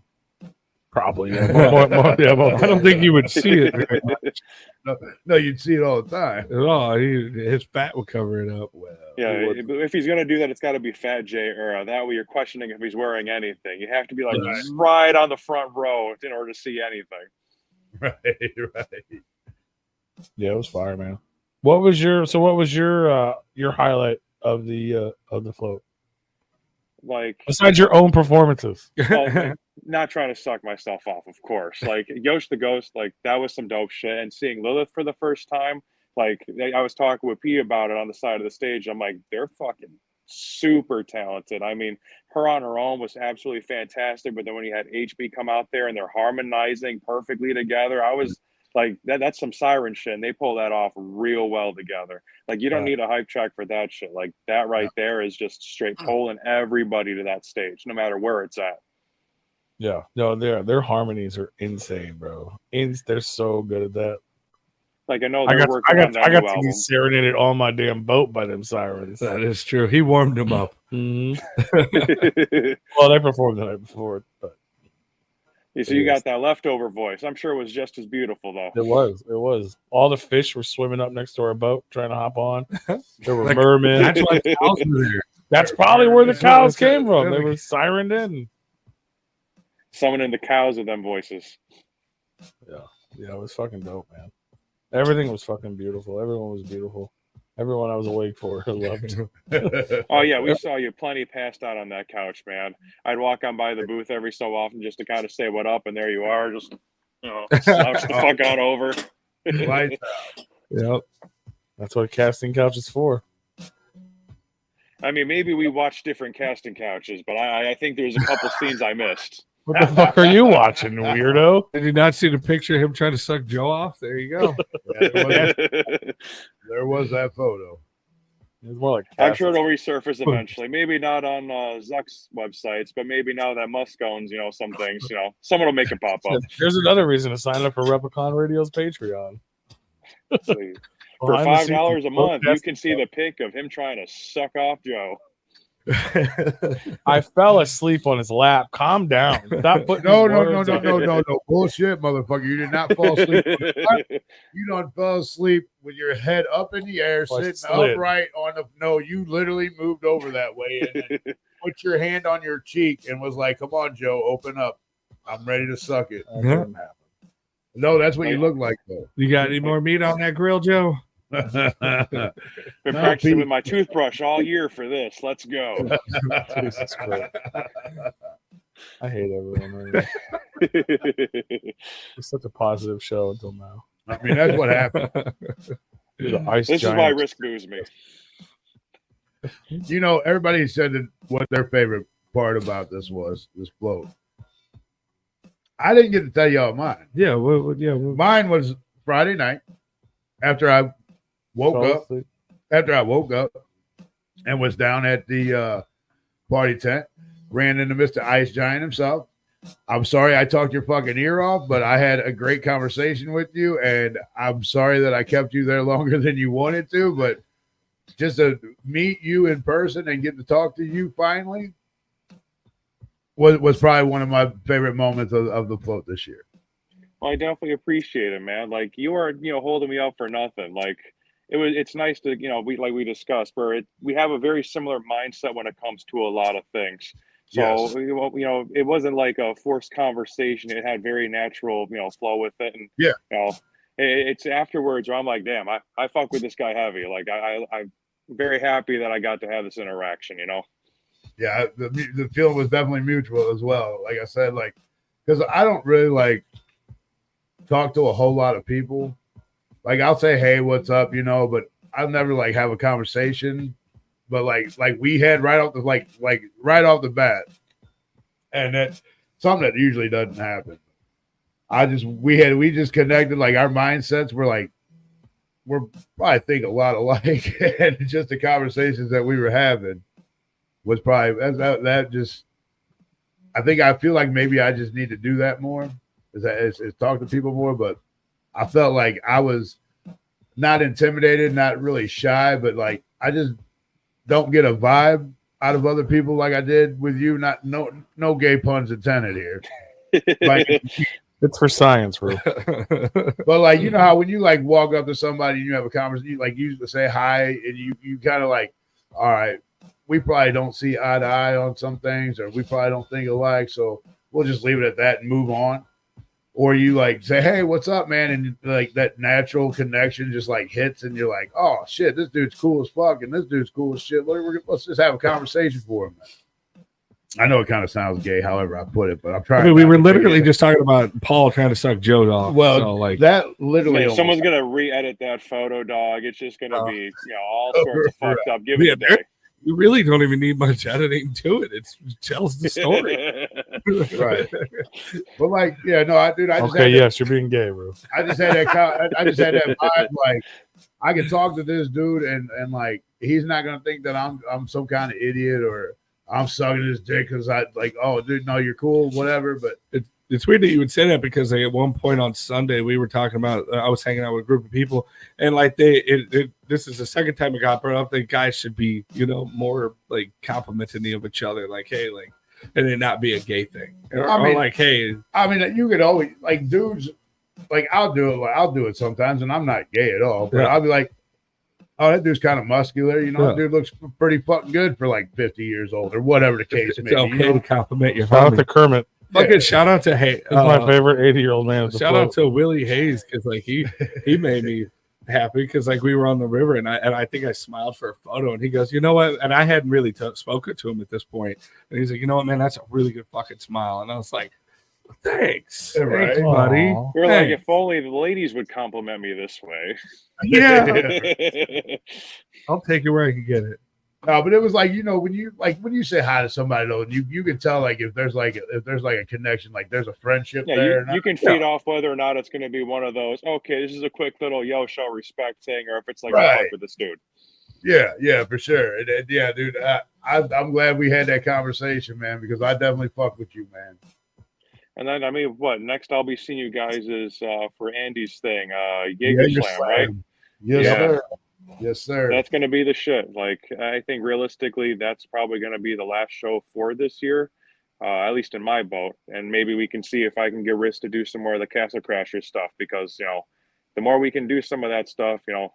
Probably. Yeah, I don't think you would see it very much. No, you'd see it all the time. Oh, his fat would cover it up. Well, Yeah, it would- if he's gonna do that, it's got to be Fat J era. That way, you're questioning if he's wearing anything. You have to be like Right. right on the front row in order to see anything. right. Yeah, it was fire, man. What was your highlight of the float? Like, Besides your own performances. well, not trying to suck myself off, of course. Like Yosh the Ghost, like that was some dope shit. And seeing Lilith for the first time, like I was talking with P about it on the side of the stage. I'm like, they're fucking super talented. I mean, her on her own was absolutely fantastic. But then when you had HB come out there and they're harmonizing perfectly together, I was like, that's some siren shit. And they pull that off real well together. Like, you don't need a hype track for that shit. Like, that right there is just straight pulling everybody to that stage, no matter where it's at. Yeah, no, their harmonies are insane, bro. They're so good at that. Like, I know I they're got working on that to new be album. serenaded on my damn boat by them sirens. That is true. He warmed him up. Mhm. Well, they performed the night before, but So you got that leftover voice. I'm sure it was just as beautiful, though. it was. All the fish were swimming up next to our boat trying to hop on. There were Like, mermen. That's why the cows were there. That's probably where the cows came from. They were sirened in. Summoning the cows of them voices. Yeah, it was fucking dope, man. Everything was fucking beautiful. Everyone was beautiful. Everyone I was awake for loved. Oh, yeah, we saw you plenty passed out on that couch, man. I'd walk on by the booth every so often just to kind of say what up, and there you are, just, slouch the fuck out over. Lights out. Yep. That's what casting couch is for. I mean, maybe we watched different casting couches, but I think there's a couple scenes I missed. What the fuck are you watching, weirdo? Did you not see the picture of him trying to suck Joe off? There you go. There was that photo. It was more like I'm sure it'll resurface eventually. Maybe not on Zuck's websites, but maybe now that Musk owns, some things, someone will make it pop up. There's another reason to sign up for Replicon Radio's Patreon. Sweet. For Behind the $5 a scenes month, you podcast. can see the pic of him trying to suck off Joe. I fell asleep on his lap. Calm down. Stop putting No, words on no. Bullshit, motherfucker. You did not fall asleep. You done fell asleep with your head up in the air, Well, I sitting slid. upright on the. No, you literally moved over that way and then put your hand on your cheek and was like, "Come on, Joe, open up. I'm ready to suck it." That didn't happen. No, that's what you look like, though. You got any more meat on that grill, Joe? Been No, practicing Pete. with my toothbrush all year for this. Let's go. Jesus Christ. I hate everyone. Man. It's such a positive show until now. I mean, that's what happened. The ice This is why giant. Risk booze me. Everybody said that what their favorite part about this float. I didn't get to tell y'all mine. Yeah, Mine was Friday night after I woke up. After I woke up and was down at the party tent, ran into Mr. Ice Giant himself. I'm sorry I talked your fucking ear off, but I had a great conversation with you, and I'm sorry that I kept you there longer than you wanted to, but just to meet you in person and get to talk to you finally was probably one of my favorite moments of the float this year. Well, I definitely appreciate it, man. Like, you are, holding me up for nothing. Like, it's nice to, we discussed where we have a very similar mindset when it comes to a lot of things. So, Yes. It wasn't like a forced conversation. It had very natural, flow with it. And, Yeah. It's afterwards where I'm like, damn, I fuck with this guy heavy. Like, I'm very happy that I got to have this interaction, Yeah, the feeling was definitely mutual as well. Like I said, because I don't really talk to a whole lot of people. Like, I'll say, hey, what's up, but I'll never have a conversation. But like we had right off the bat, and that's something that usually doesn't happen. We just connected. Like, our mindsets we're probably think a lot alike, and just the conversations that we were having was probably that just. I feel like maybe I just need to do that more. Is talk to people more, but I felt like I was not intimidated, not really shy, but I just don't get a vibe out of other people like I did with you. No gay puns intended here. Like, It's for science, bro. but like, you know how when you like walk up to somebody and you have a conversation, you like you say hi, and you kind of like, all right, we probably don't see eye to eye on some things, or we probably don't think alike, so we'll just leave it at that and move on. Or you like say, hey, what's up, man? And like that natural connection just like hits, and you're like, oh shit, this dude's cool as fuck, and this dude's cool as shit. Let's just have a conversation for him. I know it kind of sounds gay, however I put it, but I'm trying. I mean, we were literally just talking about Paul trying to suck Joe off. Well, so, like that literally. Man, someone's gonna re-edit that photo, dog. It's just gonna be, all sorts of fucked up. Give Yeah, it a day. you really don't even need much editing to it. It tells the story. Right. But like, yeah, no, I just Okay, yes, you're being gay, bro. I just had that. I just had that vibe. Like, I can talk to this dude, and like, he's not gonna think that I'm some kind of idiot or I'm sucking his dick because I like, oh, dude, no, you're cool, whatever. But It's weird that you would say that because like, at one point on Sunday we were talking about I was hanging out with a group of people and like this is the second time it got brought up that guys should be more like complimenting each other, like, hey, like, and it not be a gay thing, or like, hey, I mean, you could always like dudes, like I'll do it sometimes, and I'm not gay at all, but I'll be like, oh, that dude's kind of muscular, that dude looks pretty fucking good for like 50 years old or whatever the case may be. It's okay to compliment your Shout out to Kermit. Fucking shout out to He's my favorite 80-year-old man. Shout out to Willie Hayes because like he made me happy because like we were on the river and I think I smiled for a photo and he goes, you know what? And I hadn't really spoken to him at this point, and he's like, you know what, man, that's a really good fucking smile. And I was like, thanks, right, thanks, buddy. We're like, if only the ladies would compliment me this way. Yeah, I'll take it where I can get it. No, but it was like, when you say hi to somebody though, you can tell like if there's like a connection, like there's a friendship there. You can feed off whether or not it's going to be one of those, okay, this is a quick little show respect thing, or if it's like, I fuck with this dude. Yeah, for sure. And yeah, dude, I'm glad we had that conversation, man, because I definitely fuck with you, man. And then, I mean, what next? I'll be seeing you guys is for Andy's thing, Jaeger Slam, right? Yes, sir. Yes, sir. That's going to be the shit. Like, I think realistically, that's probably going to be the last show for this year, at least in my boat. And maybe we can see if I can get Riz to do some more of the Castle Crashers stuff because, the more we can do some of that stuff, the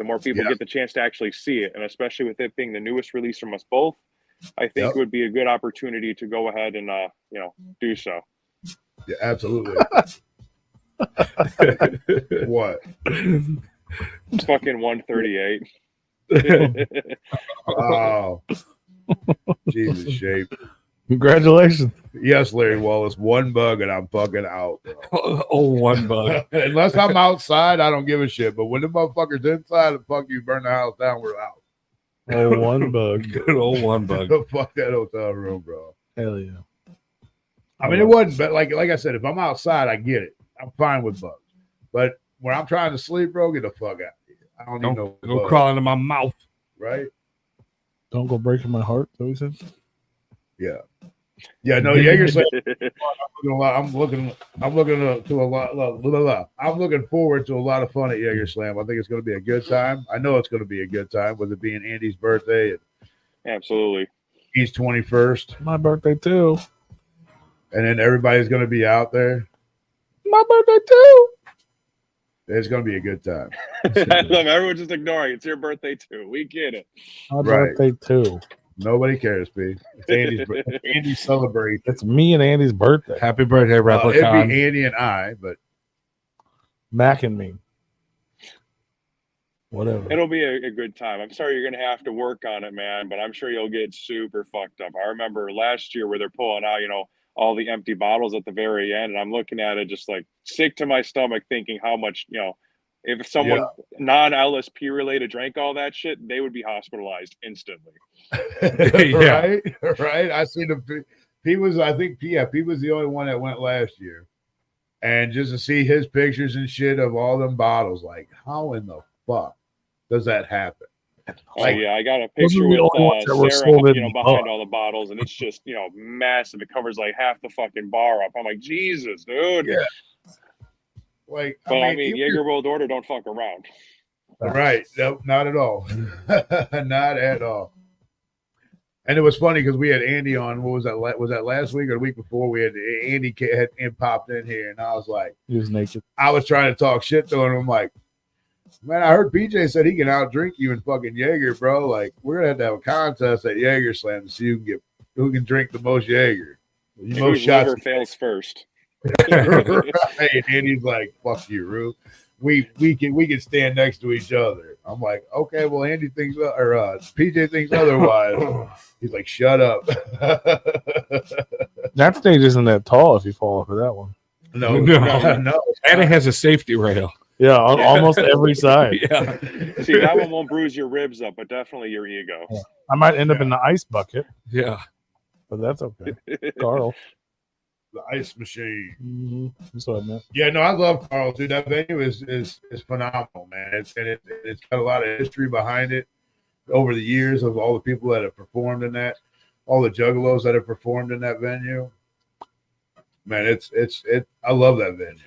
more people get the chance to actually see it. And especially with it being the newest release from us both, I think it would be a good opportunity to go ahead and, do so. Yeah, absolutely. What? It's fucking 138. Wow. Jesus shape. Congratulations. Yes, Larry Wallace. One bug and I'm fucking out. One bug. Unless I'm outside, I don't give a shit. But when the motherfucker's inside and fuck you burn the house down, we're out. One bug. Good old one bug. Fuck that hotel room, bro. Hell yeah. I mean, it wasn't, but like I said, if I'm outside, I get it. I'm fine with bugs. But when I'm trying to sleep, bro, get the fuck out of here. I don't need no go crawling in my mouth. Right? Don't go breaking my heart, so he said. Yeah. Yeah, no, Jaeger Slam. I'm looking forward to a lot of fun at Jaeger Slam. I think it's going to be a good time. I know it's going to be a good time with it being Andy's birthday. Absolutely. He's 21st. My birthday too. And then everybody's going to be out there. My birthday too. It's going to be a good time. I love everyone just ignoring it. It's your birthday too. We get it. My birthday too. Nobody cares, P. It's Andy's celebrate. It's me and Andy's birthday. Happy birthday, Replicon. It'd be Andy and I, but Mac and me. Whatever. It'll be a good time. I'm sorry you're going to have to work on it, man, but I'm sure you'll get super fucked up. I remember last year where they're pulling out, all the empty bottles at the very end, and I'm looking at it just like sick to my stomach thinking how much, if someone non-LSP related drank all that shit, they would be hospitalized instantly. Right. I seen him. He was the only one that went last year. And just to see his pictures and shit of all them bottles, like, how in the fuck does that happen? Like, I got a picture with Sarah, behind all the bottles, and it's just, massive. It covers like half the fucking bar up. I'm like, Jesus, dude. Yeah. Like, but I mean Jaeger World Order don't fuck around. Right. No, not at all. Not at all. And it was funny because we had Andy on. What was that? Was that last week or the week before? We had Andy had popped in here, and I was like, He was naked. I was trying to talk shit to him. I'm like, man, I heard PJ said he can outdrink you in fucking Jaeger, bro. Like, we're gonna have a contest at Jaeger Slam to see who can drink the most Jaeger. And whose liver fails first. Right. And he's like, "Fuck you, Rue. We can stand next to each other." I'm like, "Okay, well, Andy thinks or PJ thinks otherwise." He's like, "Shut up." That stage isn't that tall if you fall off of that one. No. And it has a safety rail. Yeah, on almost every side. Yeah. See, that one won't bruise your ribs up, but definitely your ego. Yeah. I might end up in the ice bucket. Yeah. But that's okay. Carl. The ice machine. Mm-hmm. That's what I meant. Yeah, no, I love Carl, dude. That venue is phenomenal, man. It's got a lot of history behind it over the years of all the people that have performed in that, all the juggalos that have performed in that venue. Man, I love that venue.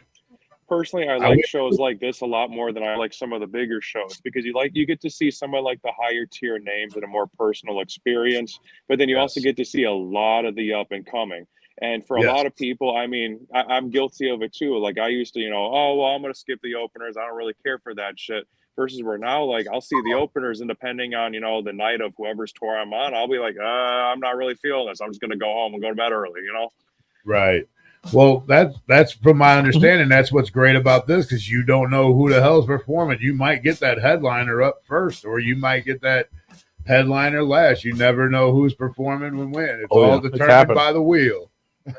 Personally, I like shows like this a lot more than I like some of the bigger shows because you get to see some of like the higher tier names and a more personal experience, but then you also get to see a lot of the up and coming. And for a lot of people, I mean, I'm guilty of it too. Like I used to, oh, well, I'm going to skip the openers. I don't really care for that shit. Versus where now, like I'll see the openers and depending on, the night of whoever's tour I'm on, I'll be like, I'm not really feeling this. I'm just going to go home and go to bed early, Right. Well, that's from my understanding. That's what's great about this because you don't know who the hell's performing. You might get that headliner up first, or you might get that headliner last. You never know who's performing and when. It's all determined by the wheel.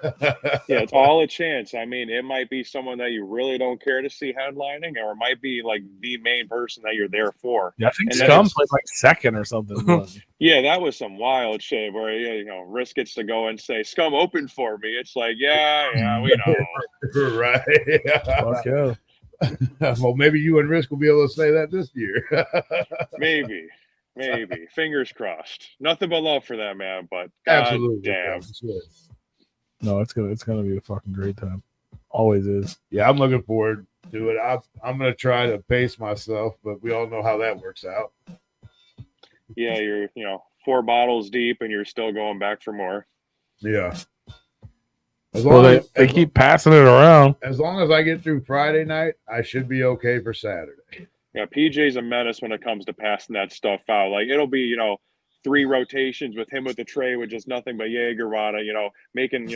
Yeah, it's all a chance. I mean, it might be someone that you really don't care to see headlining, or it might be like the main person that you're there for. Yeah, I think Scum played like second or something. Yeah, that was some wild shit where Risk gets to go and say Scum opened for me. It's like, yeah, we know. Right. Fuck yeah. Well, maybe you and Risk will be able to say that this year. Maybe. Fingers crossed. Nothing but love for that man, but absolutely, damn. No, it's gonna be a fucking great time. Always is. Yeah, I'm looking forward to it. I'm gonna try to pace myself, but we all know how that works out. Yeah, you're 4 bottles deep and you're still going back for more. Yeah. They keep passing it around. As long as I get through Friday night, I should be okay for Saturday. Yeah, PJ's a menace when it comes to passing that stuff out. Like it'll be, 3 rotations with him with the tray with just nothing but Jägerwada, making,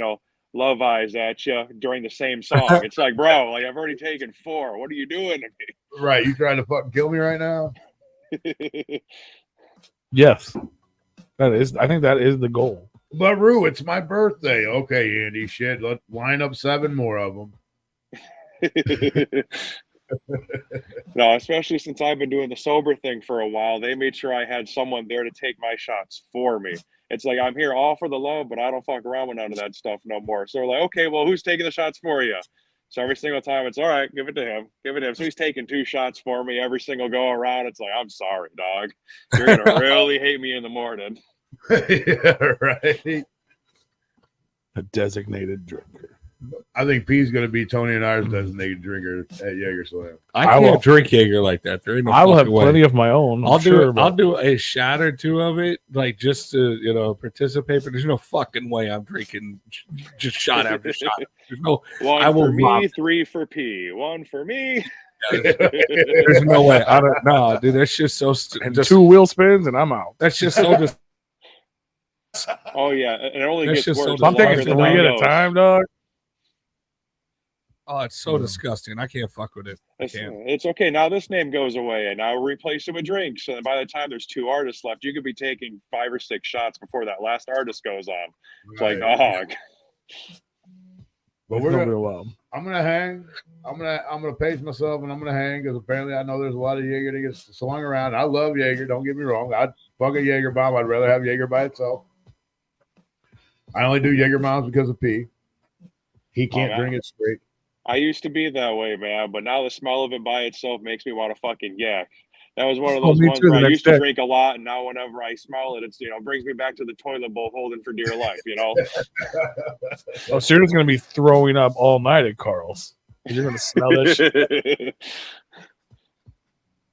love eyes at you during the same song. It's like, bro, like I've already taken 4. What are you doing to me? Right. You trying to fucking kill me right now? Yes. I think that is the goal. But Rue, it's my birthday. Okay, Andy, shit. Let's line up 7 more of them. No, especially since I've been doing the sober thing for a while, they made sure I had someone there to take my shots for me. It's like I'm here all for the love, but I don't fuck around with none of that stuff no more. So we're like, okay, well, who's taking the shots for you? So every single time it's all right, give it to him. So he's taking 2 shots for me every single go around. It's like, I'm sorry, dog. You're gonna really hate me in the morning. Yeah, right. A designated drinker. I think P's going to be Tony and I's designated drinker at Jaeger Slam. I can't drink Jaeger like that. There ain't no I will have way. plenty of my own. I'll do a shot or 2 of it, like just to participate. But there's no fucking way I'm drinking just shot after shot. There's no. 1 for me, 3 for P. 1 for me. There's no way. I don't know, dude. That's just so. And 2 wheel spins, and I'm out. That's just so. Oh yeah, and it only That's gets just worse. so I'm taking 3 at a time, dog. Oh, it's so disgusting. I can't fuck with it. It's okay. Now this name goes away, and now replace it with drinks. And by the time there's 2 artists left, you could be taking 5 or 6 shots before that last artist goes on. It's like, dog. But I'm gonna hang. I'm gonna pace myself, and I'm gonna hang because apparently I know there's a lot of Jaeger that gets slung around. I love Jaeger. Don't get me wrong. I'd fuck a Jaeger bomb. I'd rather have Jaeger by itself. I only do Jaeger bombs because of P. He can't drink it straight. I used to be that way, man, but now the smell of it by itself makes me want to fucking yak. That was one of those ones where I used to drink a lot, and now whenever I smell it, it's brings me back to the toilet bowl holding for dear life, Oh, so you're just gonna be throwing up all night at Carl's. You're gonna smell that shit.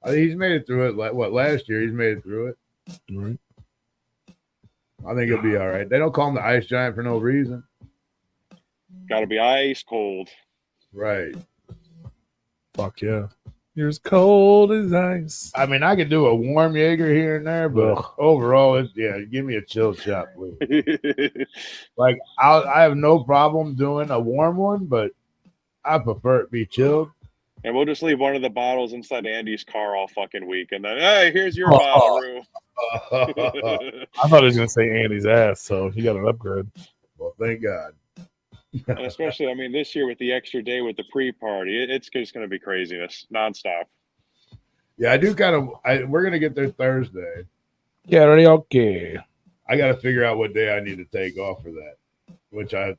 He's made it through it. Last year? He's made it through it. Right. I think it'll be all right. They don't call him the ice giant for no reason. Got to be ice cold. Right. Fuck yeah. You're as cold as ice. I mean, I could do a warm Jaeger here and there, but Ugh. overall, give me a chilled shot, please. Like, I have no problem doing a warm one, but I prefer it be chilled. And we'll just leave one of the bottles inside Andy's car all fucking week, and then hey, here's your bottle, Rue. I thought he was gonna say Andy's ass, so he got an upgrade. Well, thank God. And especially, I mean, this year with the extra day with the pre-party, it's just going to be craziness nonstop. Yeah, I do we're going to get there Thursday. Yeah, ready? Okay. I got to figure out what day I need to take off for that, which I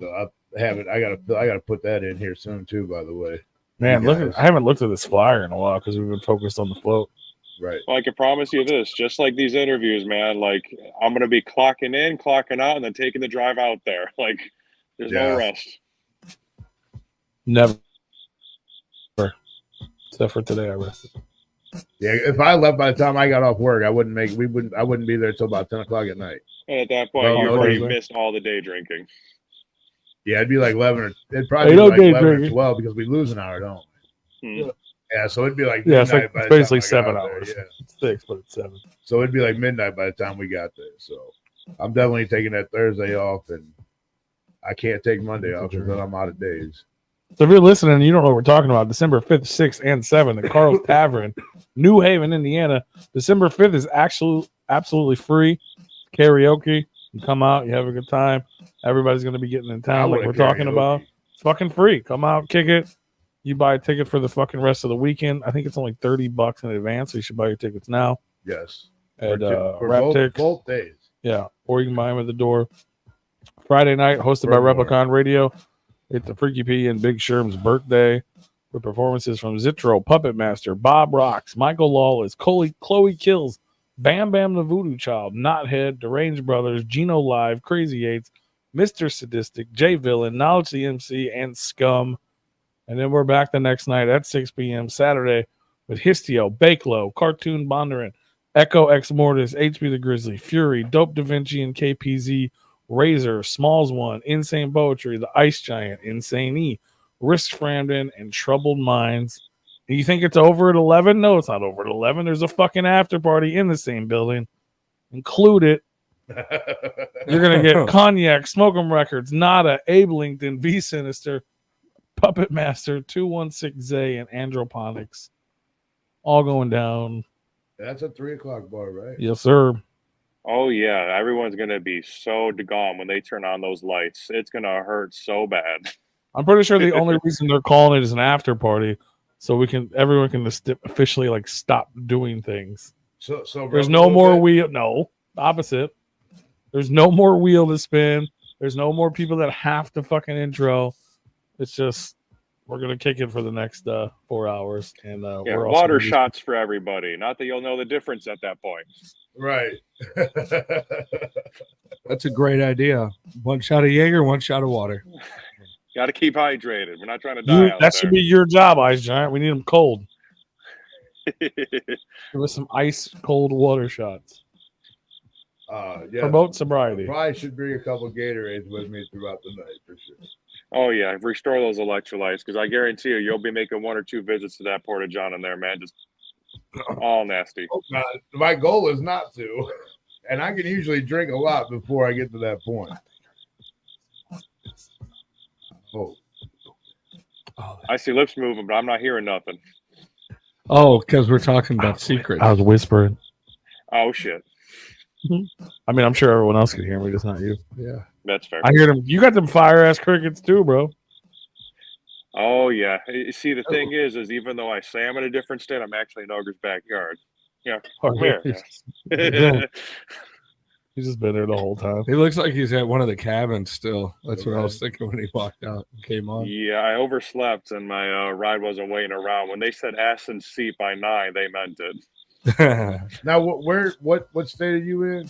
have it. I got to put that in here soon too, by the way. Man, I haven't looked at this flyer in a while because we've been focused on the float. Right. Well, I can promise you this, just like these interviews, man, like I'm going to be clocking in, clocking out, and then taking the drive out there. Like there's no rest. Never. Except for today, I rested. Yeah, if I left by the time I got off work, I wouldn't be there till about 10 o'clock at night. And at that point, you've already missed all the day drinking. Yeah, it'd be like 11 or it'd probably be like 11 or 12 because we lose an hour, don't we? Yeah, so it'd be like it's like by the basically time I got 7 out hours. there, yeah. It's 6, but it's 7. So it'd be like midnight by the time we got there. So I'm definitely taking that Thursday off, and I can't take Monday off because then I'm out of days. So if you're listening and you don't know what we're talking about, December 5th, 6th, and 7th at Carl's Tavern, New Haven, Indiana. December 5th is absolutely free. Karaoke. You come out, you have a good time. Everybody's going to be getting in town like we're talking about. It's fucking free. Come out, kick it. You buy a ticket for the fucking rest of the weekend. I think it's only $30 in advance, so you should buy your tickets now. Yes. At for both days. Yeah, or you can buy them at the door. Friday night, hosted by Replicon Radio. It's the Freaky P and Big Sherm's birthday with performances from Zitro, Puppet Master, Bob Rocks, Michael Lawless, Chloe Kills, Bam Bam the Voodoo Child, Knothead, Deranged Brothers, Gino Live, Crazy Eights, Mr. Sadistic, Jay Villain, Knowledge the MC, and Scum. And then we're back the next night at 6 p.m. Saturday with Histio, Bakelo, Cartoon Bondurant, Echo Ex Mortis, HB the Grizzly, Fury, Dope Da Vinci and KPZ, Razor, Smalls One, Insane Poetry, The Ice Giant, Insane E, Risk Framden, and Troubled Minds. And you think it's over at 11? No, it's not over at 11. There's a fucking after party in the same building. Include it. You're going to get Cognac, Smoke 'em Records, Nada, Abe Lincoln, V Sinister, Puppet Master, 216 Zay, and Androponics. All going down. That's a 3 o'clock bar, right? Yes, sir. Oh, yeah. Everyone's going to be so gone when they turn on those lights. It's going to hurt so bad. I'm pretty sure the only reason they're calling it is an after party, so everyone can officially like stop doing things. So there's no more wheel. No, opposite. There's no more wheel to spin. There's no more people that have to fucking intro. It's just we're gonna kick it for the next 4 hours, and we're water shots for everybody. Not that you'll know the difference at that point. Right. That's a great idea. 1 shot of Jaeger, 1 shot of water. Got to keep hydrated. We're not trying to die out that should be your job, Ice Giant. We need them cold. there. Give us some ice cold water shots. Yeah. Promote sobriety. Probably should bring a couple Gatorades with me throughout the night for sure. Oh, yeah. Restore those electrolytes because I guarantee you'll be making 1 or 2 visits to that Porta John in there, man. Just all nasty. My goal is not to. And I can usually drink a lot before I get to that point. Oh. I see lips moving, but I'm not hearing nothing. Oh, because we're talking about secrets. I was whispering. Oh, shit. I mean, I'm sure everyone else could hear me, just not you. Yeah. That's fair. I hear them. You got them fire ass crickets too, bro. Oh, yeah. You see, the thing is even though I say I'm in a different state, I'm actually in Ogre's backyard. Yeah. Come here. He's just been there the whole time. He looks like he's at one of the cabins still. That's what I was thinking when he walked out and came on. Yeah, I overslept and my ride wasn't waiting around. When they said ass and seat by 9, they meant it. Now, what state are you in?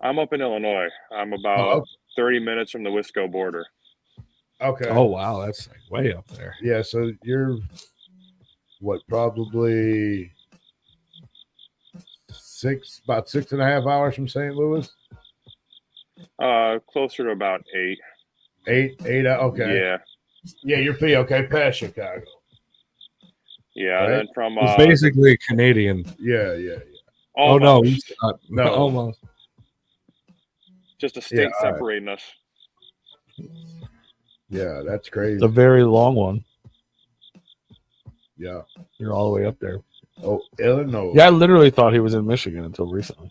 I'm up in Illinois. I'm about 30 minutes from the Wisco border. Okay. Oh, wow. That's like way up there. Yeah, so you're probably about 6.5 hours from St. Louis? Closer to about 8. 8. Okay. Yeah. Yeah, you're okay. Past Chicago. Yeah. Right? Then from It's basically Canadian. Yeah. Oh no, almost he's not. No. Almost. just a state all right. separating us. Yeah, that's crazy. It's a very long one. Yeah. You're all the way up there. Oh, Illinois. Yeah, I literally thought he was in Michigan until recently.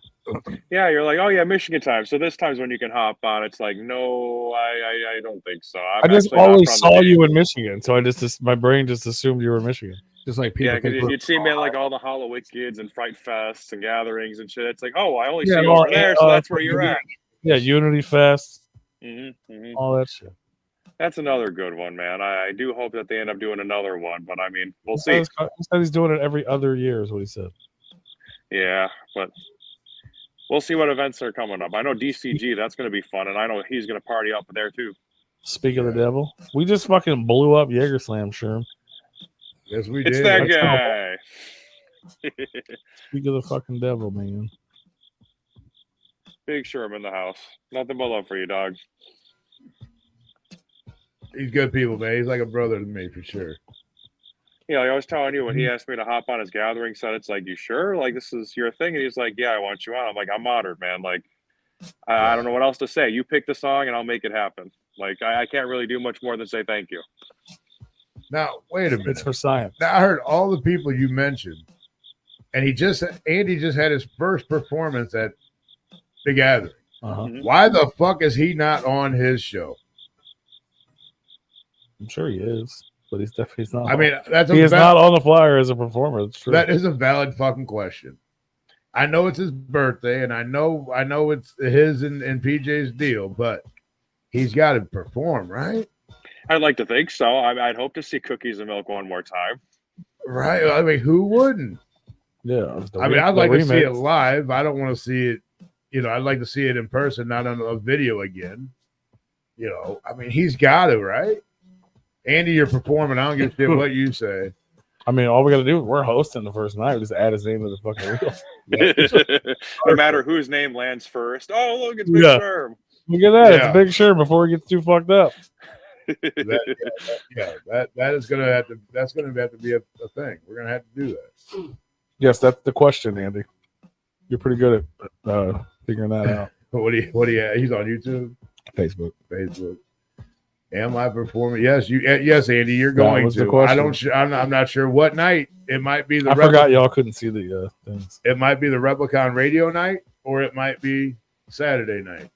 Yeah, you're like, oh yeah, Michigan time. So this time's when you can hop on. It's like, no, I don't think so. I just actually not always from saw the you in Michigan, so I just my brain just assumed you were in Michigan. Just like people Yeah, because think you'd see me at like all the Hollow Wickeds and Fright Fests and gatherings and shit. It's like, oh, I only Yeah, see you well, over there, so that's where you're at. Yeah, Unity Fest, Mm-hmm. all that shit. That's another good one, man. I do hope that they end up doing another one, but I mean, we'll He see. said he's doing it every other year, is what he said. Yeah, but we'll see what events are coming up. I know DCG, that's going to be fun, and I know he's going to party up there too. Speak of the devil, we just fucking blew up Jaeger Slam, Sherm. Yes, we It's did. that That's guy. Speak of the fucking devil, man. Big Sherm in the house. Nothing but love for you, dog. He's good people, man. He's like a brother to me for sure. Yeah, I was telling you when he asked me to hop on his gathering set, it's like, you sure? Like, this is your thing? And he's like, yeah, I want you on. I'm like, I'm honored, man. Like, I don't know what else to say. You pick the song and I'll make it happen. Like, I can't really do much more than say thank you. Now, wait a minute. It's for science. Now, I heard all the people you mentioned, and Andy just had his first performance at the gathering. Uh-huh. Why the fuck is he not on his show? I'm sure he is, but he's not. I mean, he is not on the flyer as a performer. It's true. That is a valid fucking question. I know it's his birthday, and I know it's his and PJ's deal, but he's got to perform, right? I'd like to think so. I'd hope to see Cookies and Milk one more time. Right. I mean, who wouldn't? Yeah. I'd like to see it live. I don't want to see it. I'd like to see it in person, not on a video again. I mean, he's got to, right? Andy, you're performing. I don't give a shit what you say. I mean, all we got to do is we're hosting the first night. We just add his name to the fucking wheel. No matter whose name lands first. Oh, look, it's Big Sherm. Look at that. It's Big Sherm before he gets too fucked up. That's gonna have to be a thing. We're gonna have to do that. Yes, that's the question, Andy. You're pretty good at figuring that out. What do you? He's on YouTube, Facebook. Am I performing? Yes, yes, Andy, you're going to. I'm not sure what night. It might be I forgot y'all couldn't see the things. It might be the Replicon radio night, or it might be Saturday night.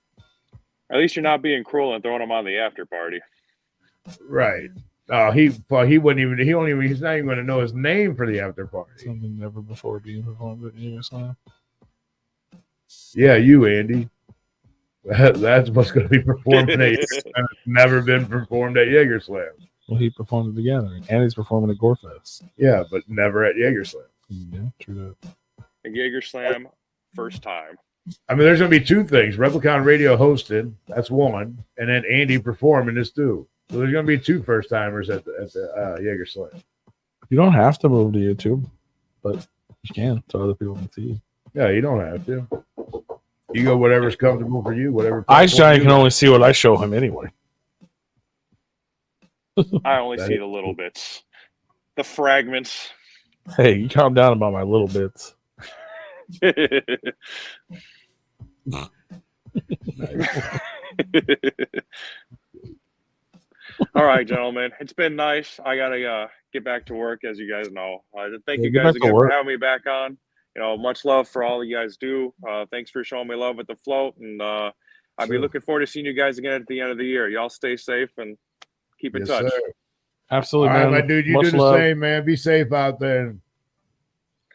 At least you're not being cruel and throwing him on the after party. Right. He wouldn't even. He's not even going to know his name for the after party. Something never before being performed at Jaeger Slam. Yeah, you, Andy. That's what's going to be performed at Jaeger Slam. It's never been performed at Jaeger Slam. Well, he performed at the gathering. Andy's performing at Gorefest. Yeah, but never at Jaeger Slam. Yeah, true that. At Jaeger Slam, first time. I mean, there's going to be two things. Replicon Radio hosted, that's one, and then Andy performing is two. So there's going to be two first-timers at the Jaeger Slam. You don't have to move to YouTube, but you can so other people can see you. Yeah, you don't have to. You go whatever's comfortable for you, whatever. Ice Giant can only see what I show him anyway. I only see the little bits. The fragments. Hey, you calm down about my little bits. All right, gentlemen. It's been nice. I gotta get back to work, as you guys know. Thank you guys again for having me back on. Much love for all you guys do. Thanks for showing me love with the float, and I'll be looking forward to seeing you guys again at the end of the year. Y'all stay safe and keep in touch. Sir. Absolutely, all man. right, my dude. You Much do the love. same, man. Be safe out there,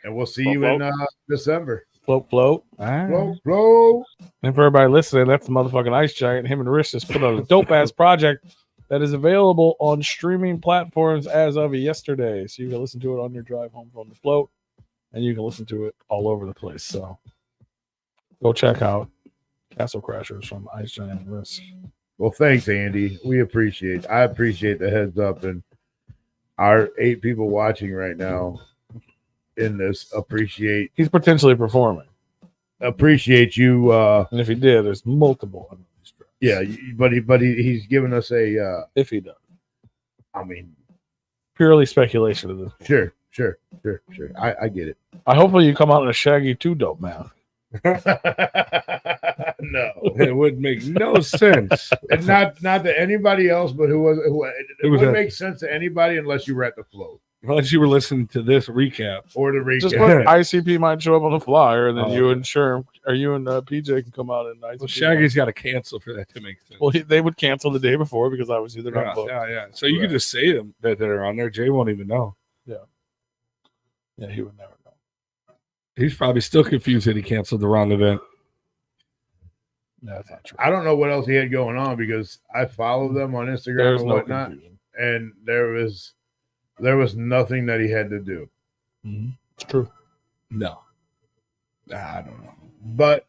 and we'll see you in December. Float. Float. And for everybody listening, that's the motherfucking Ice Giant. Him and Rich just put out a dope ass project that is available on streaming platforms as of yesterday. So you can listen to it on your drive home from the float, and you can listen to it all over the place. So go check out Castle Crashers from Ice Giant and Risk. Well, thanks, Andy. I appreciate the heads up, and our 8 people watching right now in this appreciate. He's potentially performing. appreciate you. And if he did, there's multiple unreleased tracks. Yeah, but he's given us a. If he does, I mean, purely speculation of this. sure. I get it. I hopefully you come out in a Shaggy 2 dope man. No, It would make no sense. and not that anybody else, but it wouldn't make sense to anybody unless you were at the float Unless you were listening to this recap. or the recap. Just put ICP might show up on the flyer, and then Oh. you and Sherm, or you and PJ can come out and ICP. Well, Shaggy's got to cancel for that to make sense. Well, they would cancel the day before because obviously they're not yeah, booked. yeah. So you could just say them that they're on there. Jay won't even know. Yeah, he would never know. He's probably still confused that he canceled the wrong event. No, that's not true. I don't know what else he had going on because I follow them on Instagram There's and no whatnot, confusion. and there was nothing that he had to do. It's true. No. I don't know. But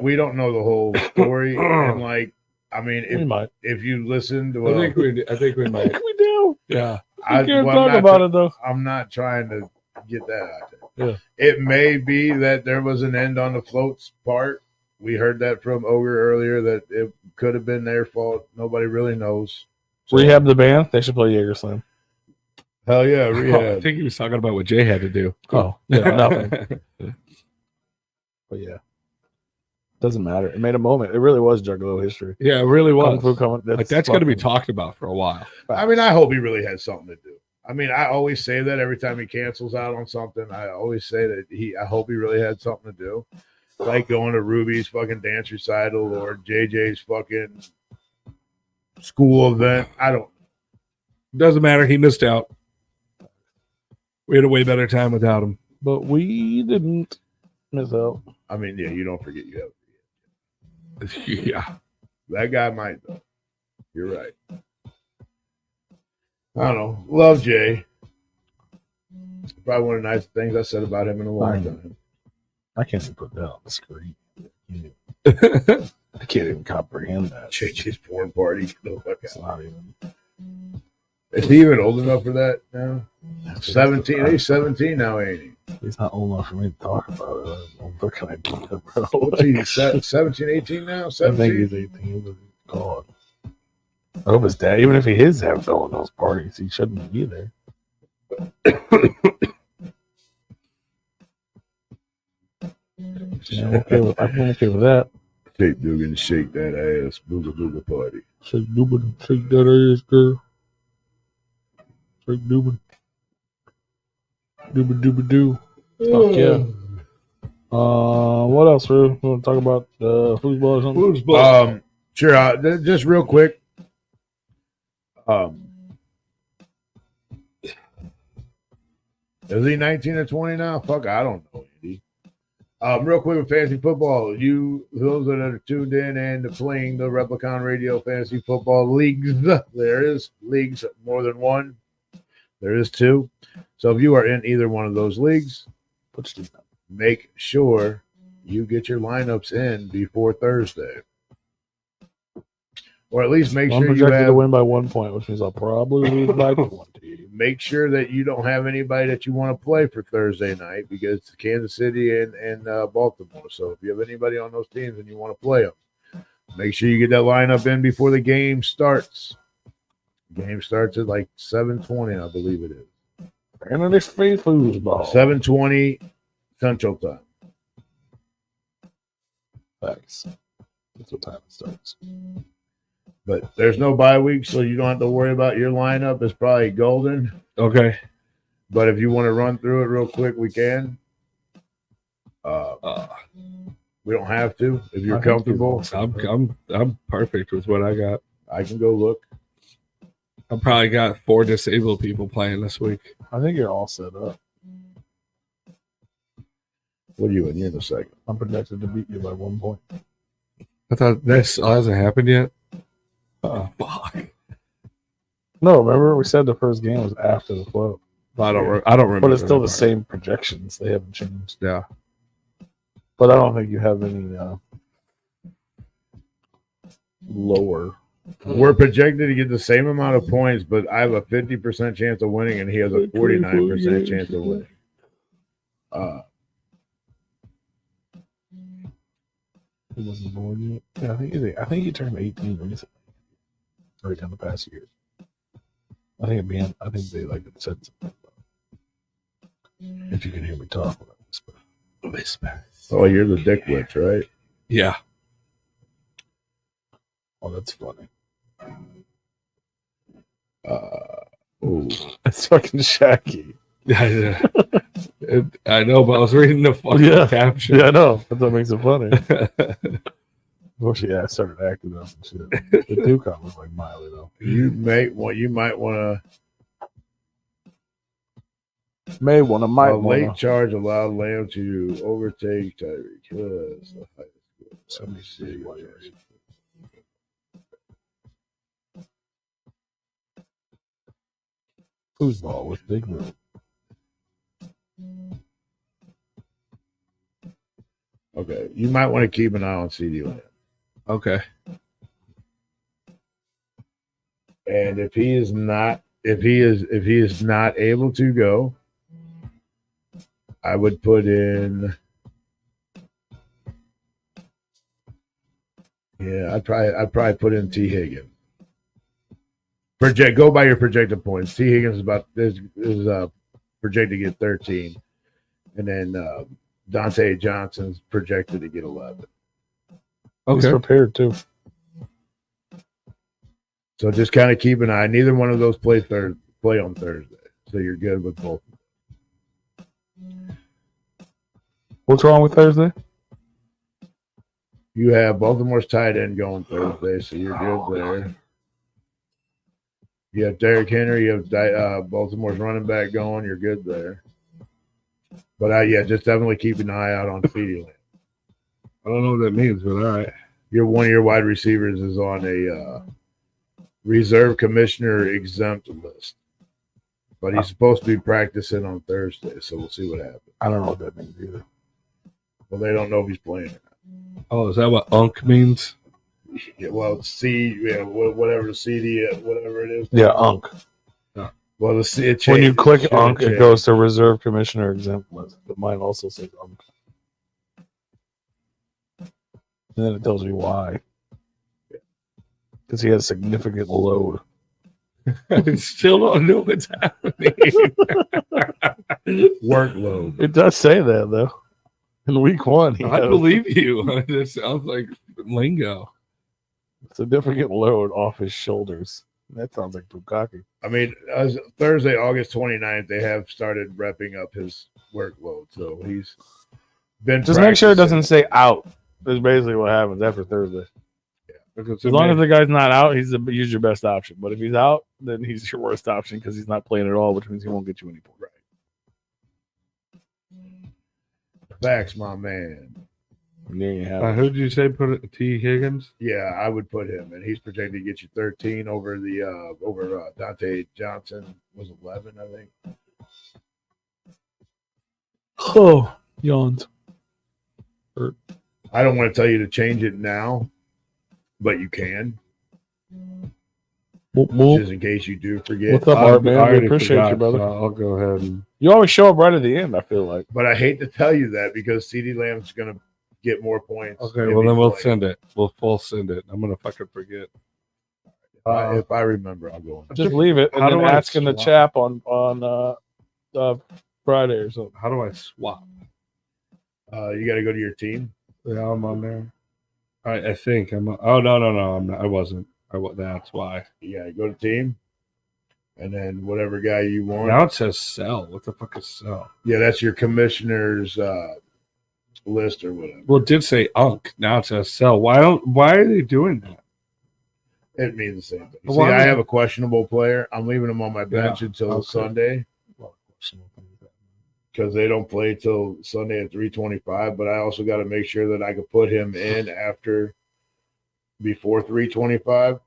we don't know the whole story. And like, I mean, We might. if you listened, I well, think we I might. think we do. Yeah. We can't talk about it though. I'm not trying to get that out there. Yeah. It may be that there was an end on the floats part. We heard that from Ogre earlier that it could have been their fault. Nobody really knows. So- Rehab the band. They should play Jaeger Slam. Hell yeah, I rehab. think he was talking about what Jay had to do. Oh, yeah, nothing. But yeah, doesn't matter. It made a moment. It really was Juggalo history. Yeah, it really Kung Fu was. coming. Like that's going to be fucking- talked about for a while. I mean, I hope he really had something to do. I mean, I always say that every time he cancels out on something. I always say that I hope he really had something to do. Like going to Ruby's fucking dance recital or JJ's fucking school event. I don't. Doesn't matter. He missed out. We had a way better time without him. But we didn't miss out. I mean, yeah, you don't forget you have. Yeah. That guy might though. You're right. I don't know. Love Jay. Probably one of the nicest things I said about him in a long time. I can't even put that on the screen. I can't even comprehend that. JJ's porn party. Get the fuck It's out. not even. Is he even old enough for that now? 17. He's 17 now, ain't he? He's not old enough for me to talk about it. What can I do, bro? What's he, 17, 18 now? I think 17? he's 18, but God. I hope his dad, even if he is having going to those parties, he shouldn't be there. Yeah, I'm okay with that. Take Dugan to shake that ass. Booga booga party. Shake Dubin, shake that ass, girl. Shake Dubin. Dooba dooba doo. Fuck yeah. What else, Rue? You want to talk about foosball or something? Sure. Just real quick. Is he 19 or 20 now? Fuck, I don't know, Andy. Real quick with fantasy football, those that are tuned in and playing the Replicon Radio Fantasy Football Leagues, there is leagues, more than one. There is two. So if you are in either one of those leagues, make sure you get your lineups in before Thursday. Or at least make I'm sure you projected to have, win by 1 point, which means I'll probably lose by 20. make sure that you don't have anybody that you want to play for Thursday night because it's Kansas City and Baltimore. So if you have anybody on those teams and you want to play them, make sure you get that lineup in before the game starts. Game starts at like 7:20, I believe it is. And it's free foosball. 7:20 Central Time. Thanks. That's what time it starts. But there's no bye week, so you don't have to worry about your lineup. It's probably golden. Okay. But if you want to run through it real quick, we can. We don't have to. If you're comfortable, I'm perfect with what I got. I can go look. I probably got 4 disabled people playing this week. I think you're all set up. What are you in? You're in a second. I'm projected to beat you by 1 point. I thought this hasn't happened yet. Oh, fuck. No, remember we said the first game was after the float. I don't remember. But it's still the that part. same projections. They haven't changed. Yeah. But I don't think you have any lower. We're projected to get the same amount of points, but I have a 50% chance of winning, and he has a 49% chance of winning. He wasn't born yet. Yeah, I think he turned 18 recently. Right down the past years. I think they like said something. If you can hear me talk when I whisper. Oh, you're the dick witch, right? Yeah. Oh, that's funny. Ooh. That's fucking Shaggy. Yeah, I know, but I was reading the fucking caption. Yeah, I know. That's what makes it funny. Of course, yeah, I started acting up and shit. The Duke was like Miley though. You might want to. Late charge allowed Lamb to overtake Tyreek. Yes. Let me see. Whose ball with big move? Okay, you might want to keep an eye on CD Lamb. Okay. And if he is not able to go, I would put in. Yeah, I'd probably put in T. Higgins. Go by your projected points. T. Higgins is projected to get 13, and then Dante Johnson's projected to get 11. Okay. He's prepared too. So just kind of keep an eye. Neither one of those play on Thursday, so you're good with both. What's wrong with Thursday? You have Baltimore's tight end going Thursday, so you're good there. You have Derrick Henry. You have Baltimore's running back going. You're good there. But just definitely keep an eye out on CD Lamb. I don't know what that means, but all right. One of your wide receivers is on a reserve commissioner exempt list, but he's supposed to be practicing on Thursday, so we'll see what happens. I don't know what that means either. Well, they don't know if he's playing or not. Oh, is that what UNC means? Yeah, well, whatever the CD, whatever it is. Yeah, UNC. Yeah. Well, when you click UNC, it goes to reserve commissioner exempt list. But mine also says UNC. And then it tells you why. Because he has significant load. I still don't know what's happening. Workload. It does say that, though. In week 1. I believe you. It sounds like lingo. Significant load off his shoulders. That sounds like Bukaki. I mean, Thursday, August 29th, they have started repping up his workload. So he's been just make sure it doesn't say out. That's basically what happens after Thursday. Yeah. As long as the guy's not out, he's your best option. But if he's out, then he's your worst option because he's not playing at all, which means he won't get you any points. Right. Facts, my man. There you have it. Who did you say put it? T. Higgins? Yeah, I would put him, and he's projected to get you 13 over Dante Johnson was 11, I think. Oh, yawns. Hurt. I don't want to tell you to change it now, but you can. Just in case you do forget. What's up, Art, man? We appreciate you, brother. I'll go ahead and. You always show up right at the end, I feel like. But I hate to tell you that because CD Lamb's going to get more points. Okay, well, then we'll send it. We'll full send it. I'm going to fucking forget. If I remember, I'll go on. Just leave it and then ask in the chat on Friday or something. How do I swap? You got to go to your team. Yeah, I'm on there. I think I'm. Oh no, I'm not. I wasn't. That's why. Yeah, go to team, and then whatever guy you want. Now it says sell. What the fuck is sell? Yeah, that's your commissioner's list or whatever. Well, it did say UNC. Now it says sell. Why are they doing that? It means the same thing. See, I have a questionable player. I'm leaving him on my bench until Sunday because they don't play till Sunday at 3:25. But I also got to make sure that I can put him in before 3:25.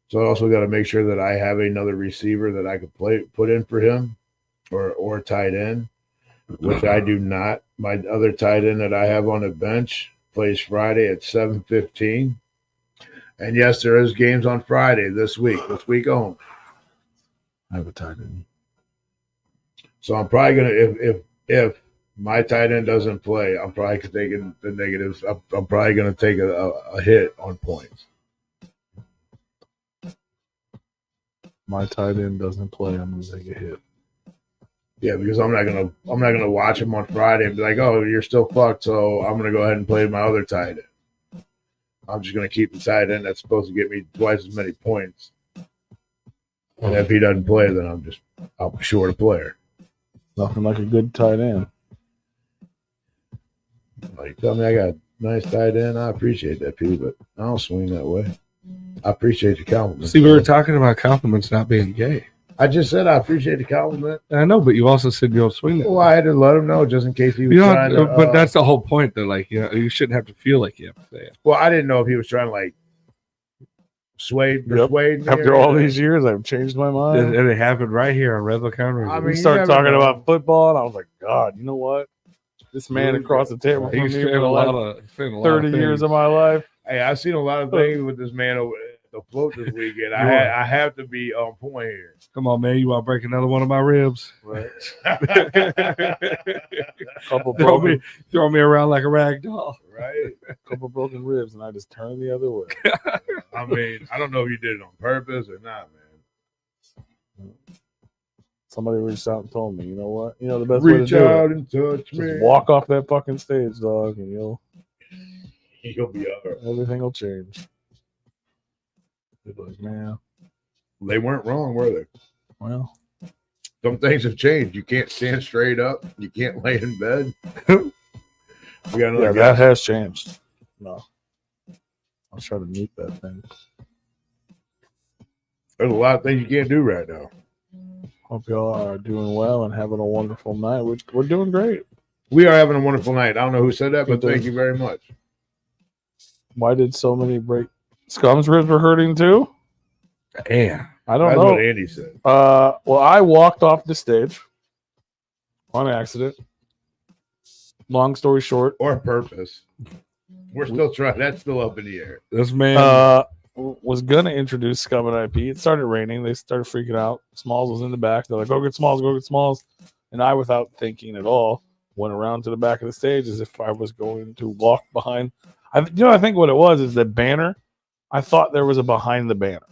So I also got to make sure that I have another receiver that I could put in for him or tight end, which I do not. My other tight end that I have on the bench plays Friday at 7:15. And yes, there is games on Friday this week only. I have a tight end. So I'm probably gonna if My tight end doesn't play. I'm probably taking the negatives. I'm probably going to take a hit on points. My tight end doesn't play. I'm gonna take a hit. Yeah, because I'm not gonna watch him on Friday and be like, oh, you're still fucked. So I'm gonna go ahead and play my other tight end. I'm just gonna keep the tight end that's supposed to get me twice as many points. And if he doesn't play, then I'll be short a player. Nothing like a good tight end. Like, tell me I got a nice tight end. I appreciate that, P, but I don't swing that way. I appreciate the compliment. See, we were talking about compliments not being gay. I just said I appreciate the compliment. I know, but you also said you don't swing that. Well, I had to let him know just in case he was trying to. But that's the whole point. That like, you shouldn't have to feel like you have to say it. Well, I didn't know if he was trying to like persuade me. After all these years, I've changed my mind. And it happened right here on Replicon. I mean, We started talking about football, and I was like, God, you know what? This man across the table from me He's for spent the a lot last of 30 years of my life. Hey, I've seen a lot of things with this man over the float this weekend. I have to be on point here. Come on, man. You want to break another one of my ribs? Right. throw me around like a rag doll. Right. Couple broken ribs, and I just turned the other way. I mean, I don't know if you did it on purpose or not, man. Somebody reached out and told me, you know what? You know the best Reach way to do out it. and touch Just me. walk off that fucking stage, dog, and you'll be all right. Everything will change. They'll be like, man. They weren't wrong, were they? Well, some things have changed. You can't stand straight up. You can't lay in bed. We got another guy. That has changed. No. I'll try to mute that thing. There's a lot of things you can't do right now. Hope y'all are doing well and having a wonderful night. We're doing great. We are having a wonderful night. I don't know who said that, but thank you very much. Why did so many break? Scum's ribs were hurting too? Yeah. I don't know. That's what Andy said. Well, I walked off the stage on accident. Long story short. Or purpose. We're still trying. That's still up in the air. This man was going to introduce Scum and IP. It started raining. They started freaking out. Smalls was in the back. They're like, go get Smalls, go get Smalls. And I, without thinking at all, went around to the back of the stage as if I was going to walk behind. I think what it was is the banner. I thought there was a behind the banner.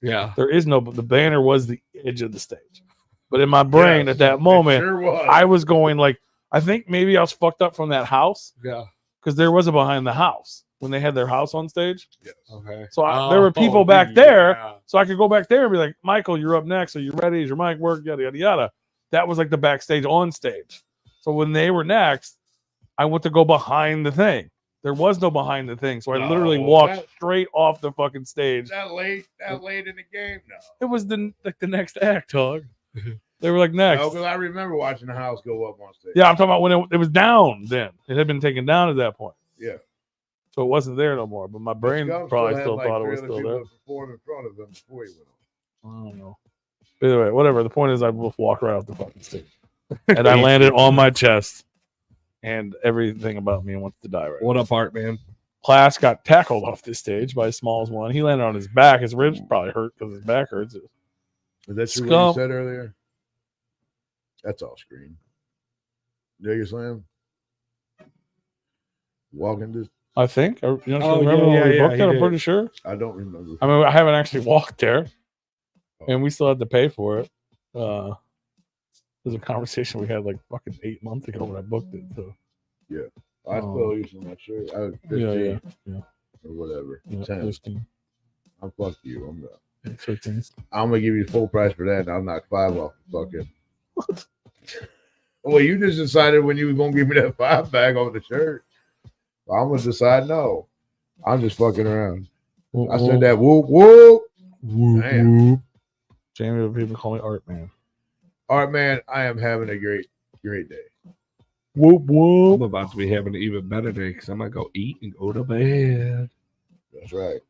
Yeah. There is no, the banner was the edge of the stage. But in my brain at that moment, I was going like, I think maybe I was fucked up from that house. Yeah. Because there was a behind the house when they had their house on stage. Yes. Okay. So there were people back there. So I could go back there and be like, Michael, you're up next. Are you ready? Is your mic work? Yada, yada, yada. That was like the backstage on stage. So when they were next, I went to go behind the thing. There was no behind the thing. So I literally walked straight off the fucking stage. That late in the game? No. It was the next act, dog. They were like next. No, because I remember watching the house go up on stage. Yeah, I'm talking about when it was down then. It had been taken down at that point. Yeah. So it wasn't there no more. But my brain probably still thought it was still there. Perform in front of them before he went on. I don't know. But anyway, whatever. The point is I just walked right off the fucking stage. And I landed on my chest. And everything about me wants to die right now. What up, Art, man? Class got tackled off this stage by Smalls one. He landed on his back. His ribs probably hurt because his back hurts. Is that true what you said earlier? That's all screen. Nigga slam. Walking this. I think. You know, yeah, I'm pretty sure. I don't remember. I mean, I haven't actually walked there, and we still had to pay for it. There's a conversation we had like fucking 8 months ago when I booked it. So yeah, I still using my shirt. I was 15, yeah, or whatever. Yeah, 10. 15. I'm fuck you. I'm not. 15. I'm gonna give you full price for that, and I'll knock 5 off the fucking. What? Well, you just decided when you were gonna give me that 5 back off the shirt. I'm gonna decide no. I'm just fucking around. I said that whoop whoop. Whoop. Jamie, people call me Art Man. Art Man, I am having a great day. Whoop whoop. I'm about to be having an even better day because I'm gonna go eat and go to bed. That's right.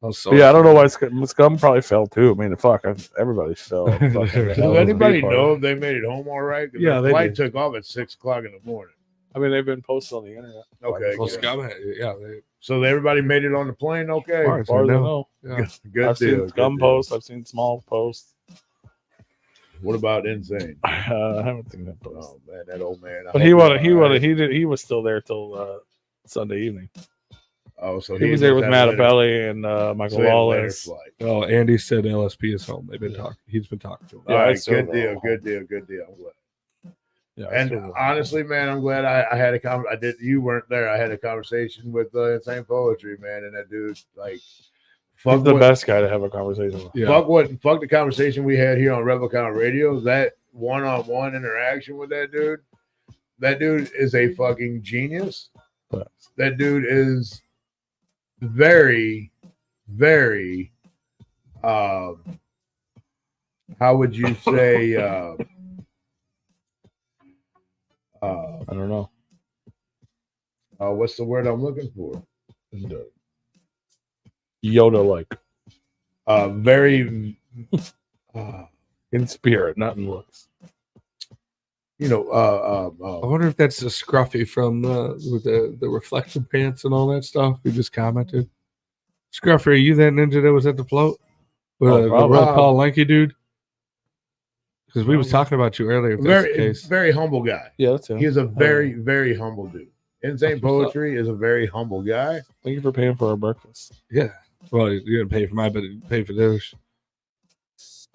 I don't know why Scum probably fell too. I mean, fuck, everybody fell. Does anybody know if they made it home all right? Yeah, the flight took off at 6 o'clock in the morning. I mean, they've been posted on the internet. Okay. Well, Scum, so everybody made it on the plane. Okay. As far as I know. Good I've deal. seen Scum posts. I've seen small posts. What about Insane? I haven't seen that post. Oh man, that old man. I But hope he was still there till Sunday evening. Oh, so He was there with must Matt have later- Abelli and Michael so he had a later Wallace. flight. Oh, Andy said LSP is home. They've been talking. He's been talking to him. All right, it's still good deal, there. good deal, good deal. I'm glad. Yeah, it's And still there. honestly, man, I'm glad I had a I did. You weren't there. I had a conversation with Insane Poetry, man, and that dude, like, fuck He's the what, best guy to have a conversation with. Yeah. fuck the conversation we had here on Replicon Radio. That one-on-one interaction with that dude. That dude is a fucking genius. That dude is very, very. How would you say? I don't know. What's the word I'm looking for? Yoda like Very, in spirit, not in looks. I wonder if that's the Scruffy from with the reflection pants and all that stuff. Who just commented. Scruffy, are you that ninja that was at the float with the real tall, lanky dude? Because we was talking about you earlier. If that's the very, case. very humble guy. Yeah, that's him. He is a very, very humble dude. Insane Poetry is a very humble guy. Thank you for paying for our breakfast. Yeah. Well, you didn't pay for mine, but you paid for theirs.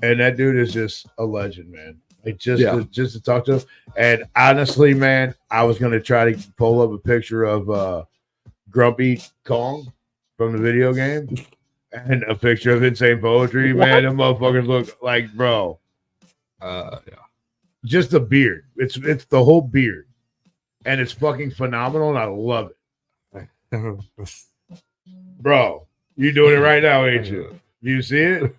And that dude is just a legend, man. Like just to talk to him. And honestly, man, I was gonna try to pull up a picture of Grumpy Kong from the video game and a picture of Insane Poetry. Man, them motherfuckers look like, bro. Yeah. Just the beard. It's the whole beard. And it's fucking phenomenal, and I love it. Bro, you doing it right now, ain't you? You see it?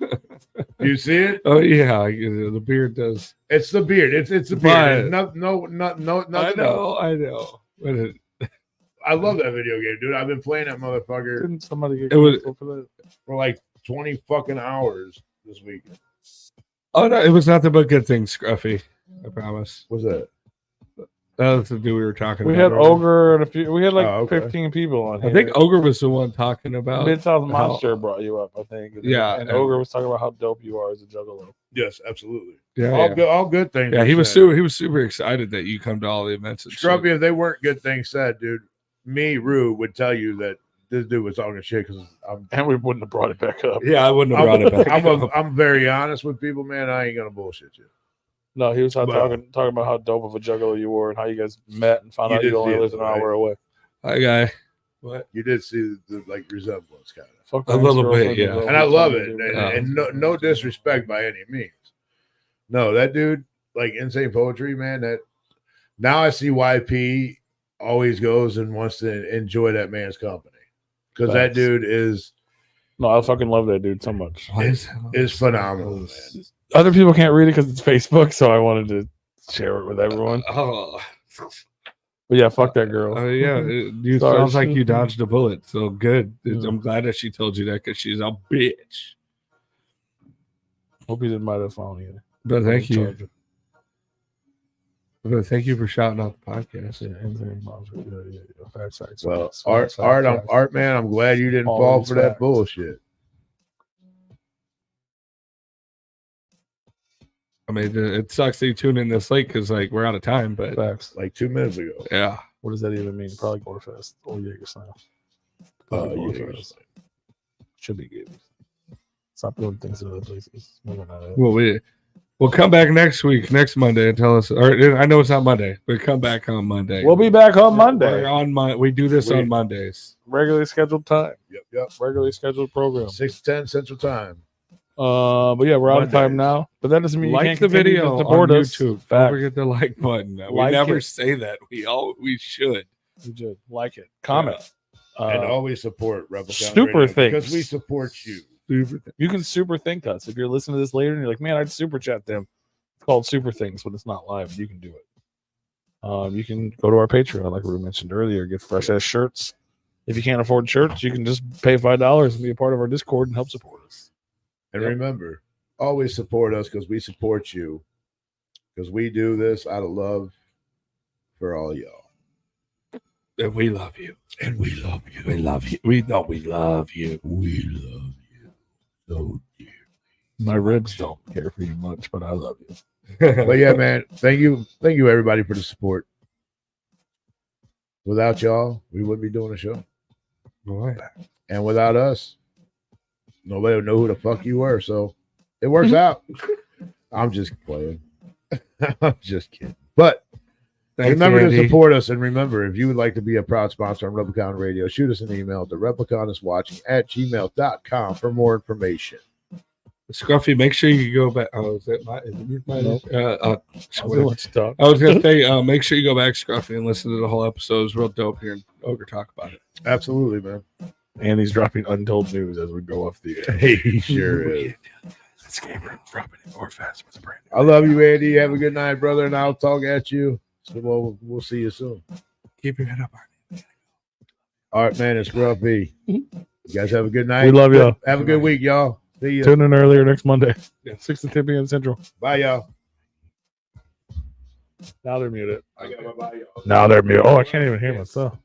You see it? Oh yeah, the beard does. It's the beard. It's the beard. No, nothing else. I know. I love that video game, dude. I've been playing that motherfucker Didn't somebody get It was- canceled for that? for like 20 fucking hours this weekend. Oh no, it was nothing but good things, Scruffy. I promise. What's that? That was the dude we were talking We about. had Ogre and a few. We had like Oh, okay. 15 people on I here. think Ogre was the one talking about. Mid South how- Monster brought you up, I think. Yeah, and and- Ogre was talking about how dope you are as a juggalo. Yes, absolutely. Yeah, All good things. yeah. were He was said. super excited that you come to all the events. And shit. Scruffy, if they weren't good things said, dude, me, Rue, would tell you that this dude was talking shit because And we wouldn't have brought it back up. Yeah, I wouldn't have brought it back. I'm very honest with people, man. I ain't gonna bullshit you. No, he was But- talking about how dope of a juggalo you were and how you guys met and found You out did you only see it, lived an right? hour away. Hi, guy. What? You did see the like resemblance, kind of. Fuck A Ryan's little bit, girlfriend yeah. and And I love Velvet it. Dude. And no disrespect by any means. No, that dude, like Insane Poetry, man, that now I see why P always goes and wants to enjoy that man's company. Because that Facts. dude is No, I fucking love that dude so much. is phenomenal, man. Other people can't read it because it's Facebook, so I wanted to share it with everyone. Oh, But yeah, fuck that girl. yeah. You Sorry. sounds like you dodged a bullet. So good. Yeah. I'm glad that she told you that because she's a bitch. Hope you didn't mind that phone either. But thank you. Charger. But thank you for shouting out the podcast. Yeah, Insane Monster. Yeah. Facts. Well, Facts, Art, facts. man, I'm glad you didn't All fall these for that facts. bullshit. I mean, it sucks that you tune in this late because like we're out of time. But Facts. Like 2 minutes ago. yeah, What does that even mean? Probably Gorefest or Jaeger Probably Gorefest. Should be good. Stop doing things in other places. Moving on. well, we'll come back next Monday, and tell us. Or I know it's not Monday, but come back on Monday. We'll be back on Monday. We're on we do this We- on Mondays. Regularly scheduled time. Yep. Regularly scheduled program. 6 to 10 Central Time. But yeah, we're out of time Mondays. now. But that doesn't mean you Like can't the continue video to support on us. YouTube. Don't Fact. forget the like button. We Like never it. say that. We should. You should like it. Comment. And always support Replicon super Radio things. because we support you. You can super think us. If you're listening to this later and you're like, man, I'd super chat them. It's called Super Things when it's not live. You can do it. You can go to our Patreon, like we mentioned earlier, get fresh ass shirts. If you can't afford shirts, you can just pay $5 and be a part of our Discord and help support us. And remember, always support us because we support you. Because we do this out of love for all y'all. And we love you. And we love you. We love you. We know we love you. We love you so dear. My ribs don't care for you much, but I love you. But yeah, man, thank you everybody for the support. Without y'all, we wouldn't be doing the show. Boy. And without us, nobody would know who the fuck you were. So it works out. I'm just playing. I'm just kidding. But Thanks, remember Andy. to support us. And remember, if you would like to be a proud sponsor on Replicon Radio, shoot us an email to Replicon@gmail.com for more information. Scruffy, make sure you go back. Oh, is it my? Nope. I Let's talk. was gonna say, make sure you go back, Scruffy, and listen to the whole episode. It was real dope hearing Ogre talk about it. Absolutely, man. And he's dropping untold news as we go off the air. He sure is. This game room dropping it more fast with a brand. I love you, Andy. Have a good night, brother, and I'll talk at you. So we'll see you soon. Keep your head up. All right, man. It's Scruffy. You guys have a good night. We love y'all. Have a good week, y'all. See you. Tune in earlier next Monday. Yeah. 6 to 10 p.m. Central. Bye, y'all. Now they're muted. I got my bye, y'all. Now they're muted. Oh, I can't even hear myself.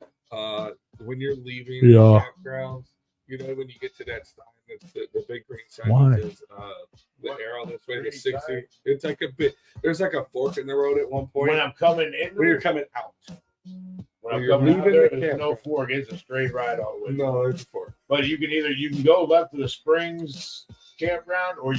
When you're leaving Yeah. the campgrounds, you know, when you get to that sign, that's the big green sign. Why? That says, the arrow this way, the 60. It's like a bit. There's like a fork in the road at one point. When I'm coming in, When you're coming out. when I'm you're coming out leaving there, the there's no campground. fork. It's a straight ride all the way. No, there's a fork. But you can go left to the Springs campground, or you